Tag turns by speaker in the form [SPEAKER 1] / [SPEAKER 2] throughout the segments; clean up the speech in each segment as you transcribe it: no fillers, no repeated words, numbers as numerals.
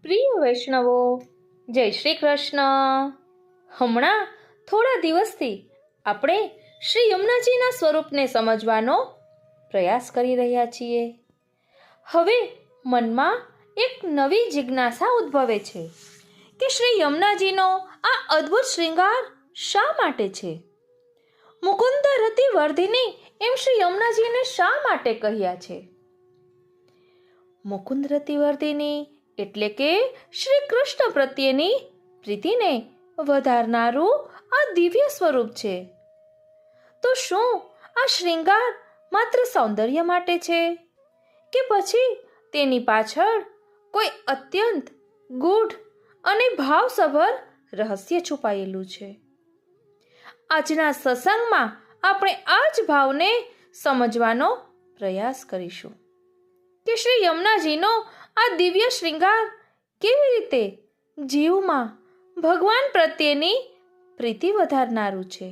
[SPEAKER 1] પ્રિય વૈષ્ણવો, જય શ્રી કૃષ્ણ. હમણાં થોડા દિવસથી આપણે શ્રી યમુનાજીના સ્વરૂપને સમજવાનો પ્રયાસ કરી રહ્યા છીએ. હવે મનમાં એક નવી જિજ્ઞાસા ઉદ્ભવે છે કે શ્રી યમુનાજીનો આ અદ્ભુત શૃંગાર શા માટે છે? મુકુંદ રતિ વર્ધિની એમ શ્રી યમુનાજીને શા માટે કહ્યા છે? મુકુંદ રતિ વર્ધિની એટલે કે શ્રી કૃષ્ણ પ્રત્યેની પ્રીતિને વધારનારું આ દિવ્ય સ્વરૂપ છે. તો શું આ શૃંગાર માત્ર સૌંદર્ય માટે છે કે પછી તેની પાછળ કોઈ અત્યંત ગૂઢ અને ભાવસભર રહસ્ય છુપાયેલું છે? આજના સત્સંગમાં આપણે આ જ ભાવને સમજવાનો પ્રયાસ કરીશું કે શ્રી યમુનાજીનો આ દિવ્ય શૃંગાર કેવી રીતે જીવમાં ભગવાન પ્રત્યેની પ્રીતિ વધારનારું છે.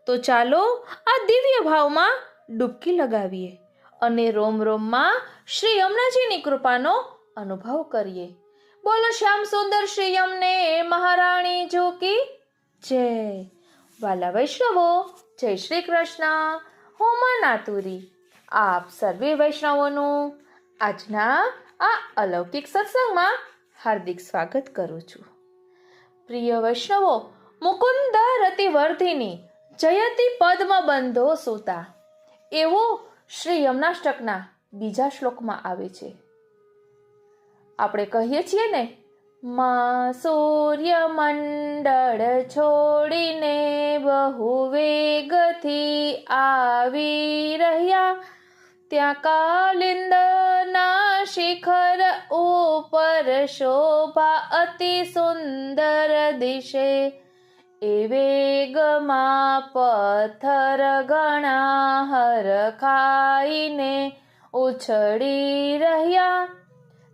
[SPEAKER 1] તો ચાલો આ દિવ્ય ભાવમાં ડૂબકી લગાવીએ અને રોમ રોમમાં શ્રી યમુનાજીની કૃપાનો અનુભવ કરીએ. બોલો શ્યામ સુંદર શ્રી યમને મહારાણી જો કી જય. વાલા વૈષ્ણવો, જય શ્રી કૃષ્ણ. હું નાતુરી આપ સર્વે વૈષ્ણવોનું આજના આ અલૌકિક સત્સંગમાં હાર્દિક સ્વાગત કરું છું. પ્રિય વૈષ્ણવો, મુકુંદ રતિ વર્ધિની જયતિ પદ્મબંધો સુતા એવો શ્રી યમુનાષ્ટકના બીજા શ્લોકમાં આવે છે. આપણે કહીએ છીએ ને, માં સૂર્યમંડળ છોડીને બહુ વેગથી આવી રહ્યા, ત્યાં કાલિંદના શિખર ઉપર શોભા અતિ સુંદર દિશે, એ વેગમાં પથ્થર ઘણા હરખાઈને ઉછળી રહ્યા,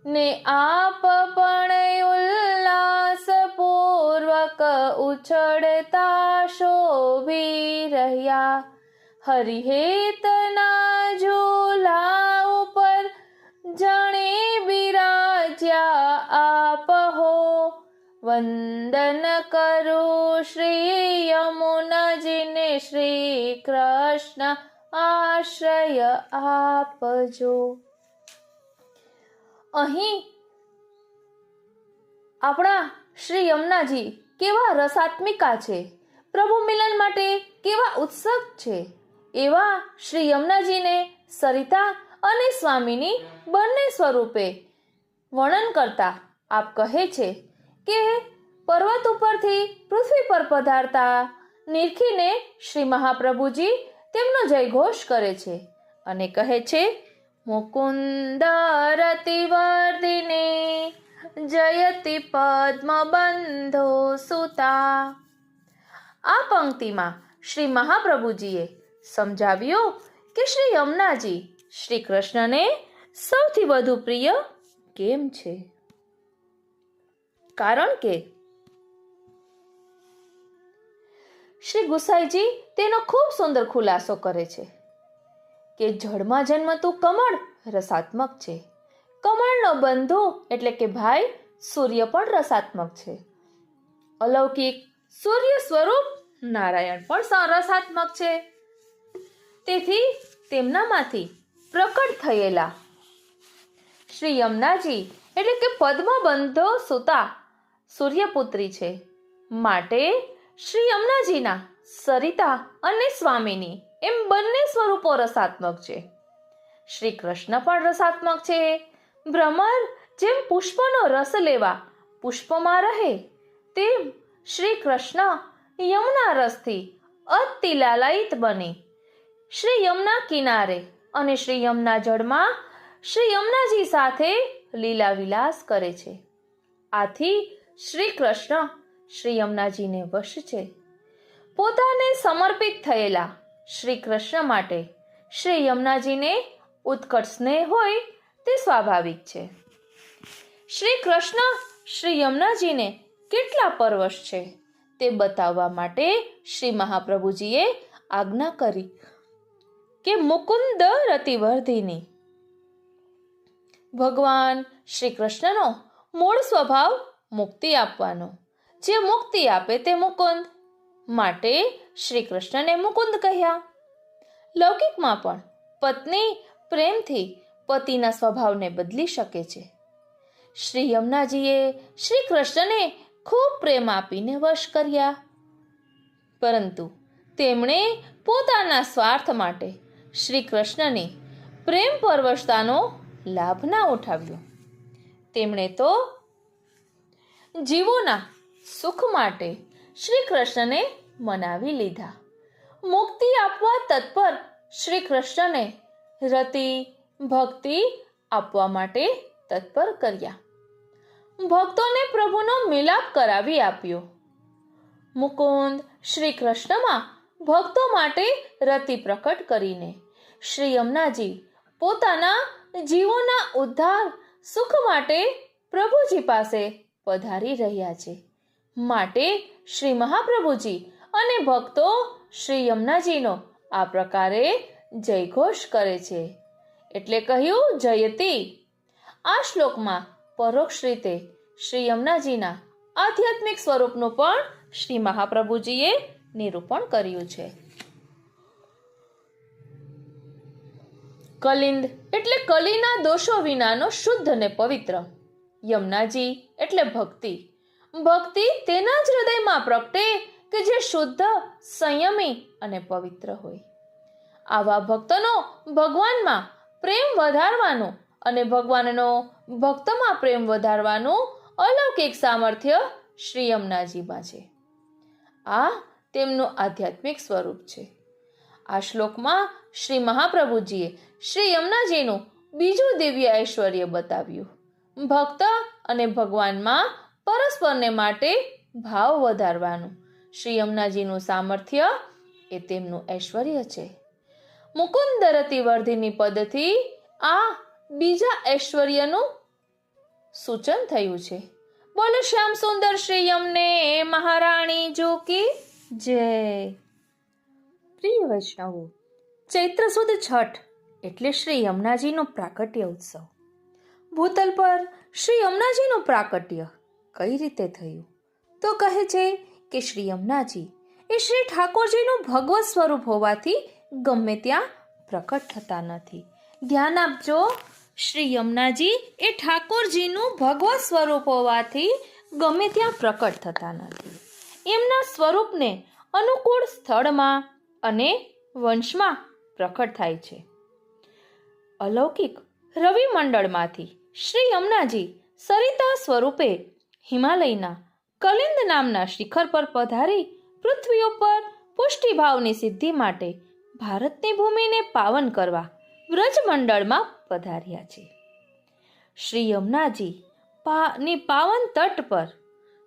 [SPEAKER 1] ને આપ પણ ઉલ્લાસપૂર્વક ઉછળતા શોભી રહ્યા. હરિહેતના ઝૂલા ઉપર જાણે બિરાજ્યા આપ હો, વંદન કરું શ્રી યમુનાજીને, શ્રી કૃષ્ણ આશ્રય આપજો. અહીં આપણા શ્રી યમુનાજી કેવા રસાત્મિકા છે, પ્રભુ મિલન માટે કેવા ઉત્સુક છે, એવા શ્રી યમુનાજીને સરિતા અને સ્વામીની બંને સ્વરૂપે વર્ણન કરતા આપ કહે છે કે પર્વત ઉપરથી પૃથ્વી પર પધારતા નિરખીને શ્રી મહાપ્રભુજી તેમનો જયઘોષ કરે છે અને કહે છે, મુકુંદ રતિ વર્ધિની જયતિ પદ્મબંધો સુતા. આ પંક્તિમાં શ્રી મહાપ્રભુજીએ સમજાવ્યું કે શ્રી યમુનાજી શ્રી કૃષ્ણને સૌથી વધુ પ્રિય કેમ છે. કારણ કે શ્રી ગુસાઈજી તેનો ખૂબ સુંદર ખુલાસો કરે છે કે જળમાં જન્મતું કમળ રસાત્મક છે. કમળનો બંધુ એટલે કે ભાઈ સૂર્ય પણ રસાત્મક છે. અલૌકિક સૂર્ય સ્વરૂપ નારાયણ પણ રસાત્મક છે. તેથી તેમનામાંથી પ્રકટ થયેલા શ્રી યમુનાજી એટલે કે પદ્મબંધો સુતા સૂર્યપુત્રી છે. માટે શ્રી યમુનાજીના સરિતા અને સ્વામીની એમ બંને સ્વરૂપો રસાત્મક છે. શ્રી કૃષ્ણ પણ રસાત્મક છે. ભ્રમર જેમ પુષ્પનો રસ લેવા પુષ્પમાં રહે, તેમ શ્રી કૃષ્ણ યમુના રસથી અતિ લાલાયિત બની શ્રી યમુના કિનારે અને શ્રી યમુના જળમાં શ્રી યમુનાજી સાથે લીલા વિલાસ કરે છે. આથી શ્રી કૃષ્ણ શ્રી યમુનાજીને વશ છે. પોતાને સમર્પિત થયેલા શ્રી કૃષ્ણ માટે શ્રી યમુનાજીને ઉત્કટ સ્નેહ હોય તે સ્વાભાવિક છે. શ્રી કૃષ્ણ શ્રી યમુનાજીને કેટલા પરવશ છે તે બતાવવા માટે શ્રી મહાપ્રભુજીએ આજ્ઞા કરી કે મુકુંદ રતિ વર્ધિની. ભગવાન શ્રી કૃષ્ણનો મૂળ સ્વભાવ મુક્તિ આપવાનો. જે મુક્તિ આપે તે મુકુંદ, માટે શ્રી કૃષ્ણને મુકુંદ કહ્યા. લૌકિકમાં પણ પત્ની પ્રેમથી પતિના સ્વભાવને બદલી શકે છે. શ્રી યમુનાજીએ શ્રી કૃષ્ણને ખૂબ પ્રેમ આપીને વશ કર્યા, પરંતુ તેમણે પોતાના સ્વાર્થ માટે શ્રી કૃષ્ણની પ્રેમ પરવશતાનો લાભ ના ઉઠાવ્યો. તેમણે તો જીવોના સુખ માટે શ્રી કૃષ્ણને મનાવી લીધા. મુક્તિ આપવા તત્પર શ્રી કૃષ્ણને રતિ ભક્તિ આપવા માટે તત્પર કર્યા. ભક્તોને પ્રભુનો મિલાપ કરાવી આપ્યો. મુકુંદ શ્રી કૃષ્ણમાં ભક્તો માટે રતિ પ્રકટ કરીને શ્રી યમુનાજી પોતાના જીવોના ઉદ્ધાર સુખ માટે પ્રભુજી પાસે પધારી રહ્યા છે. માટે શ્રી મહાપ્રભુજી અને ભક્તો શ્રી યમુનાજીનો આ પ્રકારે જયઘોષ કરે છે. એટલે કહ્યું જયતી. આ શ્લોકમાં પરોક્ષ રીતે શ્રી યમુનાજીના આધ્યાત્મિક સ્વરૂપનું પણ શ્રી મહાપ્રભુજીએ નિરૂપણ કર્યું છે. કલિંદ એટલે કલીના દોષો વિનાનો શુદ્ધ અને પવિત્ર. યમુનાજી એટલે ભક્તિ. ભક્તિ તેના જ હૃદયમાં પ્રગટે કે જે શુદ્ધ, સંયમી અને પવિત્ર હોય. આવા ભક્તનો ભગવાનમાં પ્રેમ વધારવાનું અને ભગવાનનો ભક્તમાં પ્રેમ વધારવાનું અલૌકિક સામર્થ્ય શ્રી યમુનાજીમાં છે. આ તેમનું આધ્યાત્મિક સ્વરૂપ છે. આ શ્લોકમાં શ્રી મહાપ્રભુજીએ શ્રી યમુનાજીનું બીજું દિવ્ય ઐશ્વર્ય બતાવ્યું. ભક્ત અને ભગવાનમાં પરસ્પરને માટે ભાવ વધારવાનું શ્રી યમુનાજીનું સામર્થ્ય એ તેમનું ઐશ્વર્ય છે. મુકુંદ રતિ વર્ધિની પદથી આ બીજા ઐશ્વર્યનું સૂચન થયું છે. બોલો શ્યામ સુંદર શ્રી યમને મહારાણી જો કી જય. પ્રિય વૈષ્ણવો, ચૈત્ર સુદ છઠ એટલે શ્રી યમુનાજીનો પ્રાકટ્ય ઉત્સવ. ભૂતલ પર શ્રી યમુનાજીનું પ્રાકટ્ય કઈ રીતે થયું? તો કહે છે કે શ્રી યમુનાજી એ શ્રી ઠાકોરજીનું ભગવત સ્વરૂપ હોવાથી ગમે ત્યાં પ્રકટ થતા નથી. ધ્યાન આપજો, શ્રી યમુનાજી એ ઠાકોરજીનું ભગવત સ્વરૂપ હોવાથી ગમે ત્યાં પ્રકટ થતા નથી. એમના સ્વરૂપને અનુકૂળ સ્થળમાં અને વંશમાં પ્રકટ થાય છે. અલૌકિક રવિ મંડળમાંથી શ્રી યમુનાજી સરિતા સ્વરૂપે હિમાલયના કલિંદ નામના શિખર પર પધારી પૃથ્વી ઉપર પુષ્ટિભાવની સિદ્ધિ માટે ભારતની ભૂમિને પાવન કરવા વ્રજમંડળમાં પધાર્યા છે. શ્રી યમુનાજી ની પાવન તટ પર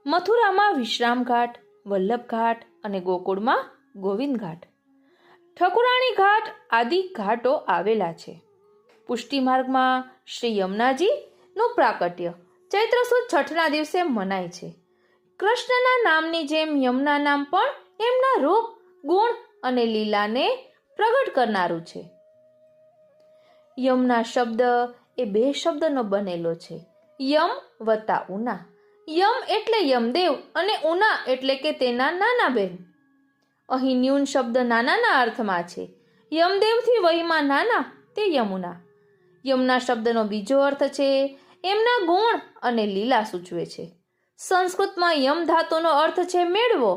[SPEAKER 1] મથુરામાં વિશ્રામ ઘાટ, વલ્લભ ઘાટ અને ગોકુળમાં ગોવિંદ ઘાટ, ઠકુરાણી ઘાટ આદિ ઘાટો આવેલા છે. પુષ્ટિ માર્ગમાં શ્રી યમુનાજીનું પ્રાકટ્ય ચૈત્ર સુદ છઠના દિવસે મનાય છે. કૃષ્ણના નામની જેમ યમુના નામ પણ એમના રૂપ, ગુણ અને લીલાને પ્રગટ કરનારું છે. યમુના શબ્દ એ બે શબ્દનો બનેલો છે, યમ વત્તા ઉના. યમ એટલે યમદેવ અને ઉના એટલે કે તેના નાના બહેન. અહીં ન્યૂન શબ્દ નાનાના અર્થમાં છે. યમદેવથી વહીમાં નાના તે યમુના. યમુના શબ્દનો બીજો અર્થ છે એમના ગુણ અને લીલા સૂચવે છે. સંસ્કૃતમાં યમ ધાતુનો અર્થ છે મેળવો,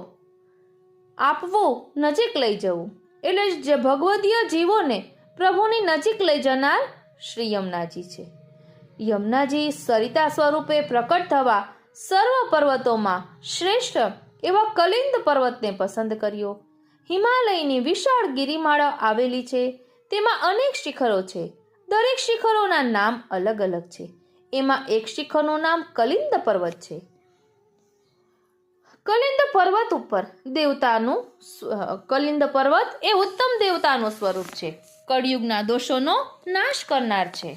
[SPEAKER 1] આપવું, નજીક લઈ જવું. એટલે જે ભગવદીય જીવોને પ્રભુની નજીક લઈ જનાર શ્રી યમુનાજી છે. યમુનાજી સરિતા સ્વરૂપે પ્રકટ થવા સર્વ પર્વતોમાં શ્રેષ્ઠ એવા કલિંદ પર્વતને પસંદ કર્યો. હિમાલયની વિશાળ ગિરિમાળા આવેલી છે. તેમાં અનેક શિખરો છે. દરેક શિખરોના નામ અલગ અલગ છે. એમાં એક શિખરનું નામ કલિંદ પર્વત છે. કલિંદ પર્વત ઉપર દેવતાનું કલિંદ પર્વત એ ઉત્તમ દેવતાનું સ્વરૂપ છે. કળિયુગના દોષોનો નાશ કરનાર છે.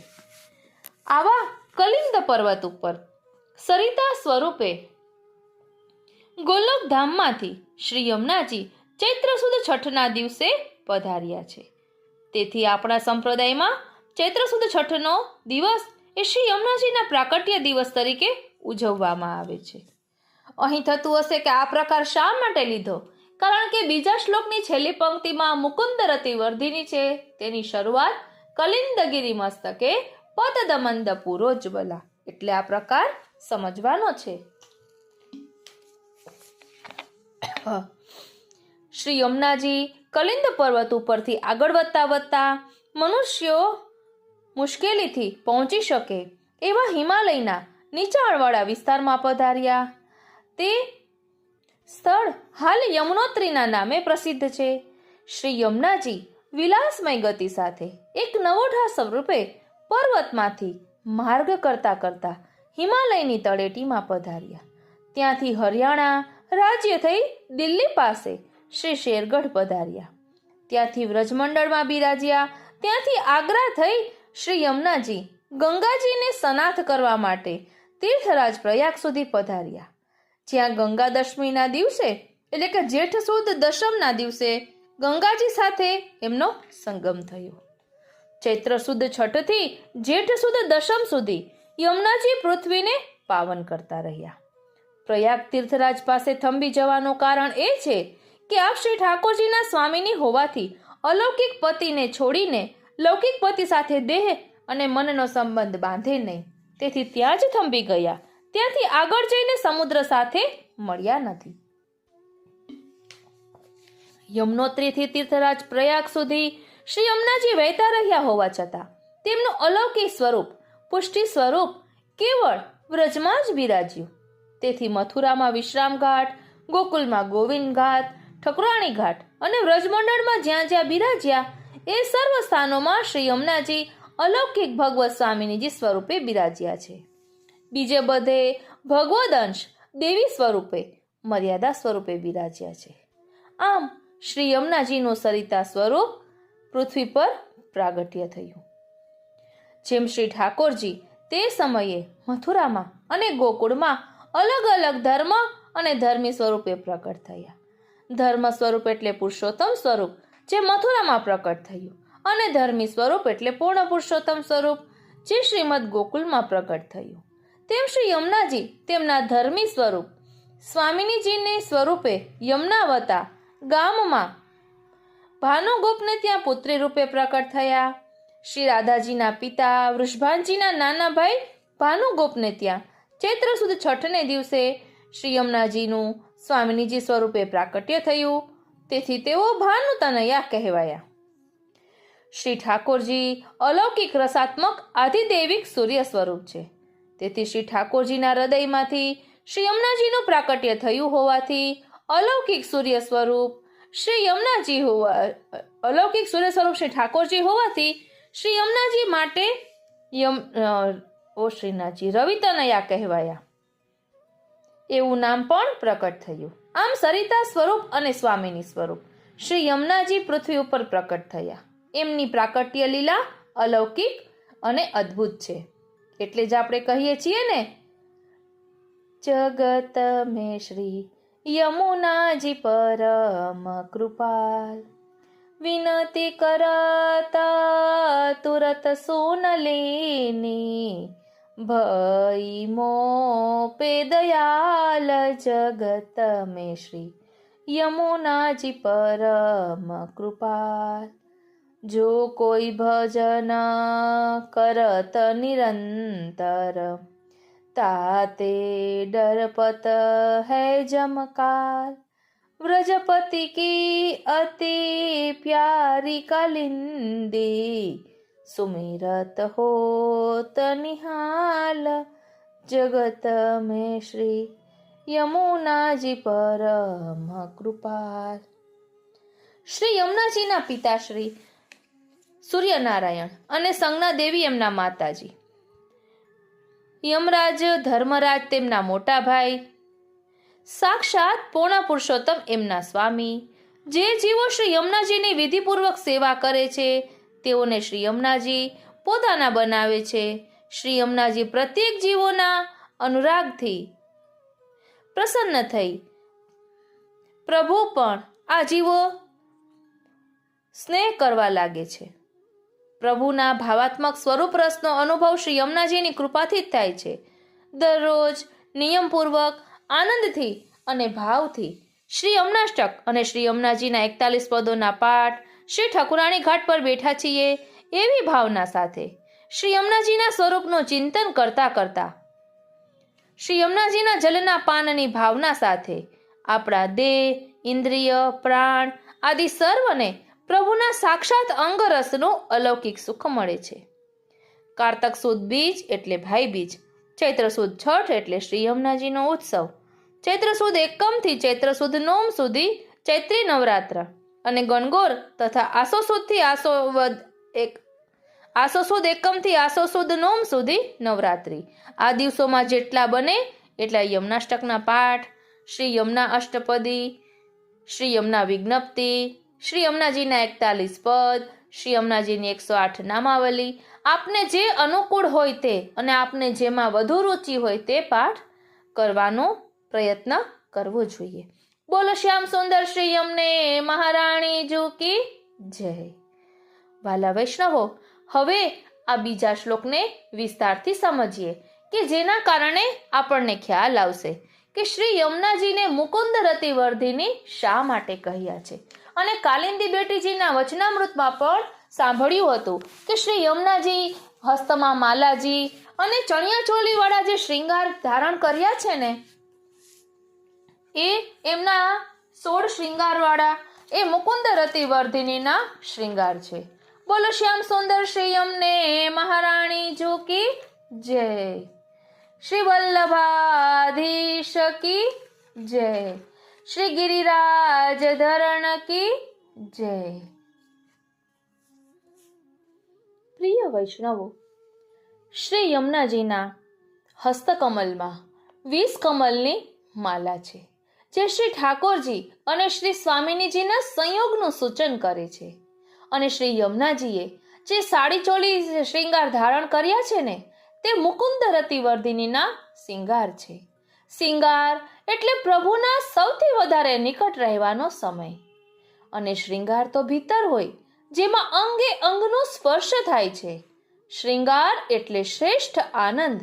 [SPEAKER 1] આવા કલિંદ પર્વત ઉપર સરિતા સ્વરૂપે ગોલોકધામમાંથી શ્રી યમુનાજી ચૈત્ર સુદ છઠના દિવસે પધાર્યા છે. તેથી આપણા સંપ્રદાયમાં ચૈત્ર સુદ છઠનો દિવસ એ શ્રી યમુનાજીના પ્રાકટ્ય દિવસ તરીકે ઉજવવામાં આવે છે. અહીં થતું હશે કે આ પ્રકાર શા માટે લીધો? કારણ કે બીજા શ્લોકની છેલ્લી પંક્તિમાં મુકુંદ રતિ વર્ધિની છે. તેની શરૂઆત કલિંદગીરી મસ્તકે પતદમંદ પુરોજ્વલા, એટલે આ પ્રકાર સમજવાનો છે. શ્રી યમુનાજી કલિંદ પર્વત ઉપરથી આગળ વધતા મનુષ્યો મુશ્કેલીથી પહોંચી શકે એવા હિમાલયના નીચાણવાળા વિસ્તારમાં પધાર્યા. તે સ્થળ હાલ યમુનોત્રીના નામે પ્રસિદ્ધ છે. શ્રી યમુનાજી વિલાસમય ગતિ સાથે એક નવોઢા સ્વરૂપે પર્વતમાંથી માર્ગ કરતા હિમાલયની તળેટીમાં પધાર્યા. ત્યાંથી હરિયાણા રાજ્ય થઈ દિલ્હી પાસે શ્રી શેરગઢ પધાર્યા. ત્યાંથી વ્રજમંડળમાં બિરાજ્યા. ત્યાંથી આગ્રા થઈ શ્રી યમુનાજી ગંગાજીને સ્નાન કરવા માટે તીર્થરાજ પ્રયાગ સુધી પધાર્યા, જ્યાં ગંગા દશમીના દિવસે એટલે કે જેઠ સુદ દશમના દિવસે ગંગાજી સાથે એમનો સંગમ થયો. ચૈત્ર સુદ છઠથી જેઠ સુદ દશમ સુધી યમુનાજી પૃથ્વીને પાવન કરતા રહ્યા. પ્રયાગ તીર્થરાજ પાસે થંભી જવાનું કારણ એ છે કે આપ શ્રી ઠાકોરજીના સ્વામીની હોવાથી અલૌકિક પતિને છોડીને લૌકિક પતિ સાથે દેહ અને મનનો સંબંધ બાંધે નહીં. તેથી ત્યાં જ થંભી ગયા. ત્યાંથી આગળ જઈને સમુદ્ર સાથે મળ્યા નથી. યમુનોત્રીથી તીર્થરાજ પ્રયાગ સુધી શ્રી યમુનાજી વહેતા રહ્યા હોવા છતાં તેમનું અલૌકિક સ્વરૂપ, પુષ્ટિ સ્વરૂપ કેવળ વ્રજમાં જ બિરાજ્યું. તેથી મથુરામાં વિશ્રામ ઘાટ, ગોકુલમાં ગોવિંદ ઘાટ, ઠકરાણી ઘાટ અને વ્રજમંડળમાં જ્યાં જ્યાં બિરાજ્યા એ સર્વ સ્થાનોમાં શ્રી યમુનાજી અલૌકિક ભગવત સ્વામિનીજી સ્વરૂપે બિરાજ્યા છે. બીજે બધે ભગવદ અંશ દેવી સ્વરૂપે, મર્યાદા સ્વરૂપે બિરાજ્યા છે. આમ શ્રી યમુનાજીનું સરિતા સ્વરૂપ પૃથ્વી પર પ્રાગટ્ય થયું. જેમ શ્રી ઠાકોરજી તે સમયે મથુરામાં અને ગોકુળમાં અલગ અલગ ધર્મ અને ધર્મી સ્વરૂપે પ્રકટ થયા. ધર્મ સ્વરૂપ એટલે પુરુષોત્તમ સ્વરૂપ જે મથુરામાં પ્રકટ થયું, અને ધર્મી સ્વરૂપ એટલે પૂર્ણ પુરુષોત્તમ સ્વરૂપ જે શ્રીમદ ગોકુલમાં પ્રકટ થયું. તેમ શ્રી યમુનાજી તેમના ધર્મી સ્વરૂપ સ્વામિનીજીને સ્વરૂપે યમુનાવતા ગામમાં ભાનુગોપને ત્યાં પુત્રી રૂપે પ્રકટ થયા. શ્રી રાધાજીના પિતા વૃષભાનજીના નાના ભાઈ ભાનુગોપને ત્યાં ચૈત્ર સુદ છઠને દિવસે શ્રી યમુનાજીનું સ્વામિનીજી સ્વરૂપે પ્રાકટ્ય થયું. તેથી તેઓ ભાનુતનયા કહેવાયા. શ્રી ઠાકોરજી અલૌકિક રસાત્મક આધિદૈવિક સૂર્ય સ્વરૂપ છે. તેથી શ્રી ઠાકોરજીના હૃદયમાંથી શ્રી યમુનાજીનું પ્રાકટ્ય થયું હોવાથી અલૌકિક સૂર્ય સ્વરૂપ શ્રી યમુનાજી અલૌકિક સૂર્ય સ્વરૂપ શ્રી ઠાકોરજી હોવાથી શ્રી યમુનાજી માટે શ્રીનાથજી રવિતનયા કહેવાયા એવું નામ પણ પ્રકટ થયું. આમ સરિતા સ્વરૂપ અને સ્વામિની સ્વરૂપ શ્રી યમુનાજી પૃથ્વી ઉપર પ્રકટ થયા. એમની પ્રાકટ્ય લીલા અલૌકિક અને અદ્ભુત છે. એટલે જ આપણે કહીએ છીએ ને, જગત મેં શ્રી યમુનાજી પરમ કૃપાલ, વિનતી કરતા તુરત સુન લેની, ભઈ મો પે દયાલ જગત મેં શ્રી યમુનાજી પરમ કૃપાલ. જો કોઈ ભજન કરત નિરંતર, તાતે ડરપત હૈ જમકાલ. વ્રજપતિ કી અતિ પ્યારી કલિંદી, સુમિરત હોત નિહાલ. જગત મેં શ્રી યમુનાજી પરમ કૃપાલ. શ્રી યમુનાજીના પિતાશ્રી સૂર્યનારાયણ અને સંજ્ઞા દેવી એમના માતાજી, યમરાજ ધર્મરાજ તેમના મોટા ભાઈ, સાક્ષાત પૂર્ણ પુરુષોત્તમ એમના સ્વામી. જે જીવો શ્રી યમુનાજીની વિધિપૂર્વક સેવા કરે છે તેઓને શ્રી યમુનાજી પોતાના બનાવે છે. શ્રી યમુનાજી પ્રત્યેક જીવોના અનુરાગથી પ્રસન્ન થઈ પ્રભુ પણ આ જીવો સ્નેહ કરવા લાગે છે. પ્રભુના ભાવાત્મક સ્વરૂપ રસનો અનુભવ શ્રી યમુનાજીની કૃપાથી જ થાય છે. દરરોજ નિયમપૂર્વક આનંદથી અને ભાવથી શ્રી યમનાષ્ટક અને શ્રી યમુનાજીના 41 પદોના પાઠ શ્રી ઠકુરાણી ઘાટ પર બેઠા છીએ એવી ભાવના સાથે શ્રી યમુનાજીના સ્વરૂપનું ચિંતન કરતા કરતા શ્રી યમુનાજીના જલના પાનની ભાવના સાથે આપણા દેહ, ઇન્દ્રિય, પ્રાણ આદિ સર્વને પ્રભુના સાક્ષાત અંગરસનું અલૌકિક સુખ મળે છે. કારતક સુદ બીજ એટલે ભાઈ બીજ, ચૈત્ર સુદ છઠ એટલે શ્રી યમુનાજીનો ઉત્સવ, ચૈત્ર સુદ એકમથી ચૈત્ર સુદ નોમ સુધી ચૈત્રી નવરાત્ર અને ગણગોર તથા આસો સુદ એકમથી આસો સુદ નોમ સુધી નવરાત્રિ. આ દિવસોમાં જેટલા બને એટલા યમુનાષ્ટકના પાઠ, શ્રી યમુના અષ્ટપદી, શ્રી યમુના વિજ્ઞપ્તિ, શ્રી યમુનાજીના 41 પદ, શ્રી યમુનાજીની 108 નામાવલી, આપને જે અનુકૂળ હોય તે અને આપને જેમાં વધુ રુચિ હોય તે પાઠ કરવાનો પ્રયત્ન કરવો જોઈએ. બોલો શ્યામ સુંદર શ્રી યમને મહારાણી જી કી જય. વાલા વૈષ્ણવો, હવે આ બીજા શ્લોકને વિસ્તારથી સમજીએ કે જેના કારણે આપણને ખ્યાલ આવશે કે શ્રી યમુનાજીને મુકુંદ રતિ વર્ધિની શા માટે કહ્યા છે. અને કાલિંદી બેટીજીના વચનામૃતમાં પણ સાંભળ્યું હતું કે શ્રી યમુનાજી હસ્તમાં માલાજી અને ચણિયા ચોલી વાળા જે શ્રૃંગાર ધારણ કર્યા છે ને, એ એમના 16 શ્રૃંગાર વાળા એ મુકુંદ રતિ વર્ધિનીના શ્રૃંગાર છે. બોલો શ્યામ સુંદર શ્રી યમને મહારાણી જી કી જય. શ્રી વલ્લભાધીશ કી જય. શ્રી ગિરિરાજ ધરણ કી જય. પ્રિય વૈષ્ણવો, શ્રી યમુનાજીના હસ્તકમલમાં 20 કમલની માલા છે, જે શ્રી ઠાકોરજી અને શ્રી સ્વામિનીજીના સંયોગનું સૂચન કરે છે. અને શ્રી યમુનાજીએ જે સાડી ચોલી શ્રૃંગાર ધારણ કર્યા છે ને, તે મુકુંદ રતિ વર્ધિનીના શિંગાર છે. શિંગાર એટલે પ્રભુના સૌથી વધારે નિકટ રહેવાનો સમય. અને શ્રૃંગાર તો ભીતર હોય, જેમાં અંગે અંગનો સ્પર્શ થાય છે. શ્રૃંગાર એટલે શ્રેષ્ઠ આનંદ.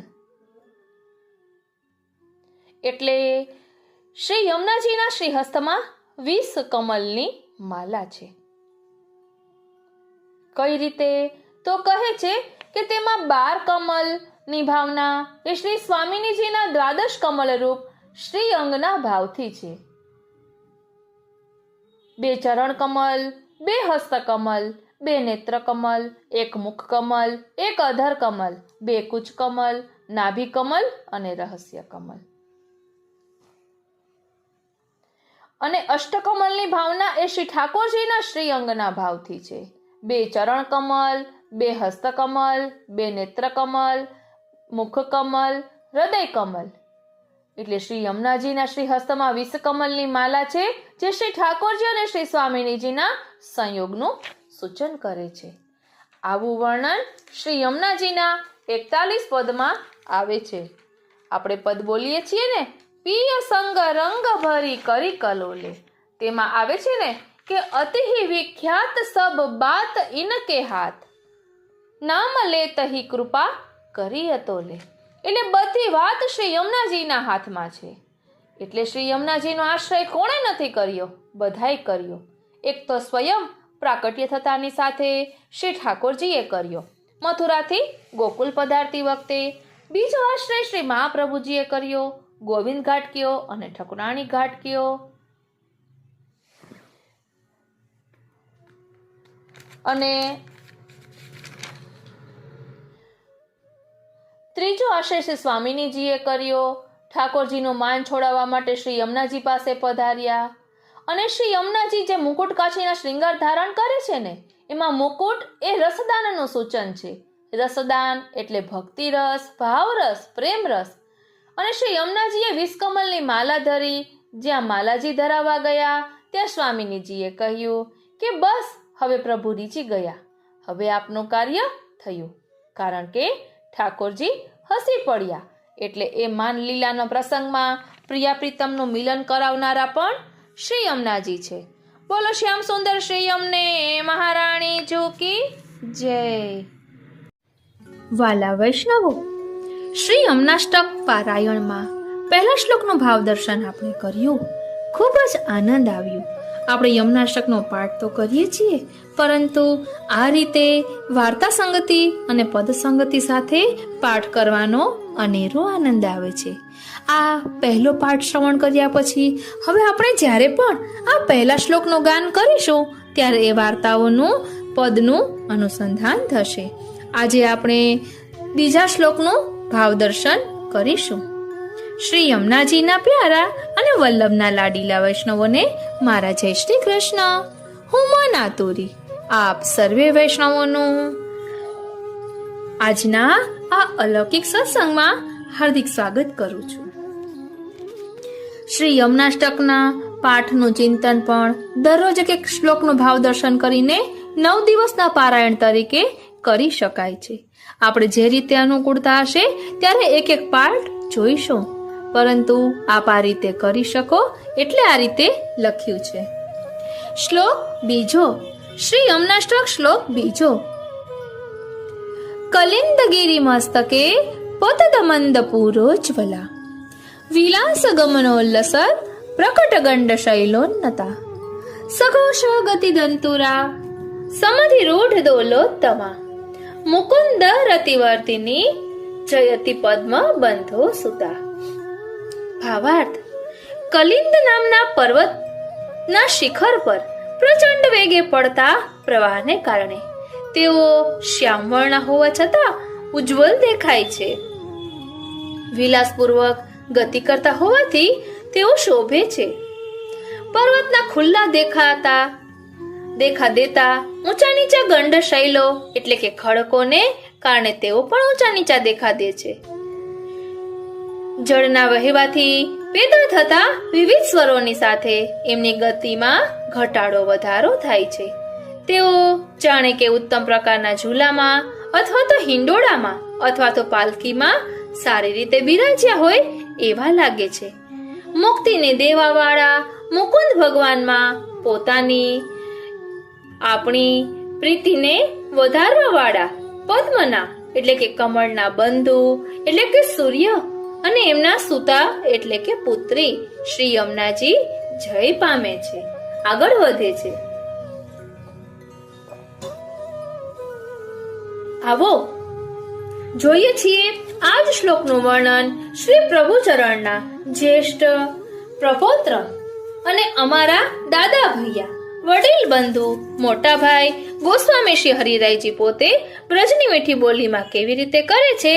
[SPEAKER 1] એટલે શ્રી યમુનાજીના શ્રી હસ્તમાં 20 કમલની માલા છે. કઈ રીતે? તો કહે છે કે તેમાં 12 કમલની ભાવના એ શ્રી સ્વામિનીજીના 12 કમલ રૂપ શ્રી અંગના ભાવથી છે. 2 ચરણ કમલ, 2 હસ્ત કમલ, 2 નેત્ર કમલ, 1 મુખ કમલ, 1 અધર કમલ, 2 કુચ કમલ, નાભી કમલ અને રહસ્ય કમલ. અને અષ્ટકમલની ભાવના એ શ્રી ઠાકોરજીના શ્રી અંગના ભાવથી છે. 2 ચરણ કમલ, 2 હસ્ત કમલ, 2 નેત્ર કમલ, મુખ કમલ, હૃદય કમલ. એટલે શ્રી યમુનાજીના શ્રી હસ્તમાં 20 કમલની માલા છે, જે શ્રી ઠાકોરજી અને શ્રી સ્વામિનીજીના સંયોગનું સૂચન કરે છે. આવું વર્ણન શ્રી યમુનાજીના 41 પદમાં આવે છે. આપણે પદ બોલીએ છીએ ને, પિય સંગ રંગ ભરી કરી કલોલે. તેમાં આવે છે ને કે અતિ વિખ્યાત સબ બાત ઇનકે હાથ, નામ લેત હી કૃપા કરી અતોલે. એટલે બધી વાત શ્રી યમુનાજીના હાથમાં છે. એટલે શ્રી યમુનાજીનો આશ્રય કોણે નથી કર્યો? બધાએ કર્યો. એક તો સ્વયં પ્રાકટ્ય થતાની સાથે શ્રી ઠાકોરજીએ કર્યો, મથુરાથી ગોકુલ પધારતી વખતે. બીજો આશ્રય શ્રી મહાપ્રભુજીએ કર્યો, ગોવિંદ ઘાટ કયો અને ઠકુરાણી ઘાટ કયો. અને ત્રીજો આશ્રય શ્રી સ્વામિનીજીએ કર્યો. ઠાકોરજીનું માન છોડાવવા માટે શ્રી યમુનાજી પાસે પધાર્યા. અને શ્રી યમુનાજી જે મુકુટ કાછીના શ્રૃંગાર ધારણ કરે છે ને, એમાં મુકુટ એ રસદાનનું સૂચન છે. રસદાન એટલે ભક્તિ રસ, ભાવરસ, પ્રેમ રસ. અને શ્રી યમુનાજીએ 20 કમલની માલા ધરી. જ્યાં માલાજી ધરાવવા ગયા, ત્યાં સ્વામિનીજીએ કહ્યું કે બસ હવે પ્રભુ રીચી ગયા, હવે આપનું કાર્ય થયું. કારણ કે ઠાકોરજી હસી પડ્યા. એટલે એ માન લીલાના પ્રસંગમાં પ્રિયા પ્રીતમનું મિલન કરાવનારા પણ શ્રી યમુનાજી છે. બોલો શ્યામ સુંદર શ્રી યમને મહારાણી જી કી જય. વાલા વૈષ્ણવો, શ્રી યમનાષ્ટક પારાયણમાં પહેલા શ્લોકનો ભાવ દર્શન આપણે કર્યું. ખૂબ જ આનંદ આવ્યો. આપણે યમનાષ્ટકનો પાઠ તો કરીએ છીએ, પરંતુ આ રીતે વાર્તા સંગતિ અને પદ સંગતિ સાથે પાઠ કરવાનો અનેરો આનંદ આવે છે. આ પહેલો પાઠ શ્રવણ કર્યા પછી હવે આપણે જ્યારે પણ આ પહેલા શ્લોકનું ગાન કરીશું ત્યારે એ વાર્તાઓનું પદનું અનુસંધાન થશે. આજે આપણે બીજા શ્લોકનું ભાવ દર્શન કરીશું. શ્રી યમુનાજીના પ્યારા અને વલ્લભના લાડીલા વૈષ્ણવોને મારા જય શ્રી કૃષ્ણ. હું મન આતુરી આપ સર્વે વૈષ્ણવોનું આજના આ અલૌકિક સત્સંગમાં હાર્દિક સ્વાગત કરું છું. શ્રી યમુનાષ્ટકના પાઠનું ચિંતન પણ દરરોજ એક શ્લોકનું ભાવ દર્શન કરીને 9 દિવસના પારાયણ તરીકે કરી શકાય છે. આપણે જે રીતે અનુકૂળતા હશે ત્યારે એક એક પાઠ જોઈશું, પરંતુ આપ આ રીતે કરી શકો એટલે આ રીતે લખ્યું છે. શ્લોક બીજો, શ્રી યમુનાષ્ટક શ્લોક બીજો. કલિંદગીરી મસ્તકે પતદમંદ પૂરોજ્વલા વિલાસ ગમનોલ્લસર પ્રકટ ગંડ શૈલોન્નતા સઘોષ ગતિ દંતુરા સમધિરૂઢ દોલોત્તમા મુકુંદ રતિવર્તિની જયતિ પદ્મ બંધો સુતા. ભાવાર્થ: કલિંદ નામના પર્વતના શિખર પર પ્રચંડ વેગે પડતા પ્રવાહને કારણે તેઓ શ્યામવર્ણ હોવા છતાં ઉજ્જવલ દેખાય છે. વિલાસપૂર્વક ગતિ કરતા હોવાથી તેઓ શોભે છે. પર્વતના ખુલ્લા દેખા દેતા ઊંચા નીચા ગંડ શૈલો એટલે કે ખડકોને કારણે તેઓ પણ ઊંચા નીચા દેખા દે છે. જળના વહેવાથી પેદા થતા વિવિધ સ્વરોની સાથે એમની ગતિમાં ઘટાડો વધારો થાય છે. તેઓ જાણે કે ઉત્તમ પ્રકારના ઝૂલામાં અથવા તો હિંડોળામાં અથવા તો પાલખીમાં સારી રીતે બિરાજ્યા હોય એવા લાગે છે. મુક્તિને દેવાવાળા મુકુંદ ભગવાનમાં પોતાની આપણી પ્રીતિને વધારવા વાળા પદ્મના એટલે કે કમળના બંધુ એટલે કે સૂર્ય અને એમના સુતા એટલે કે પુત્રી શ્રી યમુનાજી જય પામે છે, આગળ વધે છે. આવો જોઈએ છીએ આ જ શ્લોકનું વર્ણન શ્રી પ્રભુચરણના જ્યેષ્ઠ પ્રપૌત્ર અને અમારા દાદા ભૈયા વડીલ બંધુ મોટા ભાઈ ગોસ્વામી શ્રી હરિરાયજી પોતે બ્રજની મીઠી બોલીમાં કેવી રીતે કરે છે.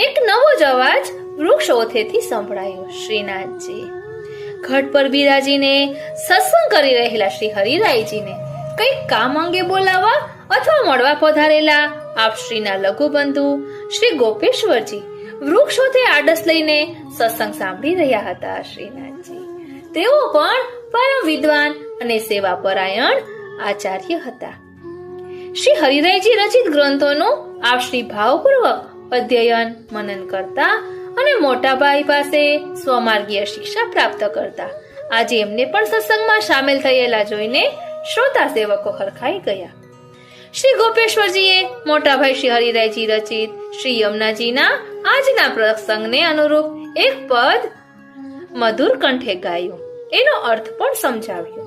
[SPEAKER 1] એક નવો જ અવાજ વૃક્ષ ઓથેથી સંભળાયો. શ્રીનાથજી ઘટ પર બિરાજીને સત્સંગ કરી રહેલા શ્રી હરિરાયજીને કંઈક કામ અંગે બોલાવવા અથવા મળવા પધારેલા આપ શ્રીના લઘુબંધુ શ્રી ગોપેશ્વરજી વૃક્ષોથી આડસ લઈને સત્સંગ સાંભળી રહ્યા હતા. શ્રીનાથજી તેઓ પણ પરમ વિદ્વાન અને સેવા પરાયણ આચાર્ય હતા. શ્રી હરિરાયજી રચિત ગ્રંથોનું આપ શ્રી ભાવપૂર્વક અધ્યયન મનન કરતા અને મોટા ભાઈ પાસે સ્વમાર્ગીય શિક્ષા પ્રાપ્ત કરતા. આજે એમને પણ સત્સંગમાં સામેલ થયેલા જોઈને શ્રોતા સેવકો હરખાઈ ગયા. શ્રી ગોપેશ્વરજીએ મોટા ભાઈ શ્રી હરિરાયજી રચિત શ્રી યમુનાજીના આજના પ્રસંગને અનુરૂપ એક પદ મધુર કંઠે ગાયું. એનો અર્થ પણ સમજાવ્યો.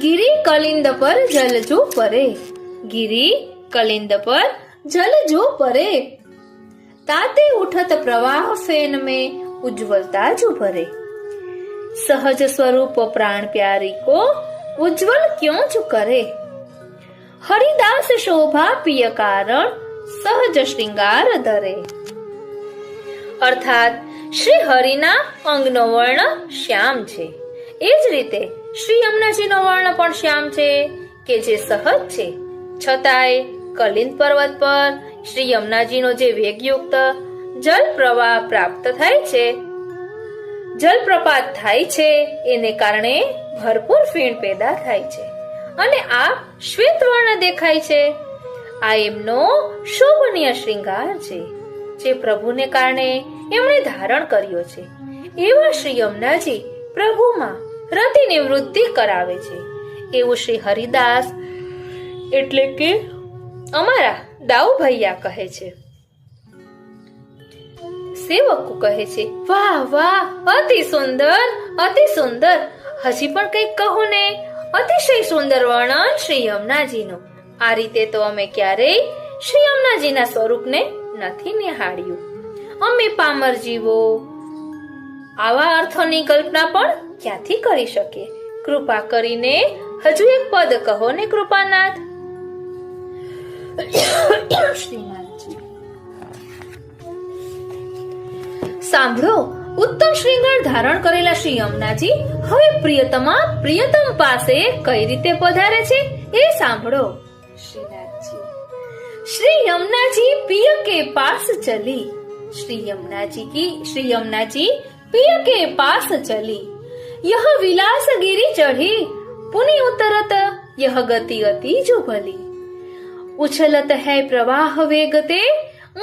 [SPEAKER 1] ગિરી કલિંદ પર જલજો પરે, ગિરી કલિંદ પર જલજો પરે, તાતે ઉઠત પ્રવાહ ફેન में उज्ज्वलता जो भरे, सहज स्वरूप प्राण प्यारी को उज्ज्वल क्यों जो करे, हरिदास शोभा प्रिय कारण સહજ શ્રીંગાર ધરે. અર્થાત શ્રી હરિના અંગનો વર્ણ શ્યામ છે, એ જ રીતે શ્રી યમુનાજીનો વર્ણ પણ શ્યામ છે કે જે સહજ છે. છતાંય કલિંદ પર્વત પર શ્રી યમુનાજીનો જે વેગયુક્ત જલ પ્રવાહ પ્રાપ્ત થાય છે, જલપ્રપાત થાય છે, એને કારણે ભરપૂર ફીણ પેદા થાય છે અને આ શ્વેત વર્ણ દેખાય છે. આ એમનો શોભનીય શ્રૃંગાર છે જે પ્રભુને કારણે એમણે ધારણ કર્યો છે. એવા શ્રી યમુનાજી પ્રભુમાં રતિની વૃદ્ધિ કરાવે છે એવું શ્રી હરિદાસ એટલે કે અમારા દાઉ ભૈયા કહે છે. સેવકો કહે છે, વાહ વાહ, અતિ સુંદર, અતિ સુંદર. હજી પણ કંઈક કહો ને. અતિશય સુંદર વર્ણન શ્રી યમુનાજીનું. આ રીતે તો અમે ક્યારેય શ્રી યમુનાજીના સ્વરૂપને નથી નિહાળ્યું. અમે પામર જીવો આવા અર્થોની કલ્પના પણ ક્યાંથી કરી શકીએ? કૃપા કરીને હજુ એક પદ કહો ને કૃપાનાથ. શ્રીનાથજી, સાંભળો. ઉત્તમ શ્રીંગાર ધારણ કરેલા શ્રી યમુનાજી હવે પ્રિયતમા પ્રિયતમ પાસે કઈ રીતે પધારે છે એ સાંભળો. શ્રીનાથજી, श्री यमुना जी पिय के पास चली. श्री यमुना जी पिय के पास चली. यह विलास गिरी चढ़ी, पुनि उतरत यह गति अति जो भली. उछलत है प्रवाह वेगते,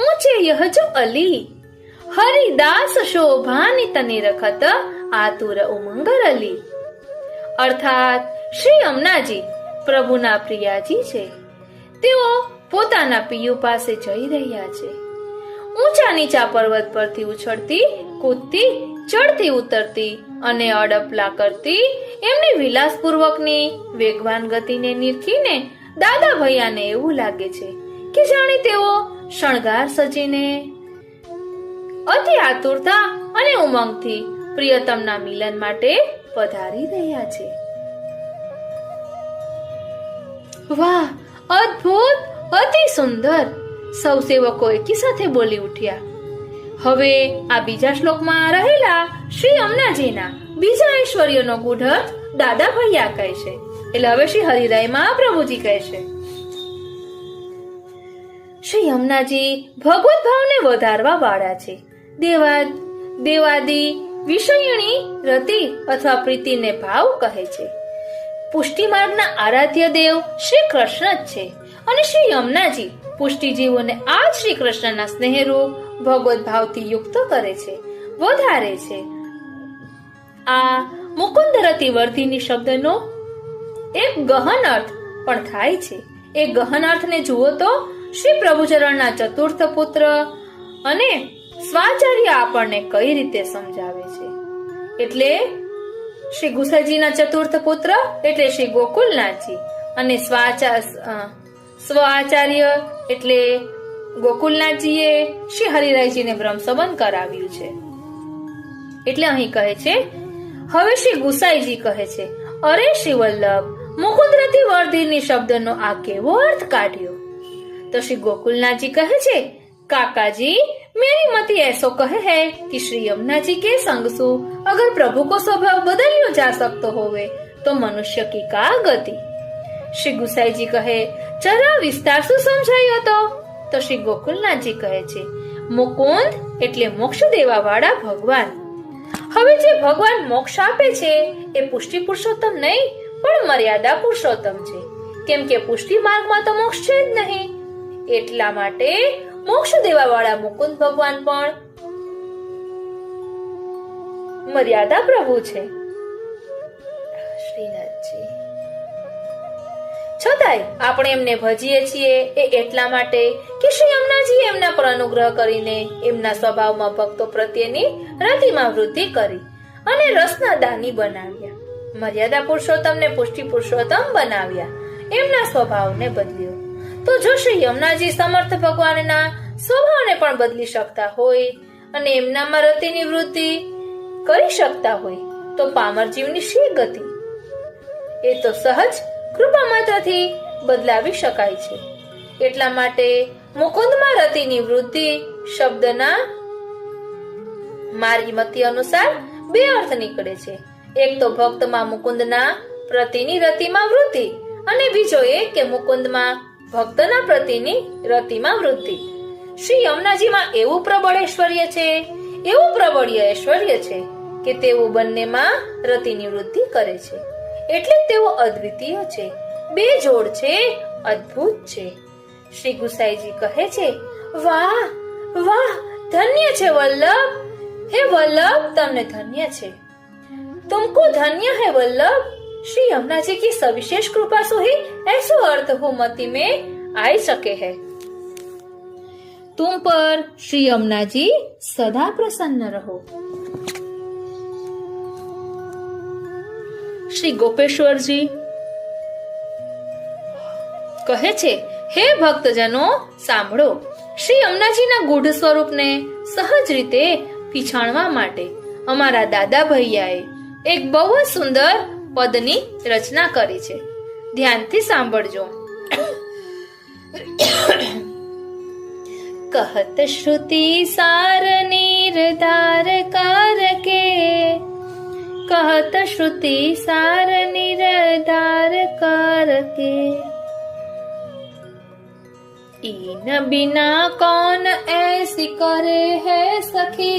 [SPEAKER 1] ऊंचे यह जो अली. हरिदास शोभानि तने रखत, आतुर उमंग रली. અર્થાત શ્રી યમુનાજી પ્રભુના પ્રિયાજી છે. તેઓ પોતાના પિયુ પાસે જઈ રહ્યા છે. ઊંચા નીચા પર્વત પરથી ઉછળતી કૂદતી, ચડતી ઉતરતી અને અડપલા કરતી એમની વિલાસપૂર્વકની વેગવાન ગતિને નિરખીને દાદા ભૈયાને એવું લાગે છે કે જાણે તેઓ શણગાર સજીને અતિ આતુરતા અને ઉમંગથી પ્રિયતમના મિલન માટે પધારી રહ્યા છે. વાહ, અદ્ભુત, અતિ સુંદર. સૌ સેવકો એકી સાથે બોલી ઉઠ્યા. હવે આ બીજા શ્લોકમાં રહેલા શ્રી યમુનાજીના બીજા ઐશ્વર્યનો ગૂઢ અર્થ દાદા ભૈયા કહે છે. એટલે હવે શ્રી હરિરાય મહાપ્રભુજી કહે છે, શ્રી યમુનાજી ભગવત ભાવને વધારવા વાળા છે. દેવાદી વિષયણી રતિ અથવા પ્રીતિને ભાવ કહે છે. પુષ્ટિ માર્ગના આરાધ્ય દેવ શ્રી કૃષ્ણ જ છે અને શ્રી યમુનાજી પુષ્ટિજીવોને આ શ્રી કૃષ્ણના સ્નેહરૂપ ભગવત ભાવથી યુક્ત કરે છે, વધારે છે. આ મુકુંદ રતિ વર્ધિની શબ્દનો એક ગહન અર્થ પણ થાય છે. એ ગહન અર્થને જુઓ તો શ્રી પ્રભુચરણના ચતુર્થ પુત્ર અને સ્વાચાર્ય આપણને કઈ રીતે સમજાવે છે. એટલે શ્રી ગુસાઈજીના ચતુર્થ પુત્ર એટલે શ્રી ગોકુલનાથજી અને સ્વાચાર્ય એટલે ગોકુલનાથજીએ શ્રી હરિરાયજીને બ્રહ્મ સંબંધ કરાવ્યું છે. એટલે અહીં કહે છે, હવે શ્રી ગુસાઈજી કહે છે, અરે શ્રી વલ્લભ, મુકુંદરતી વર્ધિની શબ્દનો આ કેવો અર્થ કાઢ્યો? તો શ્રી ગોકુલનાથજી કહે છે, काका मेरी मति ऐसो कहे है कि श्री यमुना जी के संग सु अगर प्रभु को स्वभाव बदलियो जा सकतो होवे तो मनुष्य की का गति. श्री गुसाई जी कहे, जरा विस्तार सु समझायो तो श्री गोकुलनाथ जी कहे છે, મુકુંદ એટલે મોક્ષ દેવા વાળા ભગવાન. હવે જે ભગવાન મોક્ષ આપે છે એ પુષ્ટિ પુરુષોત્તમ નહીં પણ મર્યાદા પુરુષોત્તમ છે. કેમ કે પુષ્ટિ માર્ગમાં તો મોક્ષ છે જ નહીં. એટલા માટે મોક્ષ દેવા વાળા મુકુંદ ભગવાન પણ મર્યાદા પ્રભુ છે. શ્રીનાથજી, છતાંય આપણે એમને ભજીએ છીએ એ એટલા માટે કે શ્રી યમુનાજી એમના પર અનુગ્રહ કરીને એમના સ્વભાવમાં ભક્તો પ્રત્યેની રતિમાં વૃદ્ધિ કરી અને રસના દાની બનાવ્યા. મર્યાદા પુરુષોત્તમને પુષ્ટિ પુરુષોત્તમ બનાવ્યા, એમના સ્વભાવને બદલ્યો. તો જો શ્રી યમુનાજી સમર્થ ભગવાનના સ્વભાવને પણ બદલી શકતા હોય અને એમનામાં રતિની વૃદ્ધિ કરી શકતા હોય તો પામર જીવની શી ગતિ? એ તો સહજ કૃપા માત્રથી બદલાવી શકાય છે. એટલા માટે મુકુંદમાં રતિની વૃદ્ધિ શબ્દના મારી મતિ અનુસાર બે અર્થ નીકળે છે. એક તો ભક્તમાં મુકુંદના પ્રતિની રતિમાં વૃદ્ધિ અને બીજો એ કે મુકુંદમાં ભક્તના પ્રતિની રતિમાં વૃદ્ધિ. શ્રી યમુનાજીમાં એવું પ્રબળ ઐશ્વર્ય છે, એવું પ્રબળ ઐશ્વર્ય છે કે તેઓ બંનેમાં રતિની વૃદ્ધિ કરે છે. એટલે તેઓ અદ્વિતીય છે, બે જોડ છે, અદ્ભુત છે. શ્રી ગુસાઈજી કહે છે, વાહ વાહ, ધન્ય છે વલ્લભ. હે વલ્લભ, તમને ધન્ય છે. तुमको धन्य है वल्लभ. श्री यमुना जी की सविशेष कृपा से ही ऐसो अर्थ हो मति में आई सके है. तुम पर श्री यमुना जी सदा प्रसन्न रहो। श्री गोपेश्वर जी કહે છે, હે ભક્તજનો સાંભળો, શ્રી યમુનાજીના ગૂઢ સ્વરૂપને સહજ રીતે પીછાણવા માટે અમારા દાદા ભૈયાએ એક બહુ જ સુંદર પદની રચના કરી છે. ધ્યાનથી સાંભળજો. कहत श्रुति सार निर्धार कार के, कहत श्रुति सार निर्धार कार के, इन बिना कौन ऐसी करे है सखी,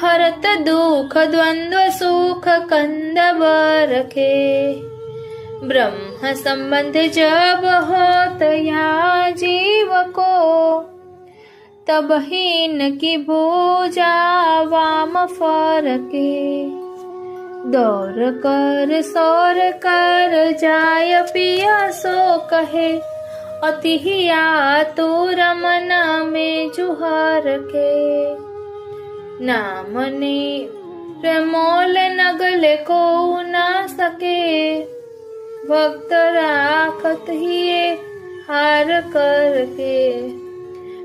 [SPEAKER 1] हरत दुख द्वंद्व सुख कंद बरखे, ब्रह्म संबंध जब होत या जीव को, तब ही इनकी भुजा वाम फरके, दौर कर सौर कर जाय पिया सो कहे, अति ही आतुर मन में जुहार के, नामने प्रमोल नगले को ना सके, भक्त राखत ही हार करके,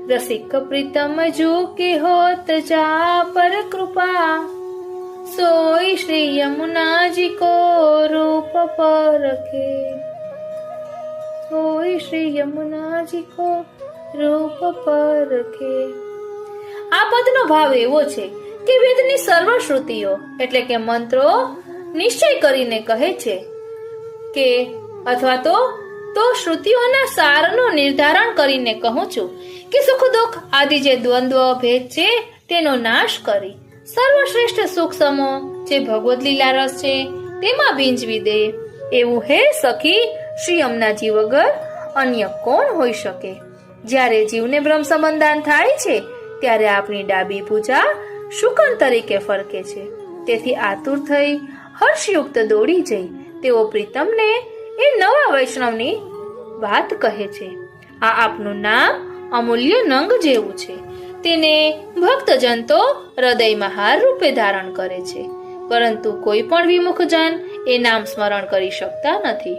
[SPEAKER 1] रसिक प्रीतम जू की होत जा पर कृपा, सोई श्री यमुना जी को रूप पर रखे, सोई श्री यमुना जी को रूप पर रखे. આ પદનો ભાવ એવો છે કે વેદની સર્વ શ્રુતિઓ એટલે કે મંત્રો નિશ્ચય કરીને કહે છે કે અથવા તો શ્રુતિઓના સારનું નિર્ધારણ કરીને કહું છું કે સુખ દુઃખ આદિ જે દ્વંદ્વ ભેદ છે તેનો નાશ કરી સર્વશ્રેષ્ઠ સુખ સમો જે ભગવદ લીલા રસ છે તેમાં ભીંજવી દે એવું હે સખી શ્રી યમુનાજી વગર અન્ય કોણ હોઈ શકે. જ્યારે જીવને બ્રહ્મ સંબંધાન થાય છે ત્યારે આપણી ડાબી ભુજા શુકન તરીકે ફરકે છે. તેથી આતુર થઈ હર્ષયુક્ત દોડી જઈ તેઓ પ્રીતમને એ નવા વૈષ્ણવની વાત કહે છે. આ આપનું નામ અમૂલ્ય નંગ જેવું છે, તેને ભક્તજન તો હૃદયમાં હાર રૂપે ધારણ કરે છે, પરંતુ કોઈ પણ વિમુખજન એ નામ સ્મરણ કરી શકતા નથી.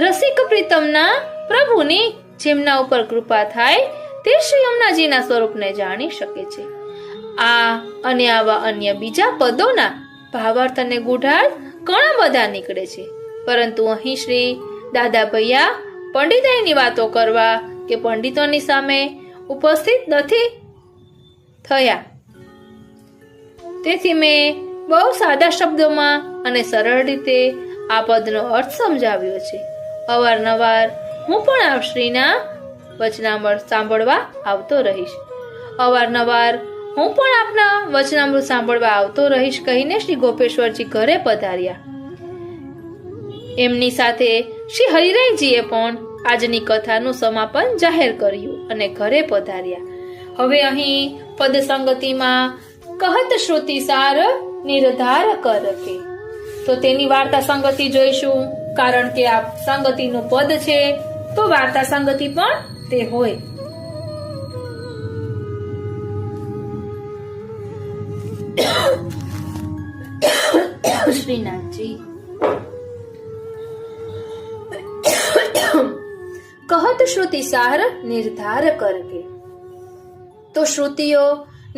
[SPEAKER 1] રસિક પ્રીતમના પ્રભુની જેમના ઉપર કૃપા થાય તે શ્રી યમુનાજીના સ્વરૂપને જાણી શકે છે. આ અને આવા અન્ય બીજા પદોના ભાવાર્થ અને ગૂઢાર્થ ઘણા બધા નીકળે છે, પરંતુ અહીં શ્રી દાદા ભૈયા પંડિતાઈની વાતો કરવા કે પંડિતોની સામે ઉપસ્થિત નથી થયા, તેથી મેં બહુ સાદા શબ્દોમાં અને સરળ રીતે આ પદનો અર્થ સમજાવ્યો છે. અવારનવાર હું પણ આપ શ્રીના વચનામૃત સાંભળવા આવતો રહીશ. અવારનવાર હું પણ આપના વચનામૃત સાંભળવા આવતો રહીશ કહીને શ્રી ગોપેશ્વરજી ઘરે પધાર્યા. એમની સાથે શ્રી હરિરાયજીએ પણ આજની કથાનું સમાપન જાહેર કર્યું અને ઘરે પધાર્યા. હવે અહીં પદ સંગતિમાં કહત શ્રુતિ સાર નિર્ધાર કરકે, તો તેની વાર્તા સંગતિ જોઈશું, કારણ કે આ સંગતિનું પદ છે તો વાર્તા સંગતિ પણ તે હોય. શ્રીનાથજી કહત શ્રુતિ સાર નિર્ધાર કરકે, તો શ્રુતિઓ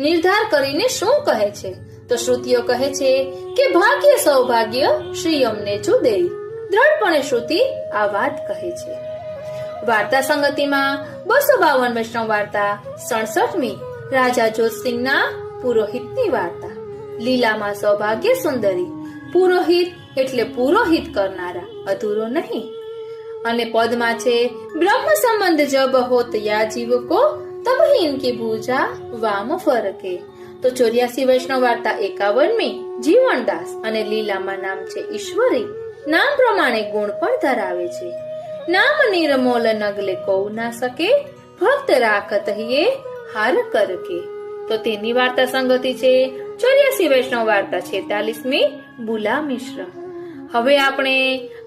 [SPEAKER 1] નિર્ધાર કરીને શું કહે છે? તો શ્રુતિઓ કહે છે કે ભાગ્ય સૌભાગ્ય શ્રી યમને જુદે. દ્રઢપણે શ્રુતિ આ વાત કહે છે. વાર્તા સંગતિમાં 252 વૈષ્ણવ વાર્તા 67મી રાજા જોતસિંહના પુરોહિતની વાર્તા. લીલામાં સૌભાગ્ય સુંદરી. પુરોહિત એટલે પુરોહિત કરનારા, અધૂરો નહીં. અને પદમાં છે બ્રહ્મ સંબંધ જબ હોત યા જીવકો તબ ઇનકી ભુજા વામ ફરકે. તો 84 વૈષ્ણવ વાર્તા 51મી જીવનદાસ અને લીલામાં નામ છે ઈશ્વરી. નામ પ્રમાણે ગુણ પણ ધરાવે છે. નામ નિર્મોલ નગલે કૌ ના સકે, ભક્ત રાખત હિએ હાર કરકે. તો તેની વાર્તા સંગતિ છે 84 વૈષ્ણવ વાર્તા 46મી બુલા મિશ્ર. હવે આપણે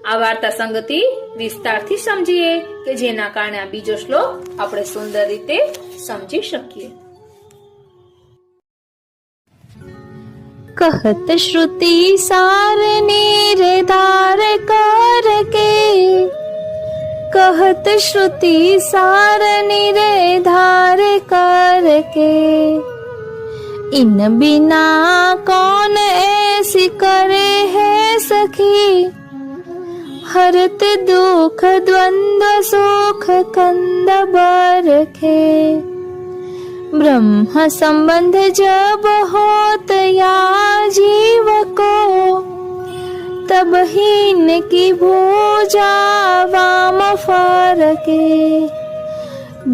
[SPEAKER 1] આ વાર્તા સંગતિ વિસ્તારથી સમજીએ કે જેના કારણે આ બીજો શ્લોક આપણે સુંદર રીતે સમજી શકીએ.
[SPEAKER 2] कहत श्रुति सार निर्धार कर के, कहत श्रुति सार निर्धार कर के, इन बिना कौन ऐसी करे है सखी, हरत दुख द्वंद्व सुख कंद बरखे, ब्रह्म संबंध जब होत या जीव को, तब ही इनकी भुजा वाम फरके,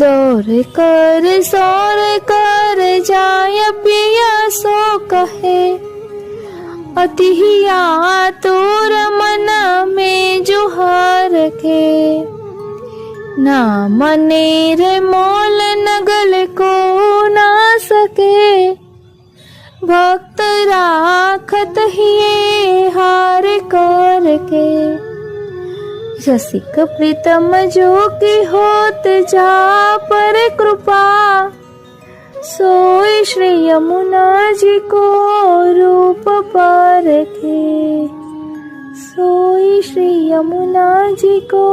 [SPEAKER 2] दौर कर सौर कर जाय पिया सो कहे, अति ही आतुर मन में जुहार के, ना मने रे मोल नगल को ना सके, भक्त राखत ही हार कर के, रसिक प्रीतम जो की होत जा पर कृपा, सोई श्री यमुना जी को रूप परखे, सोई श्री यमुना जी को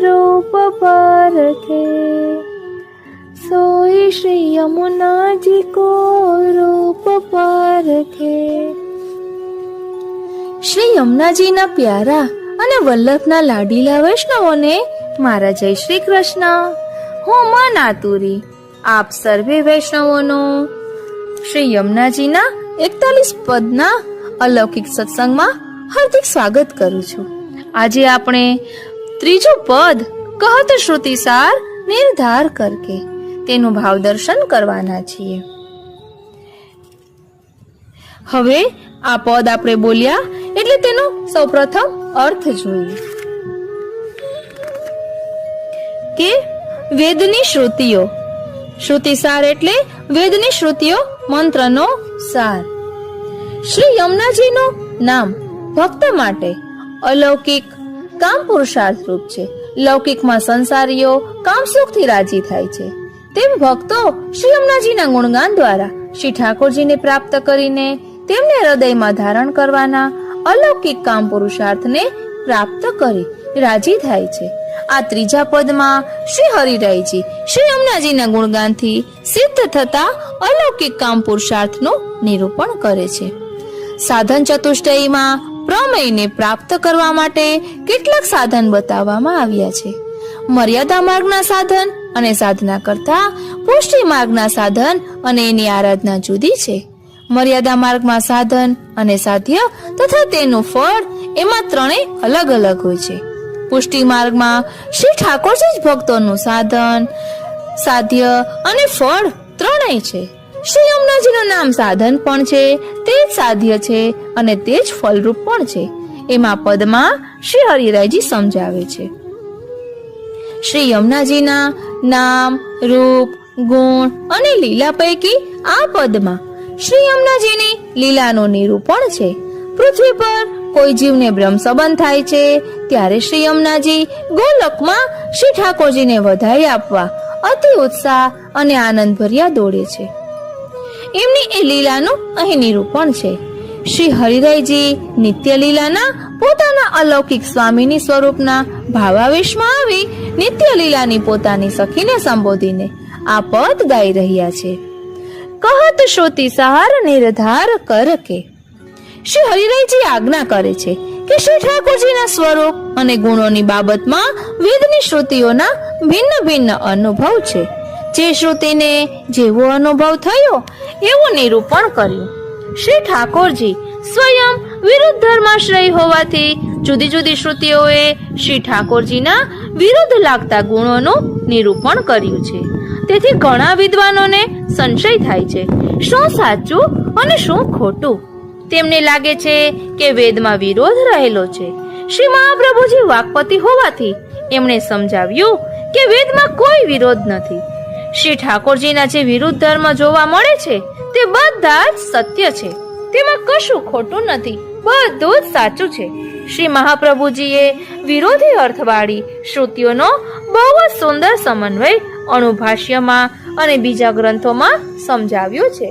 [SPEAKER 2] रूप परखे, सोई श्री यमुना जी को रूप परखे. શ્રી યમુનાજીના પ્યારા અને વલ્લભના લાડીલા વૈષ્ણવોને મારા જય શ્રી કૃષ્ણ. હું મન આતુરી આપ સર્વે વૈષ્ણવોનો શ્રી યમુનાજીના 41 પદના અલૌકિક સત્સંગમાં હાર્દિક સ્વાગત કરું છું. આજે આપણે ત્રીજું પદ કહત શ્રુતિસાર નિર્ધાર કરકે તેનું ભાવ દર્શન કરવાના છીએ. હવે આ પદ આપણે બોલ્યા એટલે તેનો સૌપ્રથમ અર્થ જોઈએ કે વેદની શ્રુતિઓ. શ્રુતિસાર એટલે વેદની શ્રુતિઓ, મંત્રનો સાર. શ્રી યમુનાજીનું નામ ભક્ત માટે અલૌકિક કામ પુરુષાર્થ રૂપ છે. લૌકિકમાં સંસારીઓ કામ સુખથી રાજી થાય છે, તેમ ભક્તો શ્રી યમુનાજીના ગુણગાન દ્વારા શ્રી ઠાકોરજીને પ્રાપ્ત કરીને તેમને હૃદયમાં ધારણ કરવાના અલૌકિક કામ પુરુષાર્થને પ્રાપ્ત કરી રાજી થાય છે. આ ત્રીજા પદમાં શ્રી હરિરાયજી શ્રી યમુનાજીના ગુણગાનથી સિદ્ધ થતા અલૌકિક કામ પુરુષાર્થનું નિરૂપણ કરે છે. સાધન ચતુષ્ટયમાં પ્રમેયને પ્રાપ્ત કરવા માટે કેટલાક સાધન બતાવવામાં આવ્યા છે. મર્યાદા માર્ગના સાધન અને સાધના કરતા પુષ્ટિ માર્ગના સાધન અને એની આરાધના જુદી છે. મર્યાદા માર્ગમાં સાધન અને સાધ્ય તથા તેનું ફળ એમાં ત્રણેય અલગ અલગ હોય છે. પુષ્ટિ માર્ગમાં શ્રી ઠાકોરજી જ ભક્તોનું સાધન, સાધ્ય અને ફળ ત્રણેય છે. શ્રી યમુનાજીનું નામ સાધન પણ છે, તે જ સાધ્ય છે અને તે જ ફલરૂપ પણ છે. એમાં પદમાં શ્રી હરિરાયજી સમજાવે છે. શ્રી યમુનાજીના નામ, રૂપ, ગુણ અને લીલા પૈકી આ પદમાં શ્રી યમુનાજીની લીલાનું નિરૂપણ છે. પૃથ્વી પર કોઈ જીવને બ્રહ્મ સંબંધ થાય છે ત્યારે શ્રી યમુનાજી ગોલોકમાં શ્રી ઠાકોરજીને વધાઈ આપવા અતિ ઉત્સાહ અને આનંદ ભર્યા દોડે છે. એમની એ લીલાનું અહીં નિરૂપણ છે. શ્રી હરિરાયજી નિત્ય લીલાના પોતાના અલૌકિક સ્વામીની સ્વરૂપના ભાવાવેશમાં આવી નિત્ય લીલાની પોતાની સખીને સંબોધીને આ પદ ગાઈ રહ્યા છે. કહત શ્રુતિ સહાર નિર્ધાર કર કે. શ્રી હરિરાયજી આજ્ઞા કરે છે કે શ્રી ઠાકોરજીના સ્વરૂપ અને ગુણોની બાબતમાં વેદની શ્રુતિઓના ભિન્ન ભિન્ન અનુભવ છે. જે શ્રુતિને જેવો અનુભવ થયો એવું નિરૂપણ કર્યું. શ્રી ઠાકોરજી સ્વયં વિરુદ્ધ ધર્માશ્રય હોવાથી જુદી જુદી શ્રુતિઓએ શ્રી ઠાકોરજીના વિરુદ્ધ લાગતા ગુણોનું નિરૂપણ કર્યું છે. તેથી ઘણા વિદ્વાનોને સંશય થાય છે શું સાચું અને શું ખોટું. તેમને લાગે છે કે વેદમાં વિરોધ રહેલો છે. શ્રી મહાપ્રભુજી વાકપતિ હોવાથી એમણે સમજાવ્યું કે વેદમાં કોઈ વિરોધ નથી. શ્રી ઠાકોરજીના જે વિરુદ્ધ ધર્મ જોવા મળે છે તે બધા જ સત્ય છે, તેમાં કશું ખોટું નથી.
[SPEAKER 1] બધું જ સાચું છે. શ્રી મહાપ્રભુજીએ વિરોધી અર્થવાળી શ્રુતિઓનો બહુ જ સુંદર સમન્વય અનુભાષ્યમાં અને બીજા ગ્રંથોમાં સમજાવ્યો છે.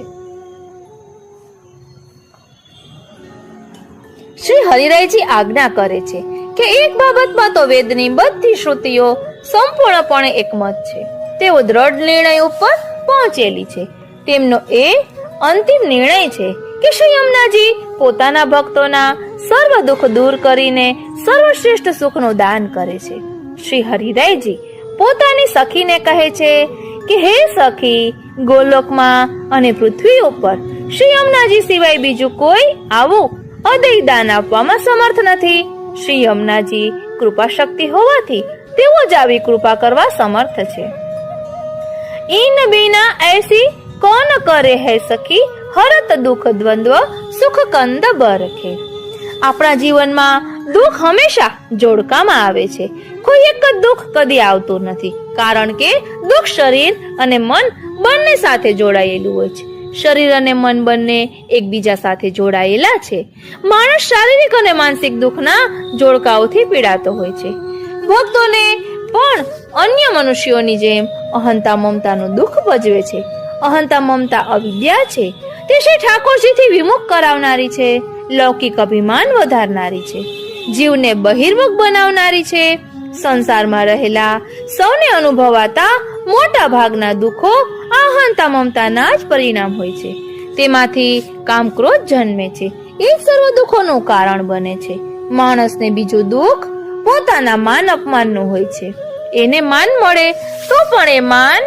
[SPEAKER 1] શ્રી હરિરાયજી આજ્ઞા કરે છે કે એક બાબતમાં તો વેદની બધી શ્રુતિઓ સંપૂર્ણપણે એકમત છે. તેઓ દ્રઢ નિર્ણય ઉપર પહોંચેલી છે. તેમનો એ અંતિમ નિર્ણય છે કે શ્રી યમુનાજી પોતાના ભક્તોના સર્વ દુઃખ દૂર કરીને સર્વશ્રેષ્ઠ સુખનું દાન કરે છે. શ્રી હરિરાયજી પોતાની સખીને કહે છે કે હે સખી, ગોલોકમાં અને પૃથ્વી ઉપર શ્રી યમુનાજી સિવાય બીજું કોઈ આવું અદય દાન આપવામાં સમર્થ નથી. શ્રી યમુનાજી કૃપા શક્તિ હોવાથી તેઓ જ આવી કૃપા કરવા સમર્થ છે. ઈન બીના એસી કોણ કરે હે સખી, હરત દુઃખ દ્વંદ્વ સુખ કંદ બરખે. આપણા જીવનમાં દુઃખ હંમેશા જોડકામાં આવે છે. કોઈ એક જ દુઃખ કદી આવતું નથી, કારણ કે દુઃખ શરીર અને મન બંને સાથે જોડાયેલું હોય છે. શરીર અને મન બંને એકબીજા સાથે જોડાયેલા છે. માણસ શારીરિક અને માનસિક દુઃખના જોડકાઓથી પીડાતો હોય છે. ભક્તોને પણ અન્ય મનુષ્યોની જેમ અહંતા મમતાનું દુઃખ ભજવે છે. અહંતા મમતા અવિદ્યા છે. તે શ્રી ઠાકોરજીથી વિમુખ કરાવનારી છે. લૌકિક અભિમાન વધારનારી છે. જીવને બહિર્મુખ બનાવનારી છે. સંસારમાં રહેલા સૌને અનુભવાતા મોટા ભાગના દુઃખો અહંતા મમતાના જ પરિણામ હોય છે. તેમાંથી કામ ક્રોધ જન્મે છે. એ સર્વ દુઃખોનું કારણ બને છે. માણસને બીજું દુઃખ પોતાના માન અપમાનનું હોય છે. એને માન મળે તો પણ એ માન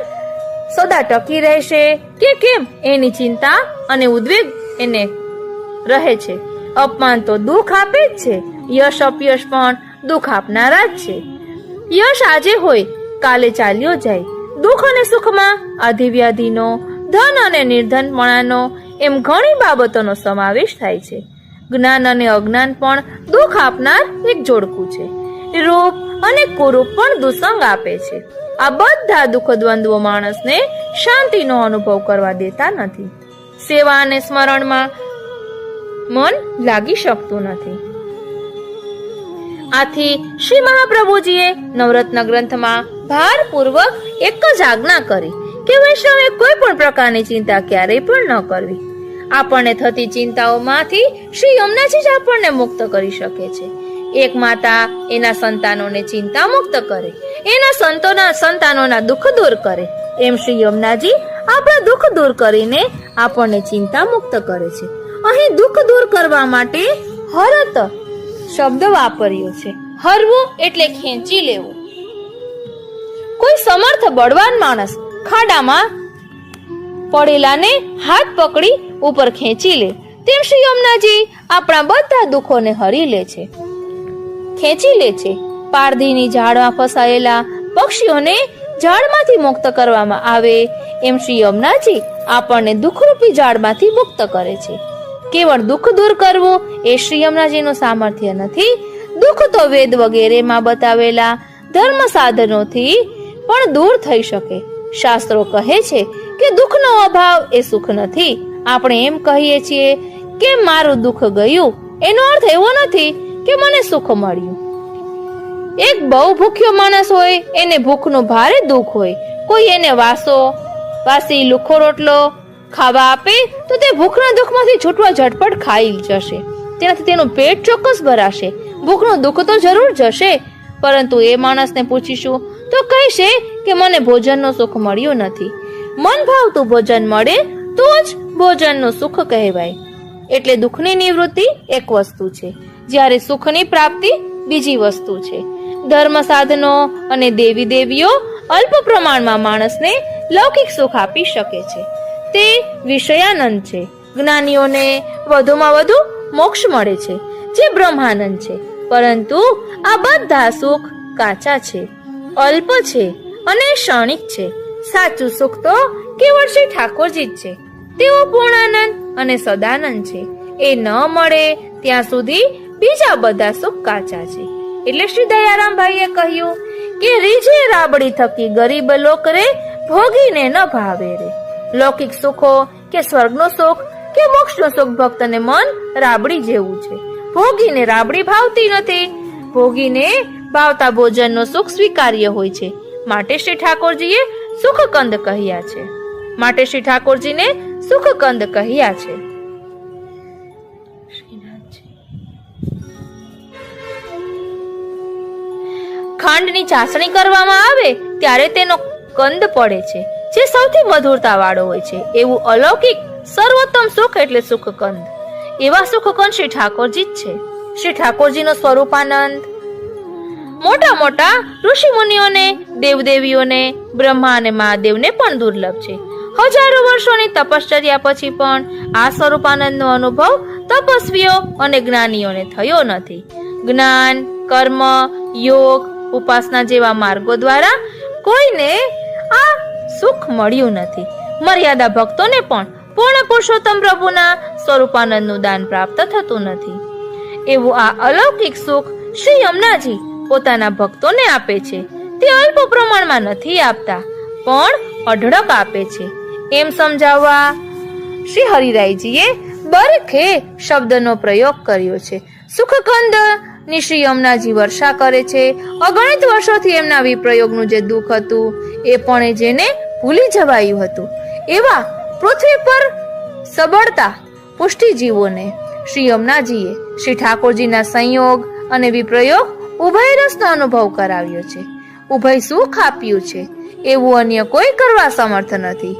[SPEAKER 1] સદા ટકી રહેશે કે કેમ એની ચિંતા અને ઉદ્વેગ એને રહે છે. અપમાન તો દુઃખ આપે જ છે. યશ અપયશ પણ દુઃખ આપનારા જ છે. યશ આજે હોય કાલે ચાલ્યો જાય. દુઃખ અને સુખમાં આધિવ્યાધિનો, ધન અને નિર્ધનપણાનો એમ ઘણી બાબતોનો સમાવેશ થાય છે. જ્ઞાન અને અજ્ઞાન પણ દુઃખ આપનાર એક જોડકું છે. રૂપ અને કુરૂપ પણ દુસંગ આપે છે. આ બધા દુઃખ દ્વંદ્વો માણસને શાંતિનો અનુભવ કરવા દેતા નથી. સેવા અને સ્મરણમાં મન લાગી શકતું નથી. આથી શ્રી મહાપ્રભુજીએ નવરત્ન ગ્રંથમાં ભારપૂર્વક એક જ આજ્ઞા કરી કે વૈષ્ણવે કોઈ પણ પ્રકારની ચિંતા ક્યારેય પણ ન કરવી. આપણને થતી ચિંતાઓમાંથી શ્રી યમુનાજી જ આપણને મુક્ત કરી શકે છે. એક માતા એના સંતાનોને ચિંતા મુક્ત કરે, એના સંતાનોના દુઃખ દૂર કરે, એમ શ્રી યમુનાજી આપણા દુઃખ દૂર કરીને આપણને ચિંતા મુક્ત કરે છે. અહીં દુઃખ દૂર કરવા માટે હરત શબ્દ વાપર્યો છે. હરવું એટલે ખેંચી લેવું. કોઈ સમર્થ બળવાન માણસ ખાડામાં પડેલાને હાથ પકડી ઉપર ખેંચી લે તેમ શ્રી યમુનાજી આપણા બધા દુઃખોને હરી લે છે, ખેંચી લે છે. પારધીની ઝાડમાં ફસાયેલા પક્ષીઓને ઝાડમાંથી મુક્ત કરવામાં આવે એમ શ્રી યમુનાજી આપણને દુઃખરૂપી ઝાડમાંથી મુક્ત કરે છે. કેવળ દુઃખ દૂર કરવું એ શ્રી યમુનાજીનું સામર્થ્ય નથી. દુઃખ તો વેદ વગેરેમાં બતાવેલા ધર્મ સાધનોથી પણ દૂર થઈ શકે. શાસ્ત્રો કહે છે કે દુઃખનો અભાવ એ સુખ નથી. આપણે એમ કહીએ છીએ કે મારું દુઃખ ગયું, એનો અર્થ એવો નથી કે મને સુખ મળ્યું. એક બહુ ભૂખ્યો માણસ હોય એને ભૂખનું ભારે દુઃખ હોય. કોઈ એને વાસી લુખો રોટલો ખાવા આપે તો તે ભૂખના દુઃખમાંથી છૂટવા ઝટપટ ખાઈ જશે. તેનાથી તેનું પેટ ચોક્કસ ભરાશે. ભૂખનું દુઃખ તો જરૂર જશે, પરંતુ એ માણસને પૂછીશું તો કહેશે કે મને ભોજનનો સુખ મળ્યું નથી. મન ભાવતું ભોજન મળે તો જ ભોજનનું સુખ કહેવાય. એટલે દુઃખની નિવૃત્તિ એક વસ્તુ છે, જ્યારે સુખની પ્રાપ્તિ બીજી વસ્તુ છે. ધર્મ સાધનો અને દેવી દેવીઓ અલ્પ પ્રમાણમાં માણસને લૌકિક સુખ આપી શકે છે. તે વિષયાનંદ છે. જ્ઞાનીઓને વધુમાં વધુ મોક્ષ મળે છે, જે બ્રહ્માનંદ છે. પરંતુ આ બધા સુખ કાચા છે, અલ્પ છે અને ક્ષણિક છે. સાચું સુખ તો કેવળ શ્રી ઠાકોરજી જ છે. તેઓ પૂર્ણાનંદ અને સદાનંદ છે. એ ન મળે ત્યાં સુધી બીજા બધા સુખ કાચા છે. એટલે શ્રી દયારામભાઈએ કહ્યું કે રીજે રાબડી થકી ગરીબ લોક રે, ભોગીને ન ભાવે રે. લૌકિક સુખો કે સ્વર્ગનો સુખ કે મોક્ષનો સુખ ભક્તને મન રાબડી જેવું છે. ભોગીને રાબડી ભાવતી નથી. ભોગીને ભાવતા ભોજનનો સુખ સ્વીકાર્ય હોય છે. માટે શ્રી ઠાકોરજીએ સુખકંદ કહ્યા છે. માટે શ્રી ઠાકોરજીને સુખકંદ કહ્યા છે. ખાંડની ચાસણી કરવામાં આવે ત્યારે તેનો કંદ પડે છે, જે સૌથી મધુરતા વાળો હોય છે. એવું અલૌકિક સર્વોત્તમ સુખ એટલે સુખકંદ. એવા સુખકંદ શ્રી ઠાકોરજી જ છે. શ્રી ઠાકોરજીનો સ્વરૂપાનંદ મોટા મોટા ઋષિ મુનિઓને, દેવદેવીઓને, બ્રહ્મા અને મહાદેવને પણ દુર્લભ છે. હજારો વર્ષોની તપશ્ચર્યા પછી પણ આ સ્વરૂપાનંદનો અનુભવ તપસ્વીઓ અને જ્ઞાનીઓને થયો નથી. જ્ઞાન, કર્મ, યોગ, ઉપાસના જેવા માર્ગો દ્વારા કોઈને આ સુખ મળ્યું નથી. મર્યાદા ભક્તોને પણ પૂર્ણ પુરુષોત્તમ પ્રભુના સ્વરૂપાનંદનું દાન પ્રાપ્ત થતું નથી. એવું આ અલૌકિક સુખ શ્રી યમુનાજી પોતાના ભક્તોને આપે છે. તે અલ્પ પ્રમાણમાં નથી આપતા, પણ અઢળક આપે છે. એમ સમજાવવા શ્રી હરિરાયજીએ બરખે શબ્દનો પ્રયોગ કર્યો છે. સુખકંદ ની શ્રી યમુનાજી વર્ષા કરે છે. અગણિત વર્ષોથી એમના વિપ્રયોગનું જે દુઃખ હતું એ પણ જેને ભૂલી જવાયું હતું, એવા પૃથ્વી પર સબળતા પુષ્ટિજીવોને શ્રી યમુનાજીએ શ્રી ઠાકોરજીના સંયોગ અને વિપ્રયોગ ઉભય રસનો અનુભવ કરાવ્યો છે. ઉભય સુખ આપ્યું છે. એવું અન્ય કોઈ કરવા સમર્થ નથી.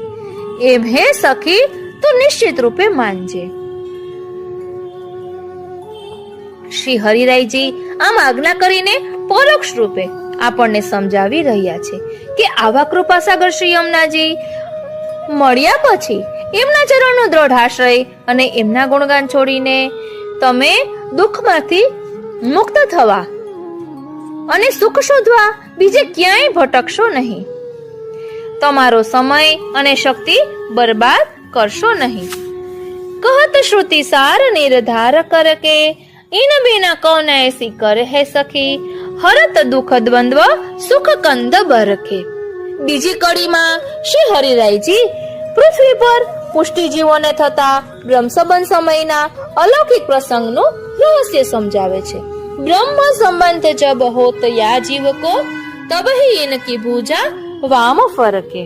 [SPEAKER 1] એમ હે સખી, તું નિશ્ચિત રૂપે માનજે. શ્રી હરિરાયજી આમ આજ્ઞા કરીને પરોક્ષ રૂપે આપણને સમજાવી રહ્યા છે કે આવા કૃપાસાગર શ્રી યમુનાજી મળ્યા પછી એમના ચરણનો દ્રઢ આશ્રય અને એમના ગુણગાન છોડીને તમે દુઃખમાંથી મુક્ત થવા અને સુખ શોધવા બીજે ક્યાંય ભટકશો નહીં. તમારો સમય અને શક્તિ બરબાદ કરશો નહીં. કહત શ્રુતિ સાર નિર્ધાર કર કે इन बिना कौन ऐसी कर है सखी, हरत दुख द्वंद्व सुख कंद बरखे. બીજી કડીમાં શ્રી હરિરાયજી પૃથ્વી પર પુષ્ટિજીવોને થતા બ્રહ્મ સંબંધ સમયના અલૌકિક પ્રસંગનું રહસ્ય સમજાવે છે. બ્રહ્મ સંબંધ જબ હોત યા જીવ કો, તબ હી ઇનકી ભૂજા વામ ફરકે.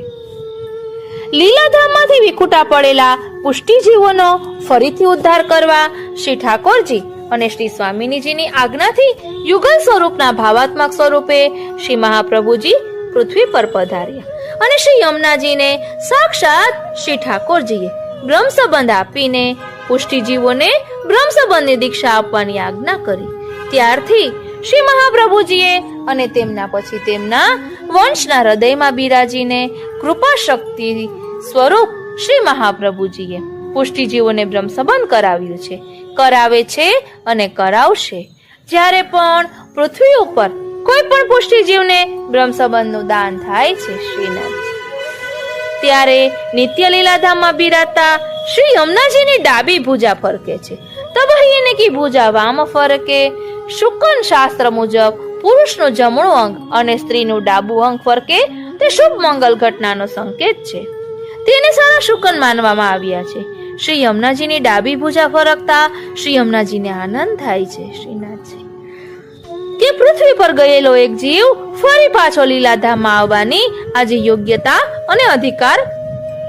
[SPEAKER 1] લીલાધામમાંથી વિખૂટા પડેલા પુષ્ટિજીવોનો ફરીથી ઉદ્ધાર કરવા શ્રી ઠાકોરજી અને શ્રી સ્વામિનીજીની આજ્ઞાથી યુગલ સ્વરૂપના ભાવાત્મક સ્વરૂપે શ્રી મહાપ્રભુજી પૃથ્વી પર પધાર્યા અને શ્રી યમુનાજીને સાક્ષાત શ્રી ઠાકોરજીએ બ્રહ્મ સંબંધ આપીને પુષ્ટિજીવોને બ્રહ્મ સંબંધની દીક્ષા આપવાની આજ્ઞા કરી. ત્યારથી શ્રી મહાપ્રભુજીએ અને તેમના પછી તેમના વંશના હૃદયમાં બિરાજીને કૃપા શક્તિ સ્વરૂપ શ્રી મહાપ્રભુજીએ પુષ્ટિજીવોને બ્રહ્મ સંબંધ કરાવ્યું છે, કરાવે છે અને કરાવશે. જ્યારે પણ પૃથ્વી ઉપર કોઈ પણ પુષ્ટિજીવને બ્રહ્મ સંબંધનું દાન થાય છે શ્રીનાથ, ત્યારે નિત્ય લીલાધામમાં બિરાતા શ્રી યમુનાજીની ડાબી ભુજા ફરકે છે. તબહીને કી ભુજા વામ ફરકે. શુકન શાસ્ત્ર મુજબ પુરુષનું જમણું અંગ અને સ્ત્રીનું ડાબું અંગ ફરકે તે શુભ મંગલ ઘટનાનો સંકેત છે. તેને સારા શુકન માનવામાં આવ્યા છે. શ્રી યમુનાજીની ડાબી ભુજા ફરકતા શ્રી યમુનાજીને આનંદ થાય છે શ્રીનાથજી કે પૃથ્વી પર ગયેલો એક જીવ ફરી પાછો લીલાધામમાં આવવાની આજે યોગ્યતા અને અધિકાર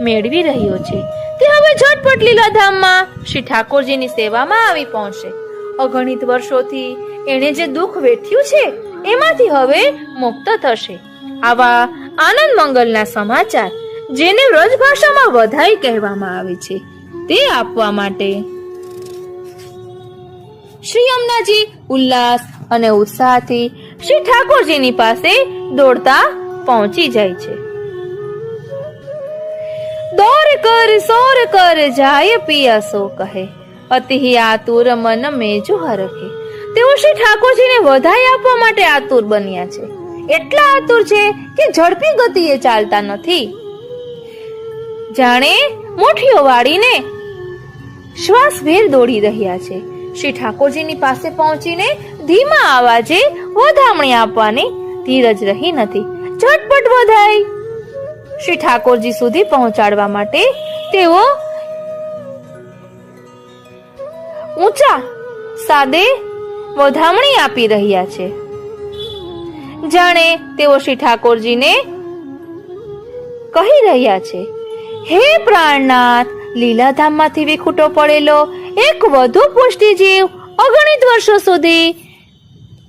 [SPEAKER 1] મેળવી રહ્યો છે. તે હવે ઝટપટ લીલાધામમાં શ્રી ઠાકોરજીની સેવામાં આવી પહોંચશે. અગણિત વર્ષોથી એણે જે દુઃખ વેઠ્યું છે એમાંથી હવે મુક્ત થશે. આવા આનંદ મંગલના સમાચાર, જેને વ્રજ ભાષામાં વધાઈ કહેવામાં આવે છે, તે આપવા માટે શ્રી યમુનાજી ઉલ્લાસ અને ઉત્સાહથી શ્રી ઠાકોરજીની પાસે દોડતા પહોંચી જાય છે. દોર કર સોર કર જાય પિયા સો કહે, અતિ આતુર મન મેં જો હરખે. તેઓ શ્રી ઠાકોરજીને વધાઈ આપવા માટે આતુર બન્યા છે. એટલા આતુર છે કે ઝડપી ગતિએ ચાલતા નથી. જાણે મુઠ્ઠીઓ વાળીને શ્વાસભેર દોડી રહ્યા છે. શ્રી ઠાકોરજીની પાસે પહોંચીને ધીમા અવાજે વધામણી આપવાની ધીરજ રહી નથી. ઝટપટ વધાઈ શ્રી ઠાકોરજી સુધી પહોંચાડવા માટે તેઓ ઊંચા
[SPEAKER 2] સાદે વધામણી આપી રહ્યા છે. જાણે તેઓ શ્રી ઠાકોરજીને કહી રહ્યા છે, હે પ્રાણનાથ, લીલાધામમાંથી વિખૂટો પડેલો એક વધુ પુષ્ટિજીવ અગણિત વર્ષો સુધી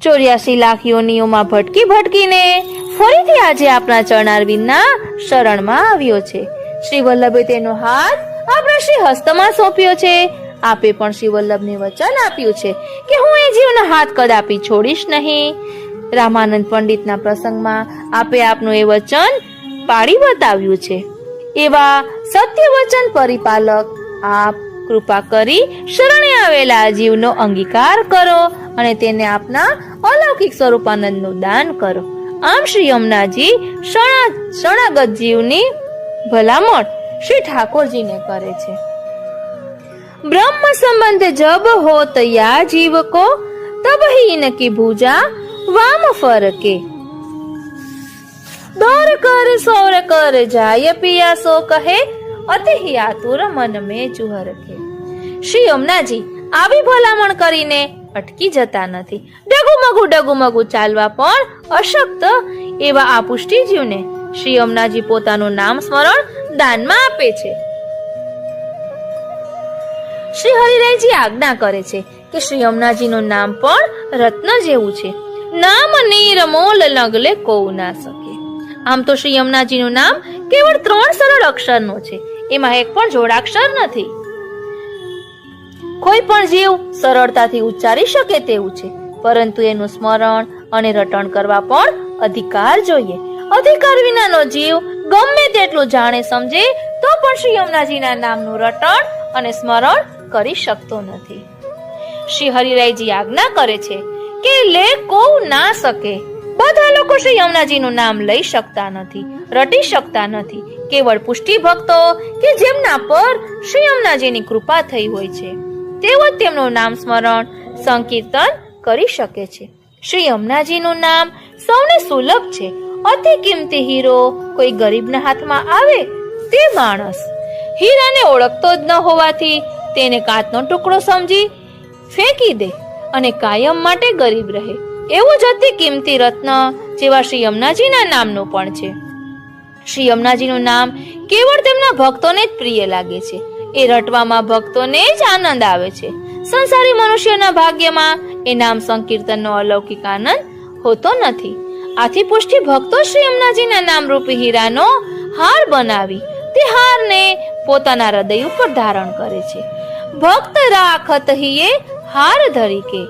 [SPEAKER 2] 84 લાખ યોનિઓમાં ભટકીને ફરીથી આજે આપના ચરણારવિંદના શરણમાં આવ્યો છે. શ્રી વલ્લભે તેનો હાથ આપણા શ્રી હસ્તમાં સોંપ્યો છે. આપે પણ શ્રી વલ્લભને વચન આપ્યું છે કે હું એ જીવનો હાથ કદાપી છોડીશ નહીં. રામાનંદ પંડિતના પ્રસંગમાં આપે આપનું એ વચન પાડી બતાવ્યું છે. એવા સત્ય વચન પરિપાલક આપ કૃપા કરી શરણે આવેલા આ જીવનો અંગીકાર કરો અને તેને આપના અલૌકિક સ્વરૂપાનંદનું દાન કરો. આમ શ્રી યમુનાજી શરણાગત જીવની ભલામણ શ્રી ઠાકોરજીને કરે છે. બ્રહ્મ સંબંધ જબ હોત યા જીવ કો તબ ही इनकी भूजा वाम फरके दौर कर सौर कर जाय पिया सो कहे अति ही आतुर मन में जुहर के. શ્રી યમુનાજી આવી ભલામણ કરીને અટકી જતા નથી. ડગુમગુ ચાલવા પણ અશક્ત એવા આ પુષ્ટિજીવને શ્રી યમુનાજી પોતાનું નામ સ્મરણ દાનમાં આપે છે. શ્રી હરિરાયજી આજ્ઞા કરે છે કે શ્રી યમુનાજીનું નામ પણ રત્ન જેવું છે. નામ નિર્મોલ લગલે કોઉ ના શકે. આમ તો શ્રી યમુનાજીનું નામ કેવળ 3 સરળ અક્ષરનું છે. એમાં એક પણ જોડાક્ષર નથી. કોઈ પણ જીવ સરળતાથી ઉચ્ચારી શકે તેવું છે, પરંતુ એનું સ્મરણ અને રટણ કરવા પણ અધિકાર જોઈએ. અધિકાર વિનાનો જીવ ગમે તેટલું જાણે સમજે તો પણ શ્રી યમુનાજીના નામનું રટણ અને સ્મરણ કરી શકતો નથી. શ્રી હરિરાયજી આજ્ઞા કરે છે કે લે કોઉ ના શકે. બધા લોકો શ્રી યમુનાજીનું નામ લઈ શકતા નથી, રટી શકતા નથી. કેવળ પુષ્ટિ ભક્તો કે જેમના પર શ્રી યમુનાજીની કૃપા થઈ હોય છે તેઓ જ તેમનું નામ સ્મરણ સંકીર્તન કરી શકે છે. શ્રી યમુનાજીનું નામ સૌને સુલભ છે. અતિ કિંમતી હીરો કોઈ ગરીબના હાથમાં આવે તે માણસ હીરાને ઓળખતો જ ન હોવાથી તેને કાચનો ટુકડો સમજી ફેંકી દે અને કાયમ માટે ગરીબ રહે. એવું જ અતિ કિંમતી રત્ન જેવા શ્રી યમુનાજીના નામનું પણ છે. શ્રી યમુનાજીનું નામ કેવળ તેમના ભક્તોને જ પ્રિય લાગે છે. એ રટવામાં ભક્તોને જ આનંદ આવે છે. સંસારી મનુષ્યના ભાગ્યમાં એ નામ સંકીર્તનનો અલૌકિક આનંદ હોતો નથી. આથી પુષ્ટિ ભક્તો શ્રી યમુનાજીના નામરૂપી હીરાનો હાર બનાવી તે હારને પોતાના હૃદય ઉપર ધારણ કરે છે. ભક્ત રાખત હિયે હાર ધરીકે.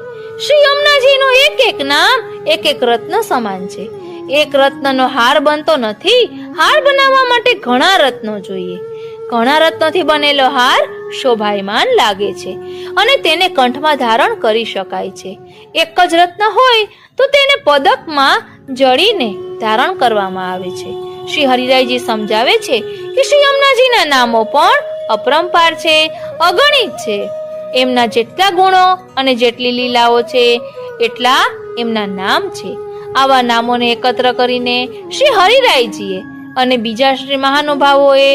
[SPEAKER 2] શ્રી યમુનાજીનું એક નામ એક રત્ન સમાન છે. એક રત્નનો હાર બનતો નથી. હાર બનાવવા માટે ઘણા રત્નો જોઈએ. ઘણા રત્નોથી બનેલો હાર શોભાયમાન લાગે છે અને તેને કંઠમાં ધારણ કરી શકાય છે. એક જ રત્ન હોય તો તેને પદકમાં જડીને ધારણ કરવામાં આવે છે. શ્રી હરિરાયજી સમજાવે છે કે શ્રી યમુનાજીના નામો પણ અપરંપાર છે, અગણિત છે. એમના જેટલા ગુણો અને જેટલી લીલાઓ છે એટલા એમના નામ છે. આવા નામોને એકત્ર કરીને શ્રી હરિરાયજીએ અને બીજા શ્રી મહાનુભાવોએ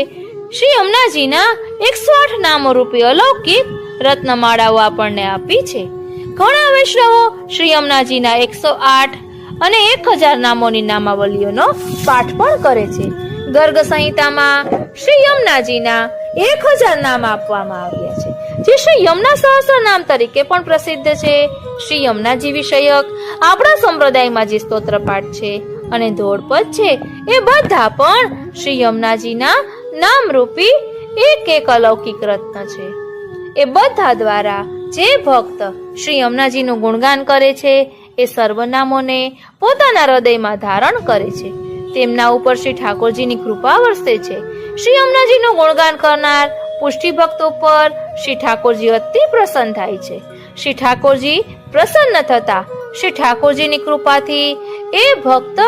[SPEAKER 2] શ્રી યમુનાજીના 108 નામો રૂપી અલૌકિક રત્નમાળાઓ આપણને આપી છે. ઘણા વૈષ્ણવો શ્રી યમુનાજીના 108 અને 1000 નામોની નામાવલીઓનો પાઠ પણ કરે છે. ગર્ગ સંહિતામાં શ્રી યમુનાજીના 1000 નામ આપવામાં આવ્યા છે, જે શ્રી યમુના સહસ્ર નામ તરીકે પણ પ્રસિદ્ધ છે. શ્રી યમુનાજી વિષયક આપણા સંપ્રદાયમાં જે સ્તોત્ર પાઠ છે અને ધોળપદ છે એ બધા પણ શ્રી યમુનાજીના નામરૂપી એક અલૌકિક રત્ન છે. એ બધા દ્વારા જે ભક્ત શ્રી યમુનાજીનું ગુણગાન કરે છે એ સર્વનામોને પોતાના હૃદયમાં ધારણ કરે છે. તેમના ઉપર શ્રી ઠાકોરજીની કૃપા વરસે છે. શ્રી યમુનાજીનું ગુણગાન કરનાર પુષ્ટિ ભક્તો પર શ્રી ઠાકોરજી અતિ પ્રસન્ન થાય છે. શ્રી ઠાકોરજી પ્રસન્ન થતા શ્રી ઠાકોરજીની કૃપાથી એ ભક્ત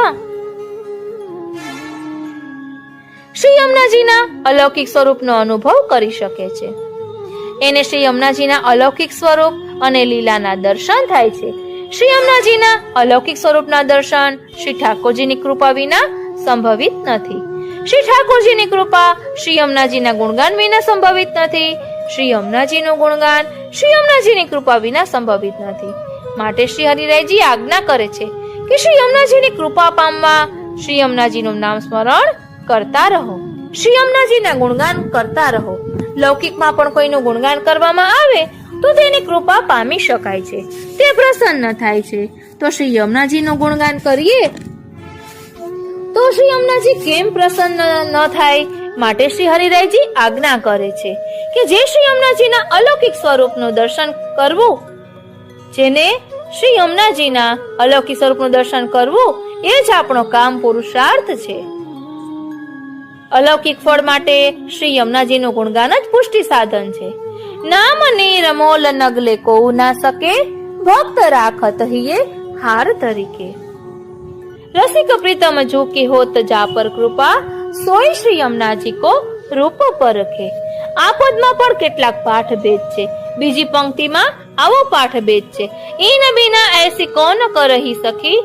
[SPEAKER 2] શ્રી યમુનાજીના અલૌકિક સ્વરૂપનો અનુભવ કરી શકે છે. એને શ્રી યમુનાજીના અલૌકિક સ્વરૂપ અને લીલાના દર્શન થાય છે. શ્રી યમુનાજીના અલૌકિક સ્વરૂપના દર્શન શ્રી ઠાકોરજીની કૃપા વિના સંભવિત નથી. શ્રી ઠાકોરજીની કૃપા શ્રી યમુનાજીના ગુણગાન વિના સંભવિત નથી.
[SPEAKER 1] શ્રી યમુનાજીનું ગુણગાન શ્રી યમુનાજીની કૃપા વિના સંભવિત નથી. માટે શ્રી હરિરાયજી આજ્ઞા કરે છે કે શ્રી યમુનાજીની કૃપા પામવા શ્રી યમુનાજીનું નામ સ્મરણ કરતા રહો, શ્રી યમુનાજીના ગુણગાન કરતા રહો. લૌકિકમાં પણ કોઈનું ગુણગાન કરવામાં આવે તો તેની કૃપા પામી શકાય છે, તે પ્રસન્ન થાય છે. તો શ્રી યમુનાજીનું ગુણગાન કરીએ તો શ્રી યમુનાજી કેમ પ્રસન્ન ન થાય? માટે શ્રી હરિરાયજી આજ્ઞા કરે છે કે જે શ્રી યમુનાજીના અલૌકિક સ્વરૂપનું દર્શન કરવું, જેને શ્રી યમુનાજીના અલૌકિક સ્વરૂપનું દર્શન કરવું એ જ આપણો કામ પુરુષાર્થ છે. અલૌકિક ફળ માટે શ્રી યમુનાજીનું ગુણગાન જ પુષ્ટિ સાધન છે. નામ નિરમોલ નગલે કો ના શકે, ભક્ત રાખત હિયે હાર તરીકે. રસિક પ્રીતમ જો કે હોત જા પર કૃપા, સોય શ્રી યમુનાજી કો રૂપ પરખે. આ પદમાં પણ કેટલાક પાઠ ભેદ છે. બીજી પંક્તિમાં આવો પાઠ ભેદ છે. ઈન બિના એસી કોન કરહી સખી,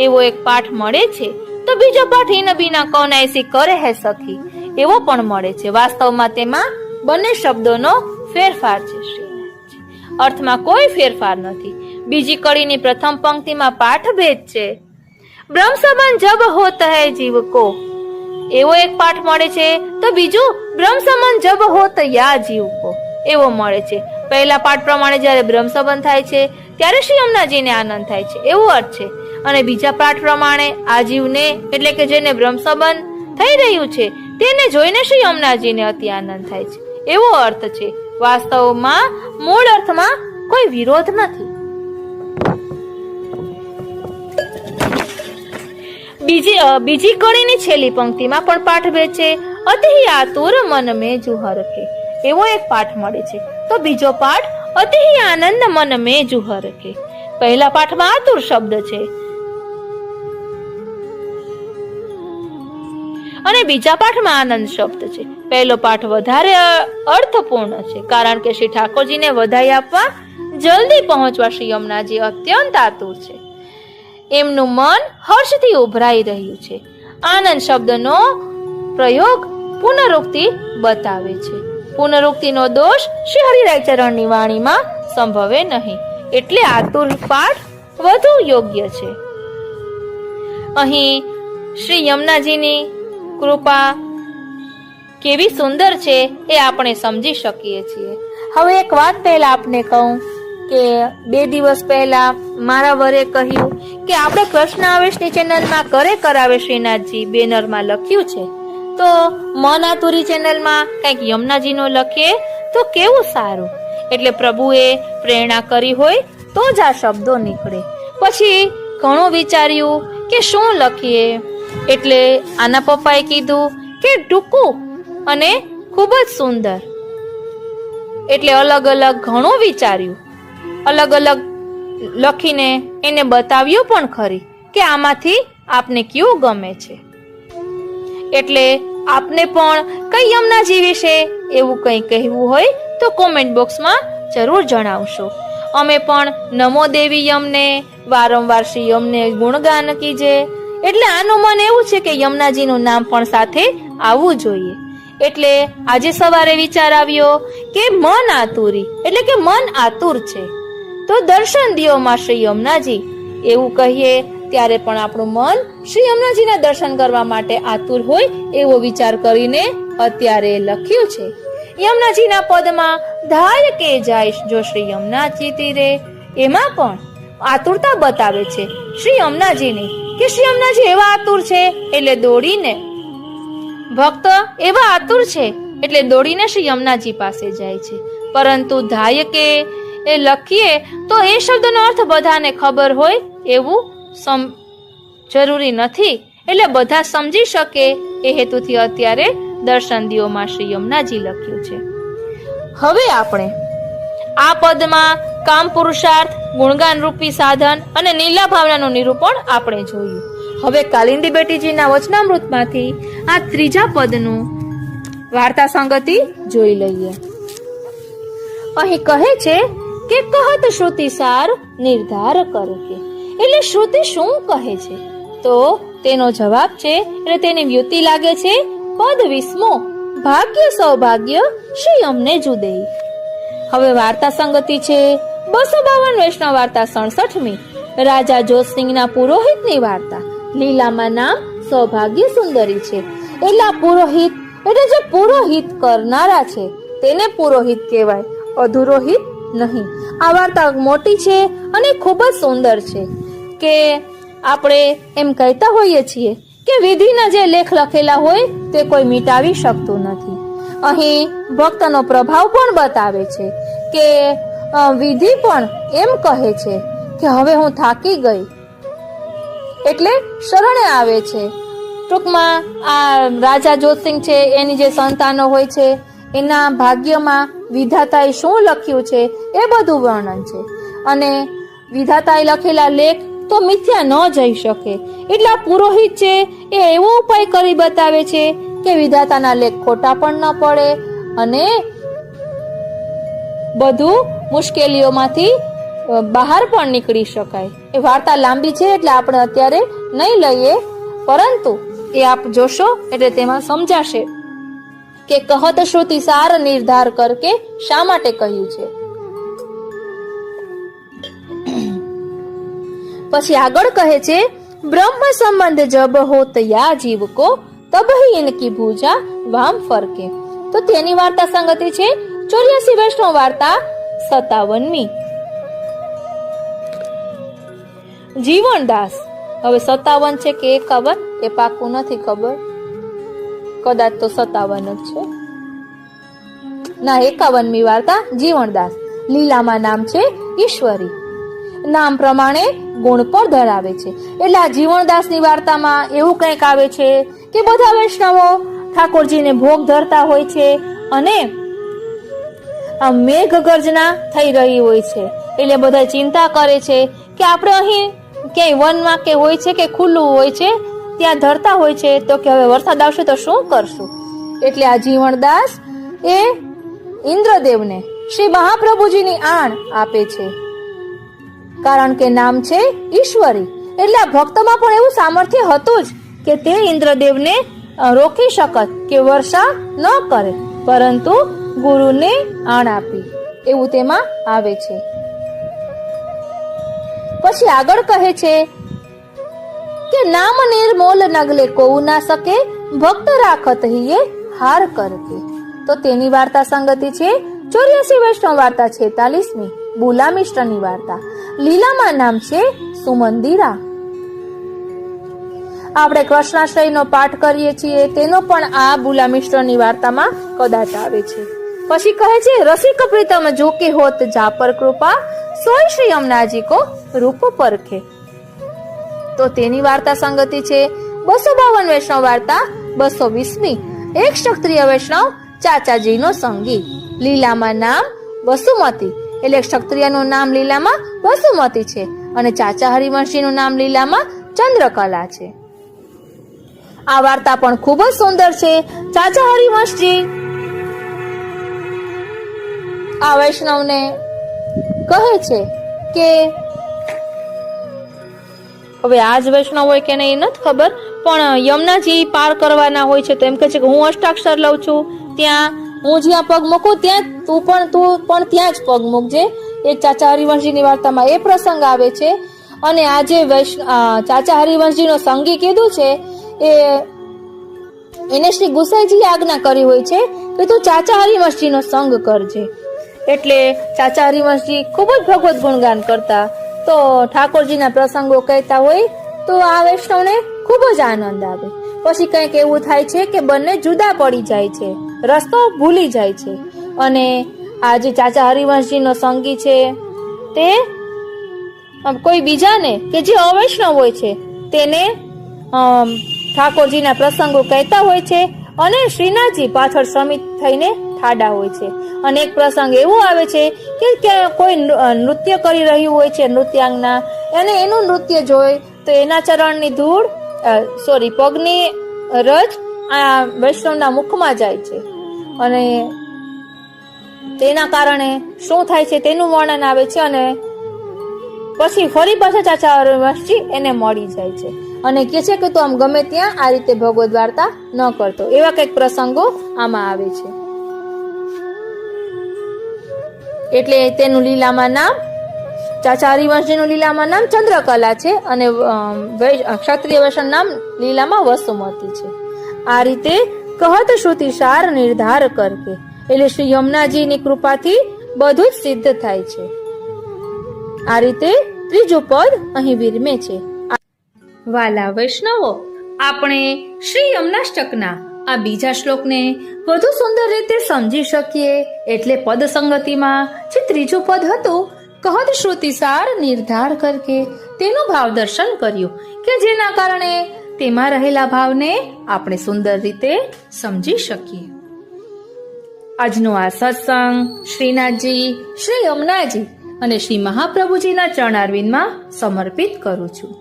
[SPEAKER 1] એવો એક પાઠ મળે છે. તો બીજો પાઠ ઈન બિના કોન એસી કરે હે સખી, એવો પણ મળે છે. વાસ્તવમાં તેમાં બંને શબ્દોનો ફેરફાર છે. અર્થમાં કોઈ ફેરફાર નથી. બીજી કડીની પ્રથમ પંક્તિમાં પાઠ ભેદ છે. બ્રહ્મ સંબંધ જબ હોત હૈ જીવ કો, એવો એક પાઠ મળે છે. તો બીજું બ્રહ્મ સંબંધ જબ હોત યા જીવ કો, એવો મળે છે. પહેલા પાઠ પ્રમાણે જ્યારે બ્રહ્મ સંબંધ થાય છે ત્યારે શ્રી યમુનાજીને આનંદ થાય છે, એવો અર્થ છે. અને બીજા પાઠ પ્રમાણે આ જીવને એટલે કે જેને બ્રહ્મ સંબંધ થઈ રહ્યું છે તેને જોઈને શ્રી યમુનાજીને અતિ આનંદ થાય છે, એવો અર્થ છે. વાસ્તવમાં મૂળ અર્થમાં કોઈ વિરોધ નથી. બીજી કડીની છેલ્લી પંક્તિમાં પણ પાઠ ભેદ છે. અતિ આતુર મન મે જુહર કે, એવો એક પાઠ મળે છે. તો બીજો પાઠ અતિ આનંદ મન મે જુહર કે. પહેલા પાઠમાં આતુર શબ્દ છે અને બીજા પાઠમાં આનંદ શબ્દ છે. પહેલો પાઠ વધારે અર્થપૂર્ણ છે, કારણ કે શ્રી ઠાકોરજીને વધાઈ આપવા જલ્દી પહોંચવા શ્રી યમુનાજી અત્યંત આતુર છે. એમનું મન હર્ષથી ઉભરાઈ રહ્યું છે. આનંદ શબ્દનો પ્રયોગ પુનરુક્તિ બતાવે છે. પુનરુક્તિનો દોષ શ્રી હરિરાય ચરણની વાણીમાં સંભવે નહીં, એટલે આતુર પાઠ વધુ યોગ્ય છે. અહીં શ્રી યમુનાજીની કૃપા કેવી સુંદર છે એ આપણે સમજી શકીએ છીએ. હવે એક વાત પહેલા આપને કહું કે 2 દિવસ પહેલા મારા વરે કહ્યું કે આપણે કૃષ્ણ આવેશની ચેનલમાં કરે કરાવે શ્રીનાથજી બેનરમાં લખ્યું છે, તો મન આતુરી ચેનલમાં કંઈક યમુનાજીનું લખીએ તો કેવું સારું. એટલે પ્રભુએ પ્રેરણા કરી હોય તો જ આ શબ્દો નીકળે. પછી ઘણું વિચાર્યું કે શું લખીએ, એટલે આના પપ્પાએ કીધું કે ટૂંકું અને ખૂબ જ સુંદર. એટલે અલગ અલગ ઘણું વિચાર્યું, અલગ અલગ લખીને એને બતાવ્યું પણ ખરી કે આમાંથી આપને કયું ગમે છે. એટલે આપને પણ કઈ યમુનાજી વિશે એવું કંઈ કહેવું હોય તો કોમેન્ટ બોક્સમાં જરૂર જણાવશો. અમે પણ નમો દેવી યમને, વારંવાર શ્રી યમને ગુણગાન કીજે. એટલે આનું મન એવું છે કે યમુનાજીનું નામ પણ સાથે આવવું જોઈએ. એટલે આજે સવારે વિચાર આવ્યો કે મન આતુરી એટલે કે મન આતુર છે તો દર્શન દિયો માં શ્રી યમુનાજી, એવું કહીએ ત્યારે પણ આપણું મન શ્રી યમુનાજીના દર્શન કરવા માટે આતુર હોય એવો વિચાર કરીને અત્યારે લખ્યું છે. યમુનાજીના પદમાં ધાય કે જાય જો શ્રી યમુનાજી તીરે, એમાં પણ આતુરતા બતાવે છે શ્રી યમુનાજીની કે શ્રી યમુનાજી એવા આતુર છે એટલે દોડીને, ભક્ત એવા આતુર છે એટલે દોડીને શ્રી યમુનાજી પાસે જાય છે. પરંતુ ધાય કે એ લખીએ તો એ શબ્દનો અર્થ બધાને ખબર હોય એવું જરૂરી નથી. એટલે બધા સમજી શકે એ હેતુથી અત્યારે દર્શન દિયોમાં શ્રી યમુનાજી લખ્યું છે. હવે આપણે આ પદમાં કામ પુરુષાર્થ, ગુણગાન રૂપી સાધન અને નીલા ભાવનાનું નિરૂપણ આપણે જોયું. હવે કાલિંદી બેટીજીના વચનામૃતમાંથી આ ત્રીજા પદનું વાર્તા સંગતિ જોઈ લઈએ. અહીં કહે છે કે કહત શ્રુતિ સાર નિર્ધાર કર કે, એટલે શ્રુતિ શું કહે છે? તો તેનો જવાબ છે એટલે તેની વ્યુતિ લાગે છે પદ 20મો, ભાગ્ય સૌભાગ્ય શ્રી અમને જુદેઈ.
[SPEAKER 2] હવે વાર્તા સંગતિ છે 252 વૈષ્ણવ વાર્તા 67મી રાજા જોતસિંહના પુરોહિતની વાર્તા. લીલામાં નામ સૌભાગ્ય સુંદરી છે. એટલા પુરોહિત એટલે જે પુરોહિત કરનારા છે તેને પુરોહિત કહેવાય, અધુરોહિત નહીં. આ વાર્તા મોટી છે અને ખૂબ જ સુંદર છે કે આપણે એમ કહેતા હોઈએ છીએ કે વિધિના જે લેખ લખેલા હોય તે કોઈ મિટાવી શકતું નથી. અહીં ભક્તનો પ્રભાવ પણ બતાવે છે કે વિધિ પણ એમ કહે છે કે હવે હું થાકી ગઈ એટલે શરણે આવે છે. ટૂંકમાં આ રાજા જોતસિંહ છે એની જે સંતાનો હોય છે એના ભાગ્યમાં વિધાતાએ શું લખ્યું છે એ બધું વર્ણન છે. અને વિધાતાએ લખેલા લેખ તો મિથ્યા ન જઈ શકે એટલા પુરોહિત છે એ એવો ઉપાય કરી બતાવે છે કે વિધાતાના લેખ ખોટા પણ ન પડે અને બધું મુશ્કેલીઓમાંથી બહાર પણ નીકળી શકાય. એ વાર્તા લાંબી છે એટલે આપણે અત્યારે નહીં લઈએ, પરંતુ એ આપ જોશો એટલે તેમાં સમજાશે કે કહત શ્રુતિ સાર નિર્ધાર કરકે શા માટે કહ્યું છે. પછી આગળ કહે છે બ્રહ્મ સંબંધ જબ હોત યા જીવ કો તબ હી ઇનકી ભૂજા વામ ફરકે. તો તેની વાર્તા સંગતિ છે 84 વૈષ્ણવ વાર્તા 57મી. જીવનદાસ. હવે 57 છે કે 51 એ પાકું નથી ખબર, કદાચ તો 57 જ છે. ના, 51મી વાર્તા જીવનદાસ. લીલામાં નામ છે ઈશ્વરી. નામ પ્રમાણે ગુણ પણ ધરાવે છે. એટલે આ જીવનદાસની વાર્તામાં એવું કંઈક આવે છે કે બધા વૈષ્ણવો ઠાકોરજીને ભોગ ધરતા હોય છે અને આ મેઘ ગર્જના થઈ રહી હોય છે. એટલે બધા ચિંતા કરે છે કે આપણે અહીં ક્યાંય વનમાં કે હોય છે કે ખુલ્લું હોય છે ત્યાં ધરતા હોય છે તો કે હવે વરસાદ આવશે તો શું કરશું. એટલે આ જીવનદાસ એ ઇન્દ્રદેવને શ્રી મહાપ્રભુજીની આણ આપે છે, કારણ કે નામ છે ઈશ્વરી. એટલે આ ભક્તમાં પણ એવું સામર્થ્ય હતું જ કે તે ઇન્દ્રદેવને રોકી શકત કે વર્ષા ન કરે, પરંતુ ગુરુને આણ આપી એવું તેમાં આવે છે. પછી આગળ કહે છે કે નામ નિર્મોલ નગલે કોઉ ના શકે ભક્ત રાખત હિયે હાર કરકે. તો તેની વાર્તા સંગતિ છે 84 વૈષ્ણવ વાર્તા 46મી બુલા મિશ્રની વાર્તા. લીલામાં નામ છે સુમંદિરા. આપણે કૃષ્ણાશ્રયનો પાઠ કરીએ છીએ તેનો પણ આ બુલા મિશ્રની વાર્તામાં કદાચ આવે છે. પછી કહે છે રસિક પ્રીતમ જો કે હોત જા પર કૃપા સોય શ્રી યમુનાજી કો રૂપ પરખે. તો તેની વાર્તા સંગતિ છે 252 વૈષ્ણવ વાર્તા 220મી. એક ક્ષત્રિય વૈષ્ણવ ચાચાજીનો સંગી. લીલામાં નામ વસુમતી. એટલે ક્ષત્રિયનું નામ લીલામાં વસુમતી છે અને ચાચા હરિવંશીનું નામ લીલામાં ચંદ્રકલા છે. આ વાર્તા પણ ખૂબ જ સુંદર છે. ચાચા હરિવંશજી આ વૈષ્ણવને કહે છે કે હવે આજ વૈષ્ણવ હોય કે નહીં નથી ખબર, પણ યમુનાજી પાર કરવાના હોય છે તો એમ કહે છે કે હું અષ્ટાક્ષર લઉં છું, ત્યાં હું જ્યાં પગ મૂકું ત્યાં તું પણ ત્યાં જ પગ મૂકજે. એ ચાચા હરિવંશજીની વાર્તામાં એ પ્રસંગ આવે છે. અને આજે ચાચા હરિવંશજીનો સંગી કીધું છે એને શ્રી ગુસાઈજીએ આજ્ઞા કરી હોય છે કે તું ચાચા હરિવંશજીનો સંગ કરજે. એટલે ચાચા હરિવંશજી ખૂબ જ ભગવત ગુણગાન કરતા, તો ઠાકોરજીના પ્રસંગો કહેતા હોય તો આ વૈષ્ણવને ખૂબ જ આનંદ આવે. પછી કંઈક એવું થાય છે કે બંને જુદા પડી જાય છે, રસ્તો ભૂલી જાય છે. અને આ જે ચાચા હરિવંશજીનો સંગી છે તે કોઈ બીજાને કે જે અવૈષ્ણવ હોય છે તેને ઠાકોરજીના પ્રસંગો કહેતા હોય છે અને શ્રીનાથજી પાછળ સમિત થઈને ઠાડા હોય છે. અને એક પ્રસંગ એવો આવે છે કે કોઈ નૃત્ય કરી રહ્યું હોય છે નૃત્યાંગના, અને એનું નૃત્ય જોઈ તો એના ચરણની ધૂળ પગની રજ આ વૈષ્ણવના મુખમાં જાય છે અને તેના કારણે શું થાય છે તેનું વર્ણન આવે છે. અને પછી ફરી પાછા ચાચા હરિવંશજી એને મળી જાય છે અને કહે છે કે તું આમ ગમે ત્યાં આ રીતે ભગવદ વાર્તા ન કરતો. એવા કંઈક પ્રસંગો આમાં આવે છે. એટલે તેનું લીલામાં નામ ચારી વંશજીનું લીલામાં નામ ચંદ્રકલા છે અને ક્ષત્રિય વંશનું નામ લીલામાં વસુમતી છે. આ રીતે કહત શ્રુતિ સાર નિર્ધાર કરકે એટલે શ્રી યમુનાજીની કૃપાથી બધું જ સિદ્ધ થાય છે. આ રીતે ત્રીજું પદ અહીં વિરમે છે. વાલા વૈષ્ણવો, આપણે શ્રી યમુનાષ્ટકના આ બીજા શ્લોકને વધુ સુંદર રીતે સમજી શકીએ એટલે પદ સંગતિમાં જે ત્રીજું પદ હતું કહત શ્રુતિસાર નિર્ધાર કરકે તેનું ભાવ દર્શન કર્યું કે જેના કારણે તેમાં રહેલા ભાવને આપણે સુંદર રીતે સમજી શકીએ. આજનો આ સત્સંગ શ્રીનાથજી, શ્રી યમુનાજી અને શ્રી મહાપ્રભુજીના ચરણારવિંદમાં સમર્પિત કરું છું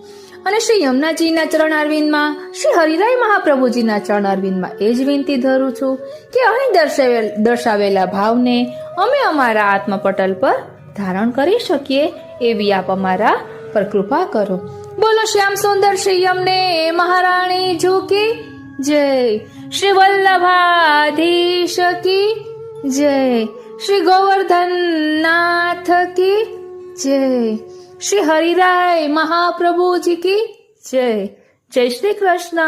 [SPEAKER 2] અને શ્રી યમુનાજીના ચરણારવિંદમાં શ્રી હરિરાય મહાપ્રભુજીના ચરણારવિંદમાં એ જ વિનંતી ધરું છું કે અહીં દર્શાવેલા ભાવને અમે અમારા આત્મપટલ પર ધારણ કરી શકીએ એવી આપ અમારા પર કૃપા કરો. બોલો શ્યામ સુંદર શ્રી યમને મહારાણી કી જય, શ્રી વલ્લભાધીશ કી જય, શ્રી ગોવર્ધન નાથ કી જય, શ્રી હરિરાય મહાપ્રભુજી કી જય. જય શ્રી કૃષ્ણ.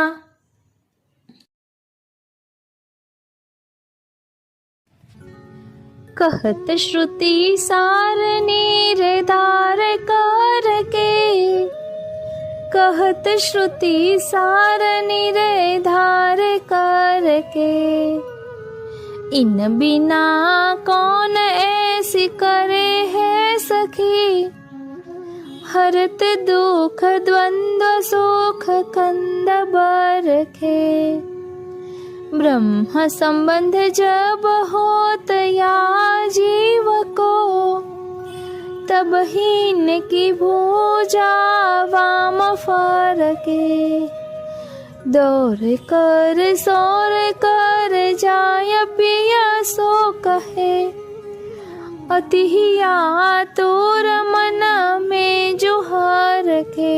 [SPEAKER 2] कहत श्रुति सार निर्धार करके, कहत श्रुति सार निर्धार करके, इन बिना कौन ऐसी करे है सखी, हरत दुख द्वंद्व सुख कंद बरखे, ब्रह्म संबंध जब होत या जीव को, तब ही इनकी भूजा वाम फरके, दौर कर सोर कर जाय पिया सो कहे, अति ही आतुर मन में जुहार के,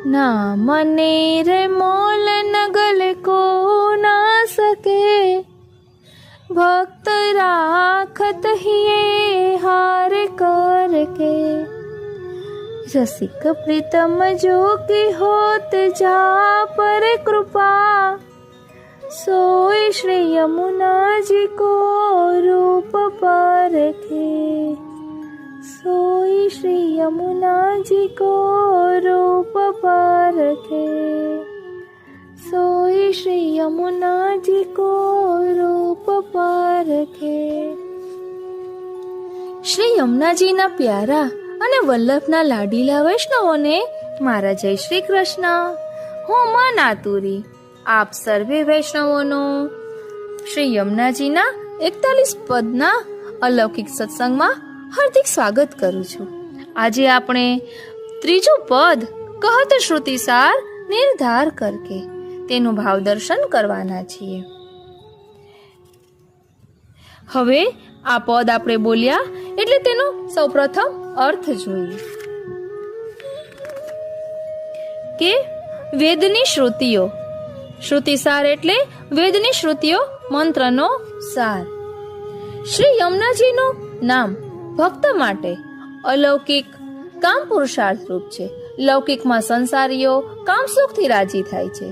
[SPEAKER 2] ना मनेर मोल नगल को ना सके, भक्त राखत हिये हार करके, रसिक प्रीतम जो की होत जा पर कृपा, सोई श्री यमुना जी को रूप परखे, सोई श्री यमुना जी को रूप परखे, सोई श्री यमुना जी को रूप परखे. શ્રી યમુનાજીના પ્યારા અને વલ્લભના લાડીલા વૈષ્ણવોને મારા જય શ્રી કૃષ્ણ. હું મન આતુરી આપ સર્વે વૈષ્ણવોનો શ્રી યમુનાજીના 41 પદના અલૌકિક સત્સંગમાં હાર્દિક સ્વાગત કરું છું. આજે આપણે ત્રીજું પદ કહત શ્રુતિસાર નિર્ધાર કરકે તેનું ભાવ દર્શન કરવાના છીએ. હવે આ પદ આપણે બોલ્યા એટલે તેનો સૌપ્રથમ અર્થ જોઈએ કે વેદની શ્રુતિઓ. શ્રુતિસાર એટલે વેદની શ્રુતિઓ, મંત્રનો સાર. શ્રી યમુનાજીનું નામ ભક્ત માટે અલૌકિક કામ પુરુષાર્થ રૂપ છે. લૌકિકમાં સંસારીઓ કામ સુખથી રાજી થાય છે,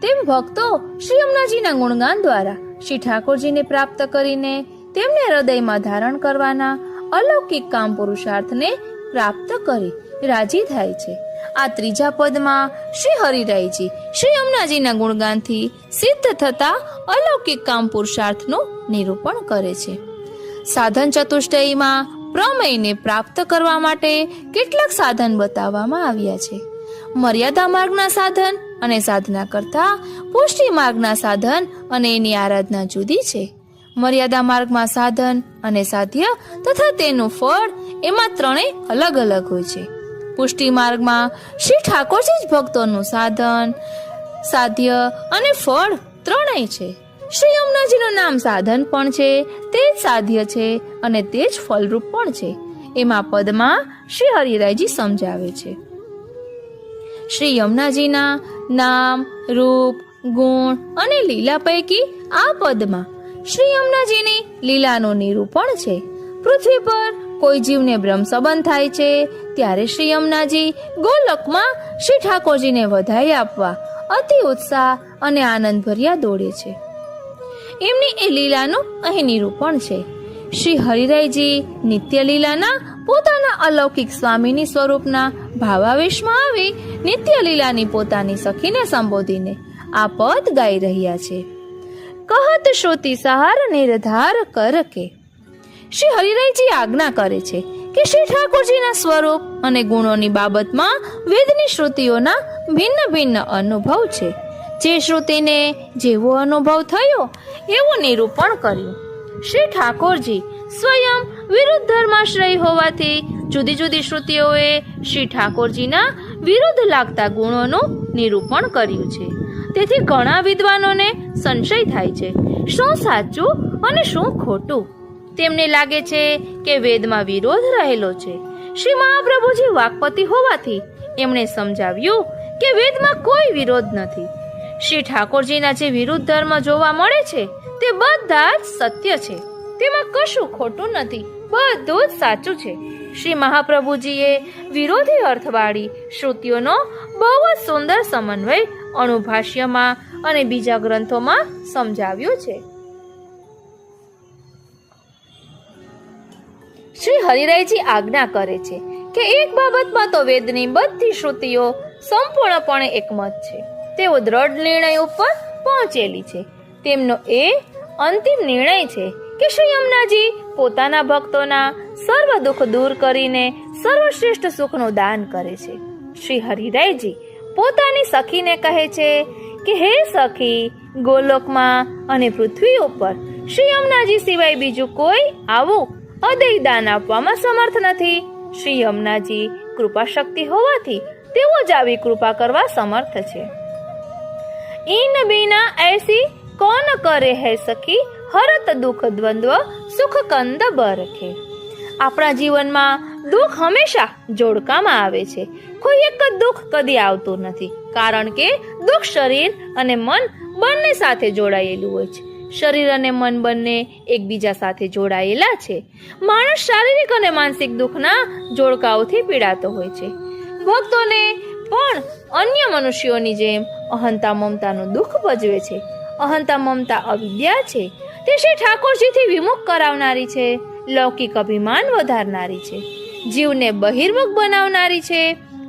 [SPEAKER 2] તેમ ભક્તો શ્રી યમુનાજીના ગુણગાન દ્વારા શ્રી ઠાકોરજીને પ્રાપ્ત કરીને તેમને હૃદયમાં ધારણ કરવાના અલૌકિક કામ પુરુષાર્થને પ્રાપ્ત કરી રાજી થાય છે. આ ત્રીજા પદમાં શ્રી હરિરાયજી શ્રી યમુનાજીના ગુણગાનથી સિદ્ધ થતા અલૌકિક કામ પુરુષાર્થનું નિરૂપણ કરે છે. સાધન ચતુષ્ટયમાં પ્રમેયને પ્રાપ્ત કરવા માટે કેટલાક સાધન બતાવવામાં આવ્યા છે. મર્યાદા માર્ગના સાધન અને સાધના કરતા પુષ્ટિ માર્ગના સાધન અને એની આરાધના જુદી છે. મર્યાદા માર્ગમાં સાધન અને સાધ્ય તથા તેનું ફળ એમાં ત્રણેય અલગ અલગ હોય છે. પુષ્ટિ માર્ગમાં શ્રી ઠાકોરજી જ ભક્તોનું સાધન, સાધ્ય અને ફળ ત્રણેય છે. શ્રી યમુનાજીનું નામ સાધન પણ છે, તે જ સાધ્ય છે અને તે જ ફલરૂપ પણ છે. એમાં પદમાં શ્રી હરિરાયજી સમજાવે છે. શ્રી યમુનાજીના નામ, રૂપ, ગુણ અને લીલા પૈકી આ પદમાં શ્રી યમુનાજીની લીલાનું નિરૂપણ છે પૃથ્વી પર કોઈ જીવને બ્રહ્મ સંબંધ થાય છે ત્યારે શ્રી યમુનાજી ગોલોકમાં શ્રી ઠાકોરજીને વધાઈ આપવા અતિ ઉત્સાહ અને આનંદ ભર્યા દોડે છે. એમની એ લીલાનું અહીં નિરૂપણ છે. શ્રી હરિરાયજી નિત્ય લીલાના પોતાના અલૌકિક સ્વામીની સ્વરૂપના ભાવાવેશમાં આવી નિત્ય લીલાની પોતાની સખીને સંબોધીને આ પદ ગાઈ રહ્યા છે. કહત શ્રુતિ સહાર નિર્ધાર કર કે. શ્રી હરિરાયજી આજ્ઞા કરે છે કે શ્રી ઠાકોરજીના સ્વરૂપ અને ગુણોની બાબતમાં વેદની શ્રુતિઓના ભિન્ન ભિન્ન અનુભવ છે. જે શ્રુતિને જેવો અનુભવ થયો એવું નિરૂપણ કર્યું. શ્રી ઠાકોરજી સ્વયં વિરુદ્ધ ધર્માશ્રય હોવાથી જુદી જુદી શ્રુતિઓએ શ્રી ઠાકોરજીના વિરુદ્ધ લાગતા ગુણોનું નિરૂપણ કર્યું છે. તેથી ઘણા વિદ્વાનોને સંશય થાય છે શું સાચું અને શું ખોટું. તેમને લાગે છે કે વેદમાં વિરોધ રહેલો છે. શ્રી મહાપ્રભુજી વાકપતિ હોવાથી એમણે સમજાવ્યું કે વેદમાં કોઈ વિરોધ નથી. શ્રી ઠાકોરજીના જે વિરુદ્ધ ધર્મ જોવા મળે છે તે બધા જ સત્ય છે. તેમાં કશું ખોટું નથી, બધું જ સાચું છે. શ્રી મહાપ્રભુજીએ વિરોધી અર્થવાળી શ્રુતિઓનો બહુ જ સુંદર સમન્વય અણુભાષ્યમાં અને બીજા ગ્રંથોમાં સમજાવ્યું છે. શ્રી હરિરાયજી આજ્ઞા કરે છે કે એક બાબતમાં તો વેદની બધી શ્રુતિઓ સંપૂર્ણપણે એકમત છે. તેઓ દ્રઢ નિર્ણય ઉપર પહોંચેલી છે. તેમનો એ અંતિમ નિર્ણય છે કે શ્રી યમુનાજી પોતાના ભક્તોના સર્વ દુઃખ દૂર કરીને સર્વશ્રેષ્ઠ સુખનું દાન કરે છે. શ્રી હરિરાયજી પોતાની સખીને કહે છે કે હે સખી, ગોલોકમાં અને પૃથ્વી ઉપર શ્રી યમુનાજી સિવાય બીજું કોઈ આવું અદય દાન આપવામાં સમર્થ નથી. શ્રી યમુનાજી કૃપા શક્તિ હોવાથી તેઓ જ આવી કૃપા કરવા સમર્થ છે. ઈન બીના એસી કોન કરે હે સખી, હરત દુઃખ દ્વંદ્વ સુખ કંદ બરખે. આપણા જીવનમાં દુઃખ હંમેશા જોડકામાં આવે છે. કોઈ એક જ દુઃખ કદી આવતું નથી, કારણ કે દુઃખ શરીર અને મન બંને સાથે જોડાયેલું હોય છે. શરીર અને મન બંને એકબીજા સાથે જોડાયેલા છે. માણસ શારીરિક અને માનસિક દુઃખના જોડકાઓથી પીડાતો હોય છે. ભક્તોને પણ અન્ય મનુષ્યોની જેમ અહંતા મમતાનું દુઃખ ભજવે છે. અહંતા મમતા અવિદ્યા છે. તે શ્રી ઠાકોરજીથી વિમુખ કરાવનારી છે. લૌકિક અભિમાન વધારનારી છે. જીવને બહિર્મુખ બનાવનારી છે.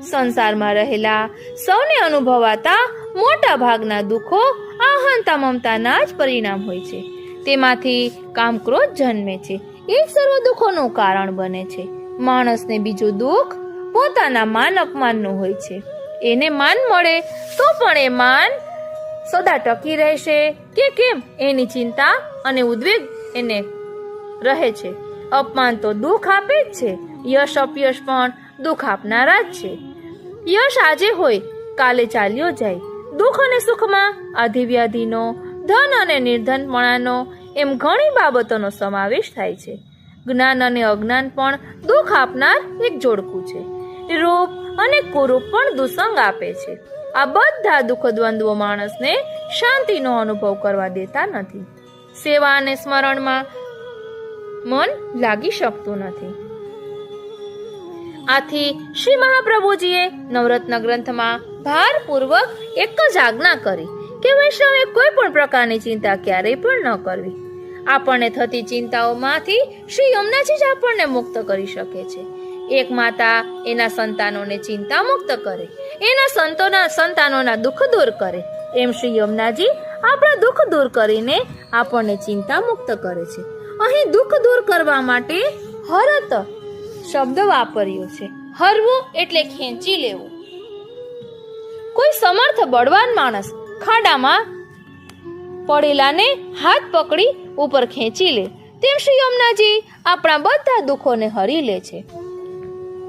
[SPEAKER 2] સંસારમાં રહેલા સૌને અનુભવાતા મોટા ભાગના દુઃખો અહંતા મમતાના જ પરિણામ હોય છે. તેમાંથી કામ ક્રોધ જન્મે છે. એ જ સર્વ દુઃખોનું કારણ બને છે. માણસને બીજું દુઃખ પોતાના માન અપમાનનું હોય છે. એને માન મળે તો પણ એ માન સદા ટકી રહેશે કે કેમ એની ચિંતા અને ઉદ્વેગ એને રહે છે. અપમાન તો દુઃખ આપે જ છે. યશ અપયશ પણ દુઃખ આપનારા જ છે. યશ આજે હોય કાલે ચાલ્યો જાય. દુઃખ અને સુખમાં આધિવ્યાધિનો, ધન અને નિર્ધનપણાનો એમ ઘણી બાબતોનો સમાવેશ થાય છે. જ્ઞાન અને અજ્ઞાન પણ દુઃખ આપનાર એક જોડકું છે. રૂપ અને કુરૂપ પણ દુસંગ આપે છે. આ બધા દુઃખ દ્વંદ્વો માણસને શાંતિનો અનુભવ કરવા દેતા નથી. સેવા અને સ્મરણમાં મન લાગી શકતું નથી. આથી શ્રી મહાપ્રભુજીએ નવરત્ન ગ્રંથમાં ભારપૂર્વક એક જ આજ્ઞા કરી કે વૈષ્ણવે કોઈ પણ પ્રકારની ચિંતા ક્યારેય પણ ન કરવી. આપણને થતી ચિંતાઓમાંથી શ્રી યમુનાજી જ આપણને મુક્ત કરી શકે છે. એક માતા એના સંતાનોને ચિંતા મુક્ત કરે, એના સંતાનોના દુઃખ દૂર કરે, એમ શ્રી યમુનાજી આપણા દુઃખ દૂર કરીને આપણને ચિંતા મુક્ત કરે છે. અહીં દુઃખ દૂર કરવા માટે હરત શબ્દ વાપર્યો છે. હરવું એટલે ખેંચી લેવું. કોઈ સમર્થ બળવાન માણસ ખાડામાં પડેલાને હાથ પકડી ઉપર ખેંચી લે તેમ શ્રી યમુનાજી આપણા બધા દુઃખોને હરી લે છે,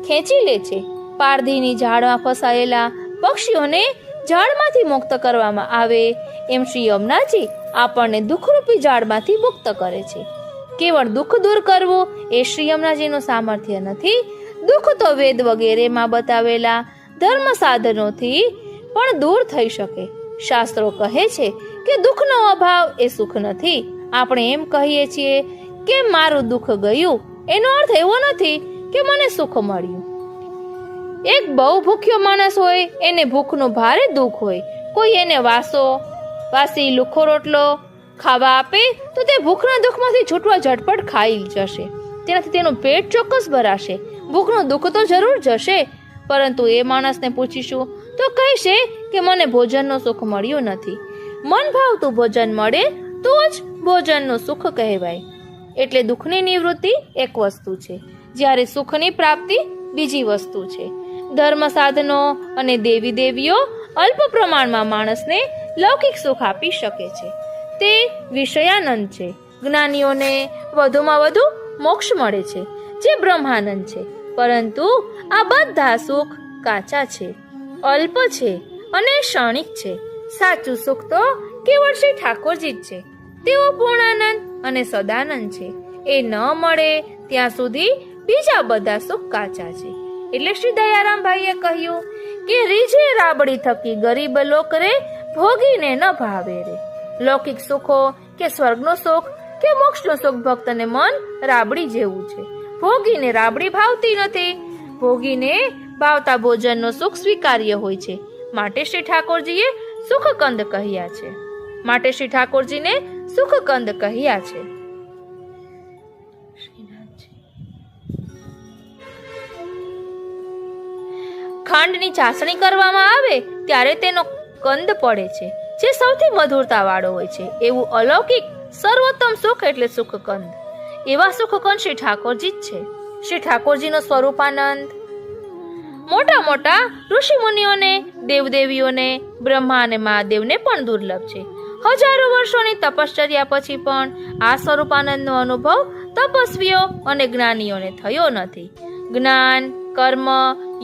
[SPEAKER 2] ખેંચી લે છે. પારધીની ઝાડમાં ફસાયેલા પક્ષીઓને ઝાડમાંથી મુક્ત કરવામાં આવે એમ શ્રી યમુનાજી આપણને દુઃખરૂપી ઝાડમાંથી મુક્ત કરે છે. કેવળ દુઃખ દૂર કરવું એ શ્રી યમુનાજીનું સામર્થ્ય નથી. દુઃખ તો વેદ વગેરેમાં બતાવેલા ધર્મ સાધનોથી પણ દૂર થઈ શકે. શાસ્ત્રો કહે છે કે દુઃખનો અભાવ એ સુખ નથી. આપણે એમ કહીએ છીએ કે મારું દુઃખ ગયું
[SPEAKER 1] એનો અર્થ એવો નથી કે મને સુખ મળ્યું. એક બહુ ભૂખ્યો માણસ હોય, એને ભૂખનું ભારે દુઃખ હોય, કોઈ એને વાસી લુખો રોટલો ખાવા આપે તો તે ભૂખના દુઃખમાંથી છૂટવા ઝટપટ ખાઈ જશે. તેનાથી તેનું પેટ ચોક્કસ ભરાશે. ભૂખનું દુઃખ તો જરૂર જશે, પરંતુ એ માણસને પૂછીશું તો કહેશે કે મને ભોજનનું સુખ મળ્યું નથી. મન ભાવતું ભોજન મળે તો જ ભોજનનું સુખ કહેવાય. એટલે દુઃખની નિવૃત્તિ એક વસ્તુ છે, જ્યારે સુખની પ્રાપ્તિ બીજી વસ્તુ છે. ધર્મ સાધનો અને દેવી દેવીઓ અલ્પ પ્રમાણમાં માણસને લૌકિક સુખ આપી શકે છે. તે વિષયાનંદ છે. જ્ઞાનીઓને વધુમાં વધુ મોક્ષ મળે છે, જે બ્રહ્માનંદ છે. પરંતુ આ બધા સુખ કાચા છે, અલ્પ છે અને ક્ષણિક છે. સાચું સુખ તો કેવળ શ્રી ઠાકોરજી જ છે. તેઓ પૂર્ણાનંદ અને સદાનંદ છે. એ ન મળે ત્યાં સુધી બીજા બધા સુખ કાચા છે. એટલે શ્રી દયારામભાઈએ કહ્યું કે રીઝે રાબડી થકી ગરીબ લોક રે, ભોગીને ન ભાવે રે. લૌકિક સુખો કે સ્વર્ગનું સુખ કે મોક્ષનું સુખ ભક્તને મન રાબડી જેવું છે. ભોગીને રાબડી ભાવતી નથી. ભોગીને ભાવતા ભોજનનું સુખ સ્વીકાર્ય હોય છે. માટે શ્રી ઠાકોરજીએ સુખકંદ કહ્યા છે. ખાંડની ચાસણી કરવામાં આવે ત્યારે તેનો કંદ પડે છે, જે સૌથી મધુરતા વાળો હોય છે. એવું અલૌકિક સર્વોત્તમ સુખ એટલે સુખકંદ. એવા સુખકંદ શ્રી ઠાકોરજી જ છે. શ્રી ઠાકોરજીનો સ્વરૂપાનંદ મોટા મોટા ઋષિ મુનિઓને, દેવદેવીઓને, બ્રહ્મા અને મહાદેવને પણ દુર્લભ છે. હજારો વર્ષોની તપશ્ચર્યા પછી પણ આ સ્વરૂપાનંદનો અનુભવ તપસ્વીઓ અને જ્ઞાનીઓને થયો નથી. જ્ઞાન, કર્મ,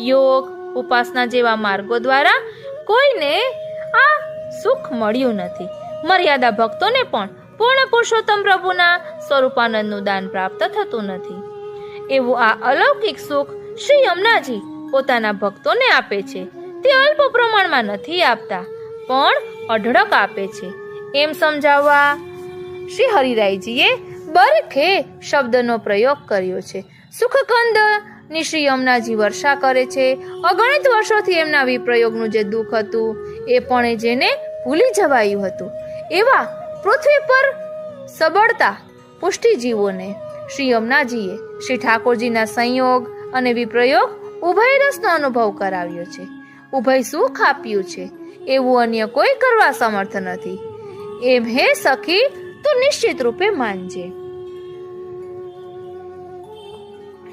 [SPEAKER 1] યોગ, ઉપાસના જેવા માર્ગો દ્વારા કોઈને આ સુખ મળ્યું નથી. મર્યાદા ભક્તોને પણ પૂર્ણ પુરુષોત્તમ પ્રભુના સ્વરૂપાનંદનું દાન પ્રાપ્ત થતું નથી. એવું આ અલૌકિક સુખ શ્રી યમુનાજી પોતાના ભક્તોને આપે છે. તે અલ્પ પ્રમાણમાં નથી આપતા, પણ અઢળક આપે છે. એમ સમજાવવા શ્રી હરિરાયજીએ બરખે શબ્દનો પ્રયોગ કર્યો છે. સુખકંદ ની શ્રી યમુનાજી વર્ષા કરે છે. અગણિત વર્ષોથી એમના વિપ્રયોગનું જે દુઃખ હતું એ પણ જેને ભૂલી જવાયું હતું, એવા પૃથ્વી પર સબળતા પુષ્ટિજીવોને શ્રી યમુનાજીએ શ્રી ઠાકોરજીના સંયોગ અને વિપ્રયોગ ઉભય રસનો અનુભવ કરાવ્યો છે. ઉભય સુખ આપ્યું છે. એવું અન્ય કોઈ કરવા સમર્થ નથી. એમ હે સખી તો નિશ્ચિત રૂપે માનજે.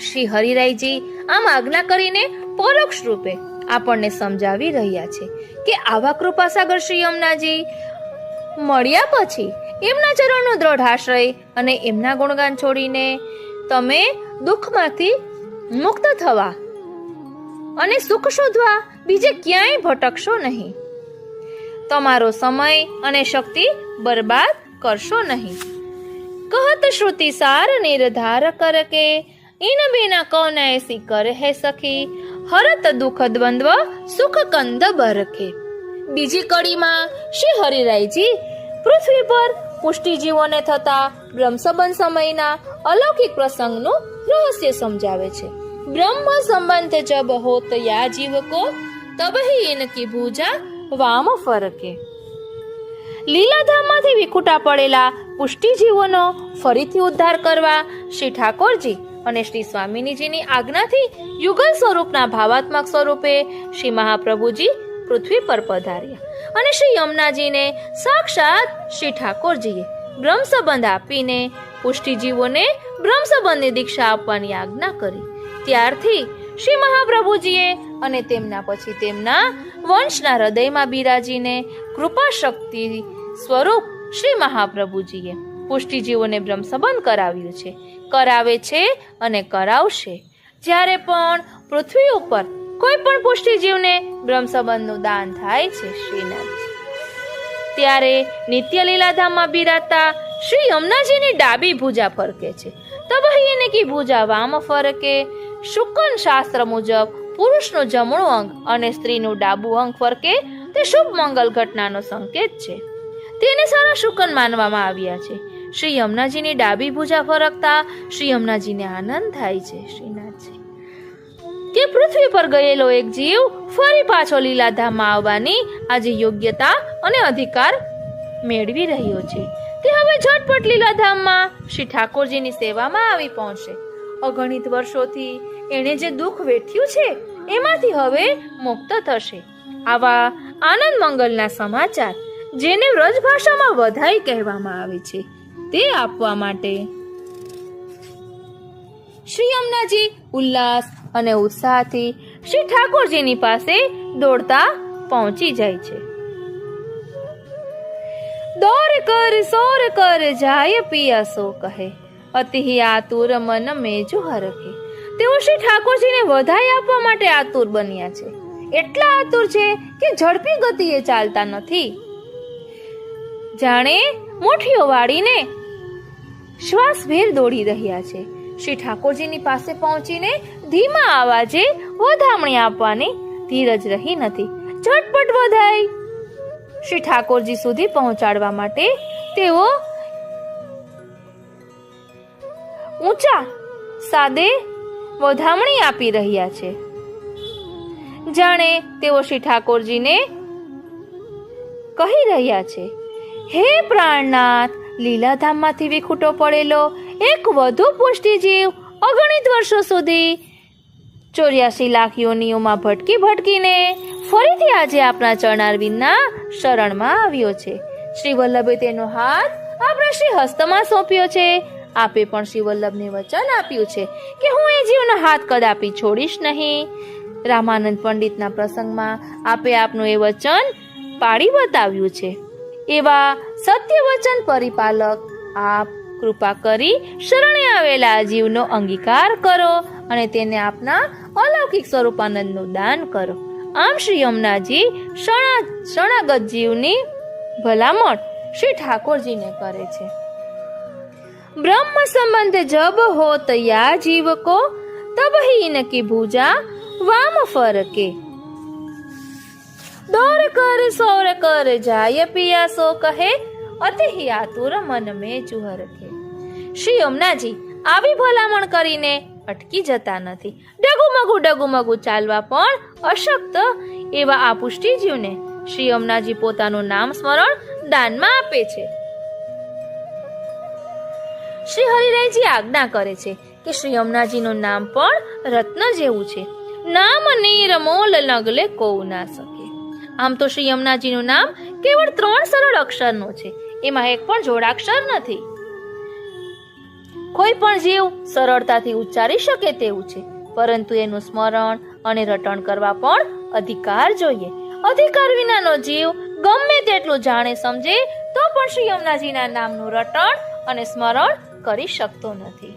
[SPEAKER 1] શ્રી હરિરાયજી આમ આજ્ઞા કરીને પરોક્ષ રૂપે આપણને સમજાવી રહ્યા છે કે આવા કૃપાસાગર શ્રી યમુનાજી મળ્યા પછી એમના ચરણનો દ્રઢ આશ્રય અને એમના ગુણગાન છોડીને તમે દુઃખમાંથી મુક્ત થવા અને સુખ શોધવા બીજે ક્યાંય ભટકશો નહીં. તમારો સમય અને શક્તિ બરબાદ કરશો નહીં. કહત શ્રુતિ સાર નિર્ધાર કર કે ઇન બિના કૌન એસી કર હે સખી, હરત દુઃખ દ્વંદ્વ સુખ કંદ બરખે. બીજી કડીમાં શ્રી હરિરાયજી પૃથ્વી પર પુષ્ટિજીવોને થતા બ્રહ્મસંબંધ સમયના અલૌકિક પ્રસંગનું રહસ્ય સમજાવે છે. બ્રહ્મ સંબંધ જબ હોત યા જીવ કો, તબ હી ઇનકી ભૂજા વામ ફરકે. લીલાધામમાંથી વિખૂટા પડેલા પુષ્ટિજીવોનો ફરીથી ઉદ્ધાર કરવા શ્રી ઠાકોરજી અને શ્રી સ્વામિનીજીની આજ્ઞાથી યુગલ સ્વરૂપના ભાવાત્મક સ્વરૂપે શ્રી મહાપ્રભુજી પૃથ્વી પર પધાર્યા અને શ્રી યમુનાજીને સાક્ષાત શ્રી ઠાકોરજીએ બ્રહ્મસંબંધ આપીને પુષ્ટિજીવોને બ્રહ્મસંબંધની દીક્ષા આપવાની આજ્ઞા કરી. ત્યારથી શ્રી મહાપ્રભુજીએ અને તેમના પછી તેમના વંશના હૃદયમાં બિરાજીને કૃપા શક્તિ સ્વરૂપ શ્રી મહાપ્રભુજીએ પુષ્ટિજીવોને બ્રહ્મસંબંધ કરાવ્યું છે, કરાવે છે અને કરાવશે. જ્યારે પણ પૃથ્વી ઉપર કોઈ પણ પુષ્ટિજીવને બ્રહ્મસંબંધનું દાન થાય છે શ્રીનાથજી, ત્યારે નિત્ય લીલાધામમાં બિરાજતા શ્રી યમુનાજીની ડાબી ભુજા ફરકે છે. તબહીને કી ભુજા વામ ફરકે. શુકન શાસ્ત્ર મુજબ પુરુષનું જમણું અંગ અને સ્ત્રીનું ડાબું અંગ ફરકે તે શુભ મંગલ ઘટનાનો સંકેત છે. તેને સારા શુકન માનવામાં આવ્યા છે. શ્રી યમુનાજીની ડાબી ભુજા ફરકતા શ્રી યમુનાજીને આનંદ થાય છે. શ્રીનાથજી કે પૃથ્વી પર ગયેલો એક જીવ ફરી પાછો લીલાધામમાં આવવાની આજે યોગ્યતા અને અધિકાર મેળવી રહ્યો છે. તે હવે ઝટપટ લીલાધામમાં શ્રી ઠાકોરજીની સેવામાં આવી પહોંચશે. અગણિત વર્ષોથી એણે જે દુઃખ વેઠ્યું છે એમાંથી હવે મુક્ત થશે. આવા આનંદ મંગલના સમાચાર, જેને વ્રજ ભાષામાં વધાઈ કહેવામાં આવે છે, તે આપવા માટે શ્રી યમુનાજી ઉલ્લાસ અને ઉત્સાહથી શ્રી ઠાકોરજીની પાસે દોડતા પહોંચી જાય છે. દોર કર સોર કર જાય પિયા સો કહે, અતિ આતુર મન મેજુ હરખે. તેઓ શ્રી ઠાકોરજીને વધાઈ આપવા માટે આતુર બન્યા છે. એટલા આતુર છે કે ઝડપી ગતિએ ચાલતા નથી. જાણે મુઠ્ઠીઓ વાળીને શ્વાસભેર દોડી રહ્યા છે. શ્રી ઠાકોરજીની પાસે પહોંચીને ધીમા અવાજે વધામણી આપવાની ધીરજ રહી નથી. ઝટપટ વધાઈ શ્રી ઠાકોરજી સુધી પહોંચાડવા માટે તેઓ ઊંચા સાદે વધામણી આપી રહ્યા છે. જાણે તેઓ શ્રી ઠાકોરજીને કહી રહ્યા છે, હે પ્રાણનાથ, લીલાધામમાંથી વિખૂટો પડેલો એક વધુ પુષ્ટિ જીવ અગણિત વર્ષો સુધી 84 લાખ યોનિઓમાં ભટકીને ફરીથી આજે આપના ચરણારવિંદના શરણમાં આવ્યો છે. શ્રી વલ્લભે તેનો હાથ આપણા શ્રી હસ્તમાં સોંપ્યો છે. આપે પણ શ્રી વલ્લભને વચન આપ્યું છે કે હું એ જીવનો હાથ કદાપી છોડીશ નહીં. રામાનંદ પંડિતના પ્રસંગમાં આપે આપનું એ વચન પાડી બતાવ્યું છે. એવા સત્ય વચન પરિપાલક આપ કૃપા કરી શરણે આવેલા જીવનો અંગીકાર કરો અને તેને આપના અલૌકિક સ્વરૂપાનંદનું દાન કરો. આમ શ્રી યમુનાજી શરણાગત જીવની ભલામણ શ્રી ઠાકોરજીને કરે છે. બ્રહ્મ સંબંધ જબ હોત યા જીવ કો, તબ ही इनकी भुजा वाम फरके. दौर कर सौर कर जाय पिया सो કહે, અતિ આતુર મન મે જુહર કે. શ્રી યમુનાજી આવી ભલામણ કરીને અટકી જતા નથી. ડગુમગુ ચાલવા પણ અશક્ત એવા આ પુષ્ટિજીવને શ્રી યમુનાજી પોતાનું નામ સ્મરણ દાનમાં આપે છે. શ્રી હરિરાયજી આજ્ઞા કરે છે કે શ્રી યમુનાજીનું નામ પણ રત્ન જેવું છે. નામ નિર્મોલ નગલે કોઉ ના શકે. આમ તો શ્રી યમુનાજીનું નામ કેવળ 3 સરળ અક્ષરનું છે. એમાં એક પણ જોડાક્ષર નથી. કોઈ પણ જીવ સરળતાથી ઉચ્ચારી શકે તેવું છે, પરંતુ એનું સ્મરણ અને રટણ કરવા પણ અધિકાર જોઈએ. અધિકાર વિનાનો જીવ ગમે તેટલું જાણે સમજે તો પણ શ્રી યમુનાજીના નામનું રટણ અને સ્મરણ કરી શકતો નથી.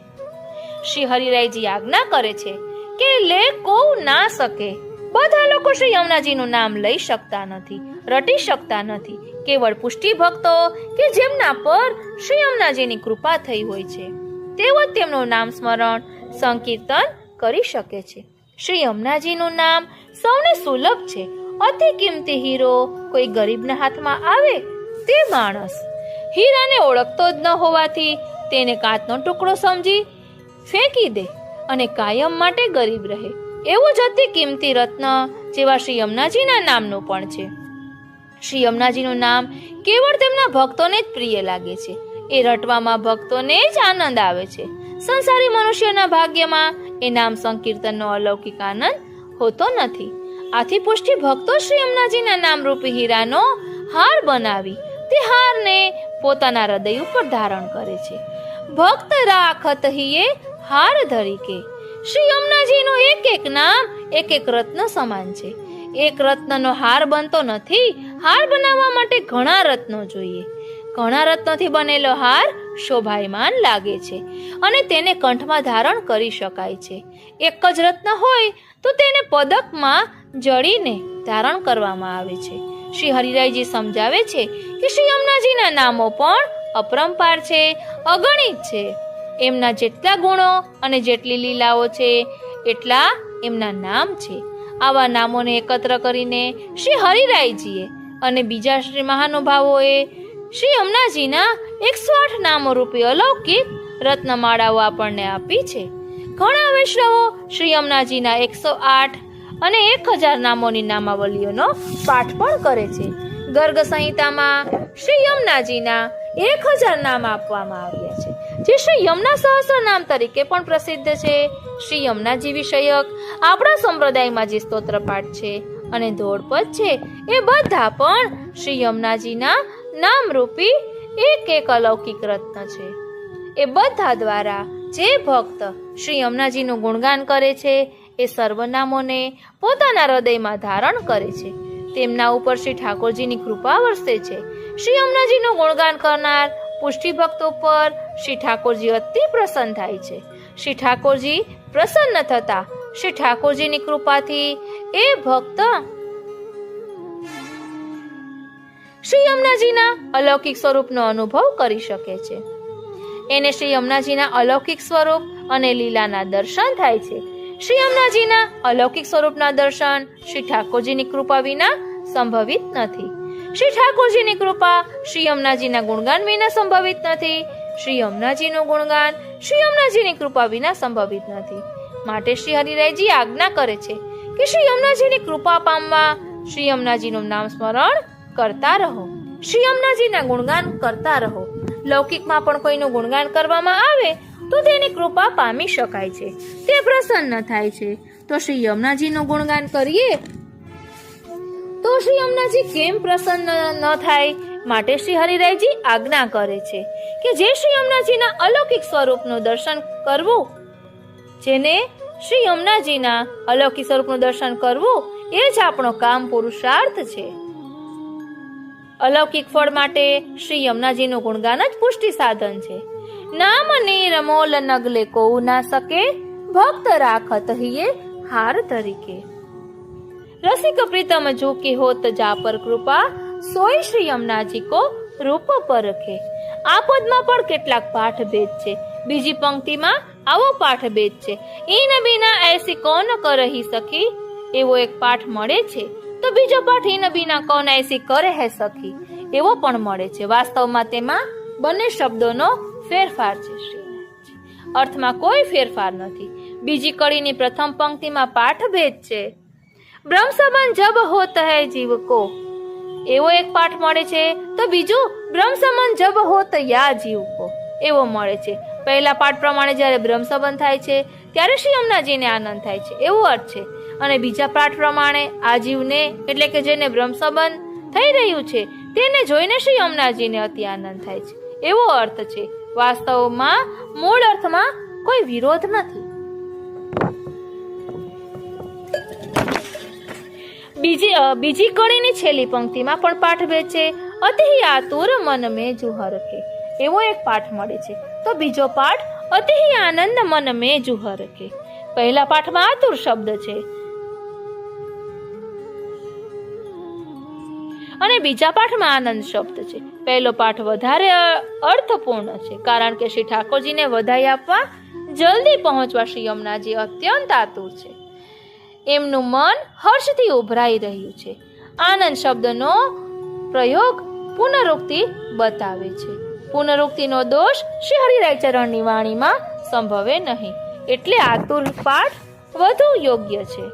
[SPEAKER 1] શ્રી હરિરાયજી આજ્ઞા કરે છે કે લે કોઉ ના શકે. બધા લોકો શ્રી યમુનાજીનું નામ લઈ શકતા નથી, રટી શકતા નથી. કેવળ પુષ્ટિ ભક્તો કે જેમના પર શ્રી યમુનાજીની કૃપા થઈ હોય છે, તેઓ તેમનું નામ સ્મરણ સંકીર્તન કરી શકે છે. શ્રી યમુનાજીનું નામ સૌને સુલભ છે. અતિ કિંમતી હીરો કોઈ ગરીબના હાથમાં આવે તે માણસ હીરાને ઓળખતો જ ન હોવાથી તેને કાચનો ટુકડો સમજી ફેંકી દે અને કાયમ માટે ગરીબ રહે. એવું જ અતિ કિંમતી રત્ન જેવા શ્રી યમુનાજીના નામનું પણ છે. શ્રી યમુનાજીનું નામ કેવળ તેમના ભક્તોને જ પ્રિય લાગે છે. એ રટવામાં ભક્તોને જ આનંદ આવે છે. સંસારી મનુષ્યના ભાગ્યમાં એ નામ સંકીર્તનનો અલૌકિક આનંદ હોતો નથી. આથી પુષ્ટિ ભક્તો શ્રી યમુનાજીના નામરૂપી હીરાનો હાર બનાવી તે હારને પોતાના હૃદય ઉપર ધારણ કરે છે. ભક્ત રાખત હિયે હાર ધરીકે. શ્રી યમુનાજીનું એક નામ એક રત્ન સમાન છે. એક રત્નનો હાર બનતો નથી. હાર બનાવવા માટે ઘણા રત્નો જોઈએ. ઘણા રત્નોથી બનેલો હાર શોભાયમાન લાગે છે અને તેને કંઠમાં ધારણ કરી શકાય છે. એક જ રત્ન હોય તો તેને પદકમાં જડીને ધારણ કરવામાં આવે છે. શ્રી હરિરાયજી સમજાવે છે કે શ્રી યમુનાજીના નામો પણ અપરંપાર છે, અગણિત છે. એમના જેટલા ગુણો અને જેટલી લીલાઓ છે એટલા એમના નામ છે. આવા નામોને એકત્ર કરીને શ્રી હરિરાયજીએ અને બીજા શ્રી મહાનુભાવોએ શ્રી યમુનાજીના 108 નામો રૂપી અલૌકિક રત્નમાળાઓ આપણને આપી છે. ઘણા વૈષ્ણવો શ્રી યમુનાજીના 108 અને 1000 નામોની નામાવલીઓનો પાઠ પણ કરે છે. ગર્ગ સંહિતામાં શ્રી યમુનાજીના 1000 નામ આપવામાં આવ્યા છે, જે શ્રી યમુના સહસ્ત્ર નામ તરીકે પણ પ્રસિદ્ધ છે. શ્રી યમુનાજી વિષયક આપણા સંપ્રદાયમાં જે સ્તોત્ર પાઠ છે અને ધોળપદ છે, એ બધા પણ શ્રી યમુનાજીના નામરૂપી એક અલૌકિક રત્ન છે. એ બધા દ્વારા જે ભક્ત શ્રી યમુનાજીનું ગુણગાન કરે છે, એ સર્વનામોને પોતાના હૃદયમાં ધારણ કરે છે. તેમના ઉપર શ્રી ઠાકોરજીની કૃપા વરસે છે. શ્રી યમુનાજીનું ગુણગાન કરનાર પુષ્ટિ ભક્તો પર શ્રી ઠાકોરજી અતિ પ્રસન્ન થાય છે. શ્રી ઠાકોરજી પ્રસન્ન થતા શ્રી ઠાકોરજીની કૃપાથી એ ભક્ત શ્રી યમુનાજીના અલૌકિક સ્વરૂપનો અનુભવ કરી શકે છે. એને શ્રી યમુનાજીના અલૌકિક સ્વરૂપ અને લીલાના દર્શન થાય છે. શ્રી યમુનાજીના અલૌકિક સ્વરૂપના દર્શન શ્રી ઠાકોરજીની કૃપા વિના સંભવિત નથી. શ્રી ઠાકોરજીની કૃપા શ્રી યમુનાજીના ગુણગાન વિના સંભવિત નથી. શ્રી યમુનાજીનું ગુણગાન શ્રી યમુનાજીની કૃપા વિના સંભવિત નથી. માટે શ્રી હરિરાયજી આજ્ઞા કરે છે કે શ્રી યમુનાજીની કૃપા પામવા શ્રી યમુનાજીનું નામ સ્મરણ કરતા રહો, શ્રી યમુનાજીના ગુણગાન કરતા રહો. લૌકિકમાં પણ કોઈનું ગુણગાન કરવામાં આવે તો તેની કૃપા પામી શકાય છે, તે પ્રસન્ન થાય છે. તો શ્રી યમુનાજીનું ગુણગાન કરીએ તો શ્રી યમુનાજી કેમ પ્રસન્ન ન થાય? માટે શ્રી હરિરાયજી આજ્ઞા કરે છે કે જે શ્રી યમુનાજીના અલૌકિક સ્વરૂપનું દર્શન કરવું, જેને શ્રી યમુનાજીના અલૌકિક સ્વરૂપનું દર્શન કરવું, એ જ આપણો કામ પુરુષાર્થ છે. અલૌકિક ફળ માટે શ્રી યમુનાજીનું ગુણગાન જ પુષ્ટિ સાધન છે. નામ નિરમોલ નગલે કો ના શકે, ભક્ત રાખત હિયે હાર તરીકે. રસિક પ્રીતમ જો કે હોત જા પર કૃપા, સોય શ્રી યમુનાજી કો રૂપ પરખે. આ પદમાં પણ કેટલાક પાઠ ભેદ છે. બીજી પંક્તિમાં આવો પાઠ ભેદ છે. ઈન બિના એસી કોન કરહી સખી, એવો એક પાઠ મળે છે. તો બીજો પાઠ ઈન બિના કોન એસી કરે હે સખી, એવો પણ મળે છે. વાસ્તવમાં તેમાં બંને શબ્દોનો ફેરફાર છે. અર્થમાં કોઈ ફેરફાર નથી. બીજી કડીની પ્રથમ પંક્તિમાં પાઠ ભેદ છે. બ્રહ્મ સંબંધ જબ હોત હૈ જીવ કો, એવો એક પાઠ મળે છે. તો બીજું બ્રહ્મ સંબંધ જબ હોત યા જીવ કો, એવો મળે છે. પહેલા પાઠ પ્રમાણે જ્યારે બ્રહ્મ સંબંધ થાય છે ત્યારે શ્રી યમુનાજીને આનંદ થાય છે, એવો અર્થ છે. અને બીજા પાઠ પ્રમાણે આ જીવને, એટલે કે જેને બ્રહ્મ સંબંધ થઈ રહ્યું છે, તેને જોઈને શ્રી યમુનાજીને અતિ આનંદ થાય છે, એવો અર્થ છે. વાસ્તવમાં મૂળ અર્થમાં કોઈ વિરોધ નથી. બીજી કડીની છેલ્લી પંક્તિમાં પણ પાઠ ભેદ છે. અતિ આતુર મન મેં જુહર કે, એવો એક પાઠ મળે છે. તો બીજો પાઠ અતિ આનંદ મન મેં જુહર કે. પહેલા પાઠમાં આતુર શબ્દ છે અને બીજા પાઠમાં આનંદ શબ્દ છે. પહેલો પાઠ વધારે અર્થપૂર્ણ છે, કારણ કે શ્રી ઠાકોરજીને વધાઈ આપવા જલ્દી પહોંચવા શ્રી યમુનાજી અત્યંત આતુર છે. એમનું મન હર્ષથી ઉભરાઈ રહ્યું છે. આનંદ શબ્દનો પ્રયોગ પુનરુક્તિ બતાવે છે. પુનરુક્તિનો દોષ શ્રી હરિરાયચરણની વાણીમાં સંભવે નહીં, એટલે આતુર પાઠ વધુ યોગ્ય છે.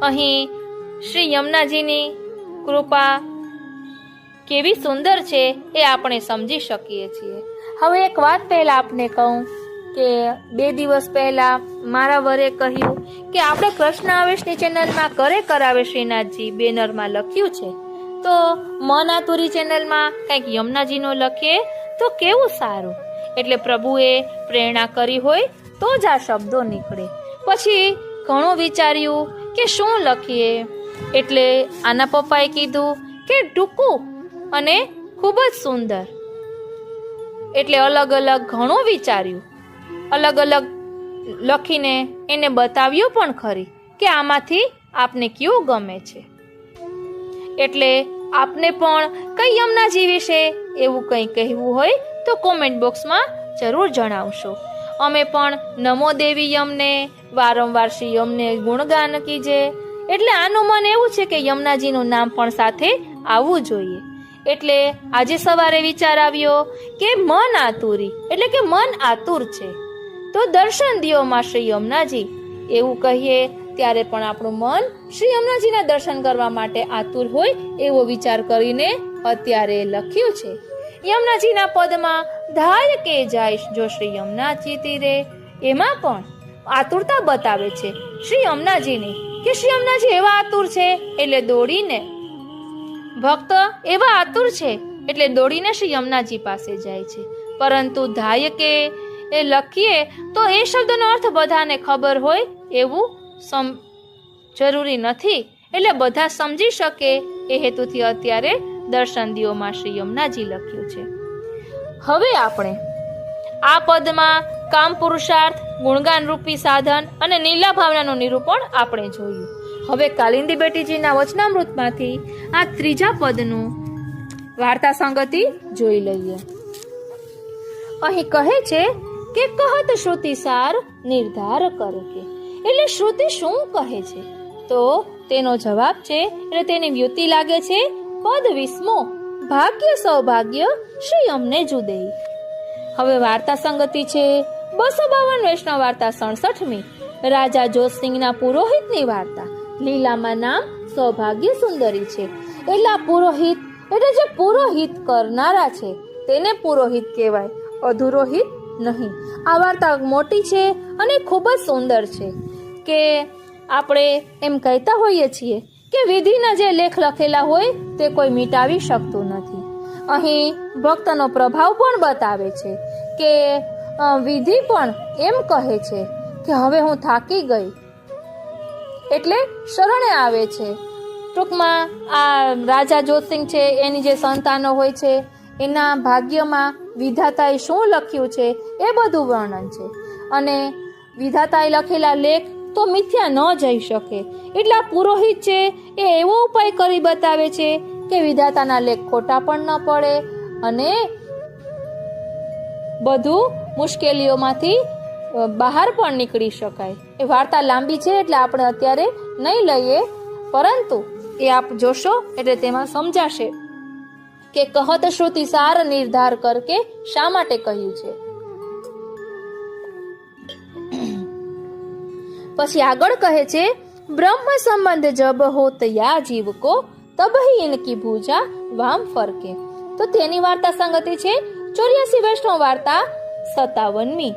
[SPEAKER 1] અહીં શ્રી યમુનાજીની કૃપા કેવી સુંદર છે એ આપણે સમજી શકીએ છીએ. હવે એક વાત પહેલા આપને કહું કે 2 દિવસ પહેલા મારા વરે કહ્યું કે આપણે કૃષ્ણ આવેશની ચેનલમાં કરે કરાવે શ્રીનાથજી બેનરમાં લખ્યું છે, તો મન આતુરી ચેનલમાં કંઈક યમુનાજીનું લખીએ તો કેવું સારું. એટલે પ્રભુએ પ્રેરણા કરી હોય તો જ આ શબ્દો નીકળે. પછી ઘણું વિચાર્યું કે શું લખીએ, એટલે આના પપ્પાએ કીધું કે ટૂંકું અને ખૂબ જ સુંદર. એટલે અલગ અલગ ઘણું વિચાર્યું, અલગ અલગ લખીને એને બતાવ્યું પણ ખરી કે આમાંથી આપને કયું ગમે છે. એટલે આપને પણ કઈ યમુનાજી વિશે એવું કંઈ કહેવું હોય તો કોમેન્ટ બોક્સમાં જરૂર જણાવશો. અમે પણ નમો દેવી યમને, વારંવાર શ્રી યમને ગુણગાન કીજે. એટલે આનું મન એવું છે કે યમુનાજીનું નામ પણ સાથે આવવું જોઈએ. એટલે આજે સવારે વિચાર આવ્યો કે મન આતુરી એટલે કે મન આતુર છે, તો દર્શન દિયો માં શ્રી યમુનાજી. એવું કહીએ ત્યારે પણ આપણું મન શ્રી યમુનાજીના દર્શન કરવા માટે આતુર હોય એવો વિચાર કરીને અત્યારે લખ્યું છે. યમુનાજીના પદમાં ધાય કે જાય જો શ્રી યમુનાજી તીરે, એમાં પણ આતુરતા બતાવે છે શ્રી યમુનાજીની કે શ્રી યમુનાજી એવા આતુર છે એટલે દોડીને, ભક્ત એવા આતુર છે એટલે દોડીને શ્રી યમુનાજી પાસે જાય છે. પરંતુ ધાય કે એ લખીએ તો એ શબ્દનો અર્થ બધાને ખબર હોય એવું જરૂરી નથી, એટલે બધા સમજી શકે એ હેતુથી અત્યારે દર્શન દિયોમાં શ્રી યમુનાજી લખ્યું છે. હવે આપણે આ પદમાં કામ પુરુષાર્થ, ગુણગાન રૂપી સાધન અને નીલા ભાવનાનું નિરૂપણ આપણે જોયું. હવે કાલિંદી બેટીજીના વચનામૃતમાંથી આ ત્રીજા પદનું વાર્તા સંગતિ જોઈ લઈએ. અહીં કહે છે કે કહત શ્રુતિ સાર નિર્ધાર કર કે, એટલે શ્રુતિ શું કહે છે? તો તેનો જવાબ છે એટલે તેની વ્યુતિ લાગે છે પદ 20મો, ભાગ્ય સૌભાગ્ય શ્રી અમને જુદેઈ. હવે વાર્તા સંગતિ છે 252 વૈષ્ણવ વાર્તા 67મી, રાજા જોતસિંહના પુરોહિતની વાર્તા. લીલામાં નામ સૌભાગ્ય સુંદરી છે, એટલે આ પુરોહિત એટલે જે પુરોહિત કરનારા છે તેને પુરોહિત કહેવાય, અધુરોહિત નહીં. આ વાર્તા મોટી છે અને ખૂબ જ સુંદર છે કે આપણે એમ કહેતા હોઈએ છીએ કે વિધિના જે લેખ લખેલા હોય તે કોઈ મિટાવી શકતું નથી. અહીં ભક્તનો પ્રભાવ પણ બતાવે છે કે વિધિ પણ એમ કહે છે કે હવે હું થાકી ગઈ એટલે શરણે આવે છે. ટૂંકમાં આ રાજા જોતસિંહ છે એની જે સંતાનો હોય છે એના ભાગ્યમાં વિધાતાએ શું લખ્યું છે એ બધું વર્ણન છે, અને વિધાતાએ લખેલા લેખ તો મિથ્યા ન જઈ શકે, એટલે આ પુરોહિત છે એ એવો ઉપાય કરી બતાવે છે કે વિધાતાના લેખ ખોટા પણ ન પડે અને બધું મુશ્કેલીઓમાંથી બહાર પણ નીકળી શકાય. એ વાર્તા લાંબી છે એટલે આપણે અત્યારે નહીં લઈએ, પરંતુ એ આપ જોશો એટલે તેમાં સમજાશે કે કહત શ્રુતિ સાર નિર્ધાર કર કે શા માટે કહ્યું છે. પછી આગળ કહે છે બ્રહ્મ સંબંધ જબ હોત યા જીવ કો તબહી ઇનકી ભૂજા વામ ફરકે. તો તેની વાર્તા સંગતિ છે 84 વૈષ્ણવ વાર્તા 57મી.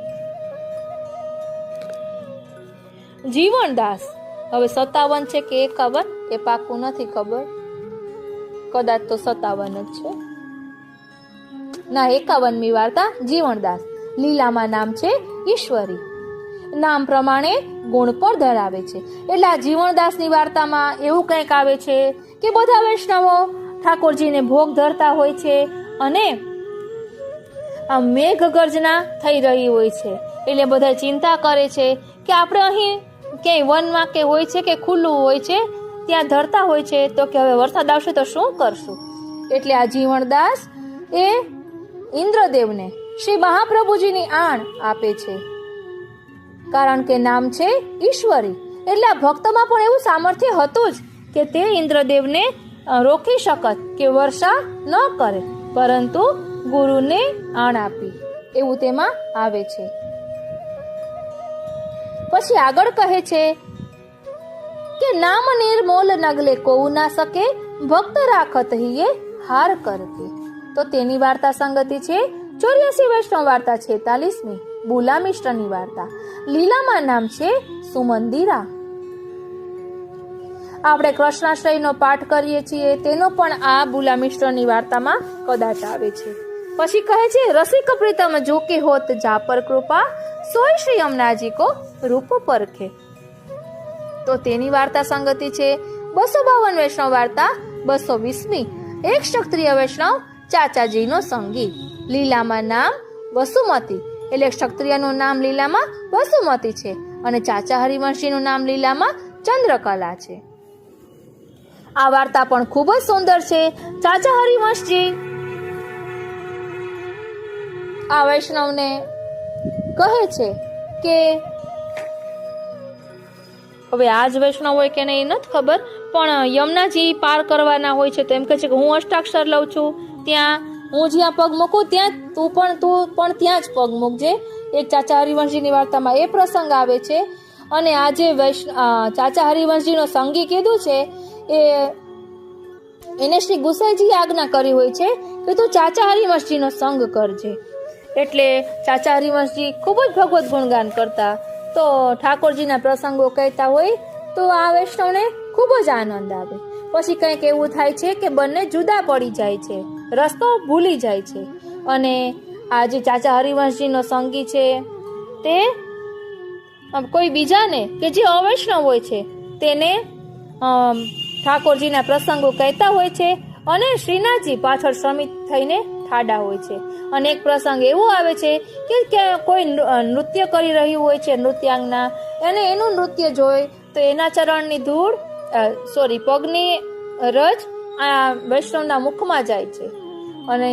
[SPEAKER 1] જીવનદાસ, હવે 57 છે કે 51 એ પાકું નથી ખબર, કદાચ તો 57 જ છે, ના 51મી વાર્તા જીવનદાસ. લીલામાં નામ છે ઈશ્વરી, નામ પ્રમાણે ગુણ પણ ધરાવે છે. એટલે આ જીવનદાસની વાર્તામાં એવું કંઈક આવે છે કે બધા વૈષ્ણવો ઠાકોરજીને ભોગ ધરતા હોય છે અને આ મેઘ ગર્જના થઈ રહી હોય છે, એટલે બધા ચિંતા કરે છે કે આપણે અહીં ક્યાંય વનમાં કે હોય છે કે ખુલ્લું હોય છે ત્યાં ધરતા હોય છે, તો કે હવે વરસાદ આવશે તો શું કરશું. એટલે આ જીવનદાસ એ ઇન્દ્રદેવને શ્રી મહાપ્રભુજીની આણ આપે છે, કારણ કે નામ છે ઈશ્વરી. એટલે આ ભક્તમાં પણ એવું સામર્થ્ય હતું જ કે તે ઇન્દ્રદેવને રોકી શકત કે વર્ષા ન કરે, પરંતુ ગુરુને આણ આપી એવું તેમાં આવે છે. પછી આગળ કહે છે કે નામ નિર્મોલ નગલે કોઉ ના શકે ભક્ત રાખત હિયે હાર કરકે. તો તેની વાર્તા સંગતિ છે 84 વૈષ્ણવ વાર્તા 46મી, બુલા મિશ્રની વાર્તા. લીલામાં નામ છે સુમંદિરા. આપણે કૃષ્ણાશ્રયનો પાઠ કરીએ છીએ તેનો પણ આ બુલા મિશ્રની વાર્તામાં કદાચ આવે છે. પછી કહે છે રસિક પ્રીતમ જો કે હોત જા પર કૃપા સોય શ્રી યમુનાજી કો રૂપ પરખે. તો તેની વાર્તા સંગતિ છે 252 વૈષ્ણવ વાર્તા 220મી, એક ક્ષત્રિય વૈષ્ણવ ચાચાજીનો સંગી. લીલામાં નામ વસુમતી, એટલે ક્ષત્રિયનું નામ લીલામાં વસુમતી છે અને ચાચા હરિવંશીનું નામ લીલામાં ચંદ્રકલા છે. આ વાર્તા પણ ખૂબ જ સુંદર છે. ચાચા હરિવંશજી આ વૈષ્ણવને કહે છે કે હવે આ જ વૈષ્ણવ હોય કે નહીં નથી ખબર,
[SPEAKER 2] પણ યમુનાજી પાર કરવાના હોય છે તો એમ કહે છે કે હું અષ્ટાક્ષર લઉં છું, ત્યાં હું જ્યાં પગ મૂકું ત્યાં તું પણ ત્યાં જ પગ મૂકજે. એક ચાચા હરિવંશજીની વાર્તામાં એ પ્રસંગ આવે છે. અને આજે ચાચા હરિવંશજીનો સંગી કીધું છે એને શ્રી ગુસાઈજીએ આજ્ઞા કરી હોય છે કે તું ચાચા હરિવંશજીનો સંગ કરજે. એટલે ચાચા હરિવંશજી ખૂબ જ ભગવત ગુણગાન કરતા, તો ઠાકોરજીના પ્રસંગો કહેતા હોય તો આ વૈષ્ણવને ખૂબ જ આનંદ આવે. પછી કંઈક એવું થાય છે કે બંને જુદા પડી જાય છે, રસ્તો ભૂલી જાય છે. અને આ જે ચાચા હરિવંશજીનો સંગી છે તે કોઈ બીજાને કે જે અવૈષ્ણવ હોય છે તેને ઠાકોરજીના પ્રસંગો કહેતા હોય છે અને શ્રીનાથજી પાછળ સમિત થઈને ઠાડા હોય છે. અને એક પ્રસંગ એવો આવે છે કે કોઈ નૃત્ય કરી રહ્યું હોય છે નૃત્યાંગના, અને એનું નૃત્ય જોઈ તો એના ચરણની ધૂળ પગની રજ આ વૈષ્ણવના મુખમાં જાય છે. અને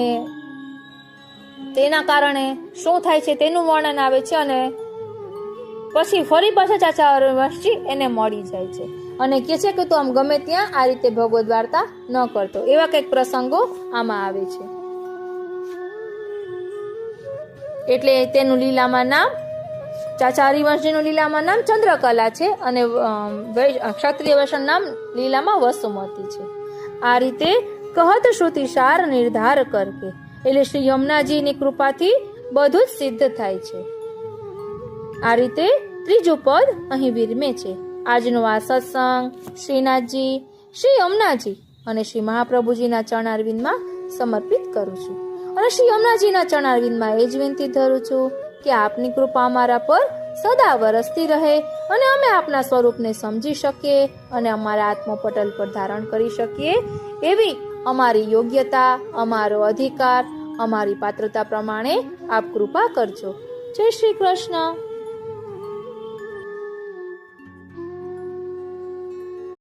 [SPEAKER 2] તેના કારણે શું થાય છે તેનું વર્ણન આવે છે. અને પછી ફરી પાછા ચાચા હરિવંશજી એને મળી જાય છે અને કહે છે કે તું આમ ગમે ત્યાં આ રીતે ભગવદ વાર્તા ન કરતો. એવા કંઈક પ્રસંગો આમાં આવે છે. એટલે તેનું લીલામાં નામ, ચાચા હરિવંશજીનું લીલામાં નામ ચંદ્રકલા છે અને ક્ષત્રિય વૈષ્ણવ નામ લીલામાં વસુમતી છે. આ રીતે કહત શ્રુતિ સાર નિર્ધાર કરકે, એટલે શ્રી યમુનાજીની કૃપાથી બધું જ સિદ્ધ થાય છે. આ રીતે ત્રીજું પદ અહીં વિરમે છે. આજનો આ સત્સંગ શ્રીનાથજી, શ્રી યમુનાજી અને શ્રી મહાપ્રભુજીના ચરણારવિંદમાં સમર્પિત કરું છું. અને શ્રી યમુનાજીના ચરણારવિંદમાં એ જ વિનંતી ધરું છું કે આપની કૃપા અમારા પર સદા વરસતી રહે અને અમે આપના સ્વરૂપને સમજી શકીએ અને અમારા આત્મપટલ પર ધારણ કરી શકીએ એવી અમારી યોગ્યતા, અમારો અધિકાર, અમારી પાત્રતા પ્રમાણે આપ કૃપા કરજો. જય શ્રી કૃષ્ણ.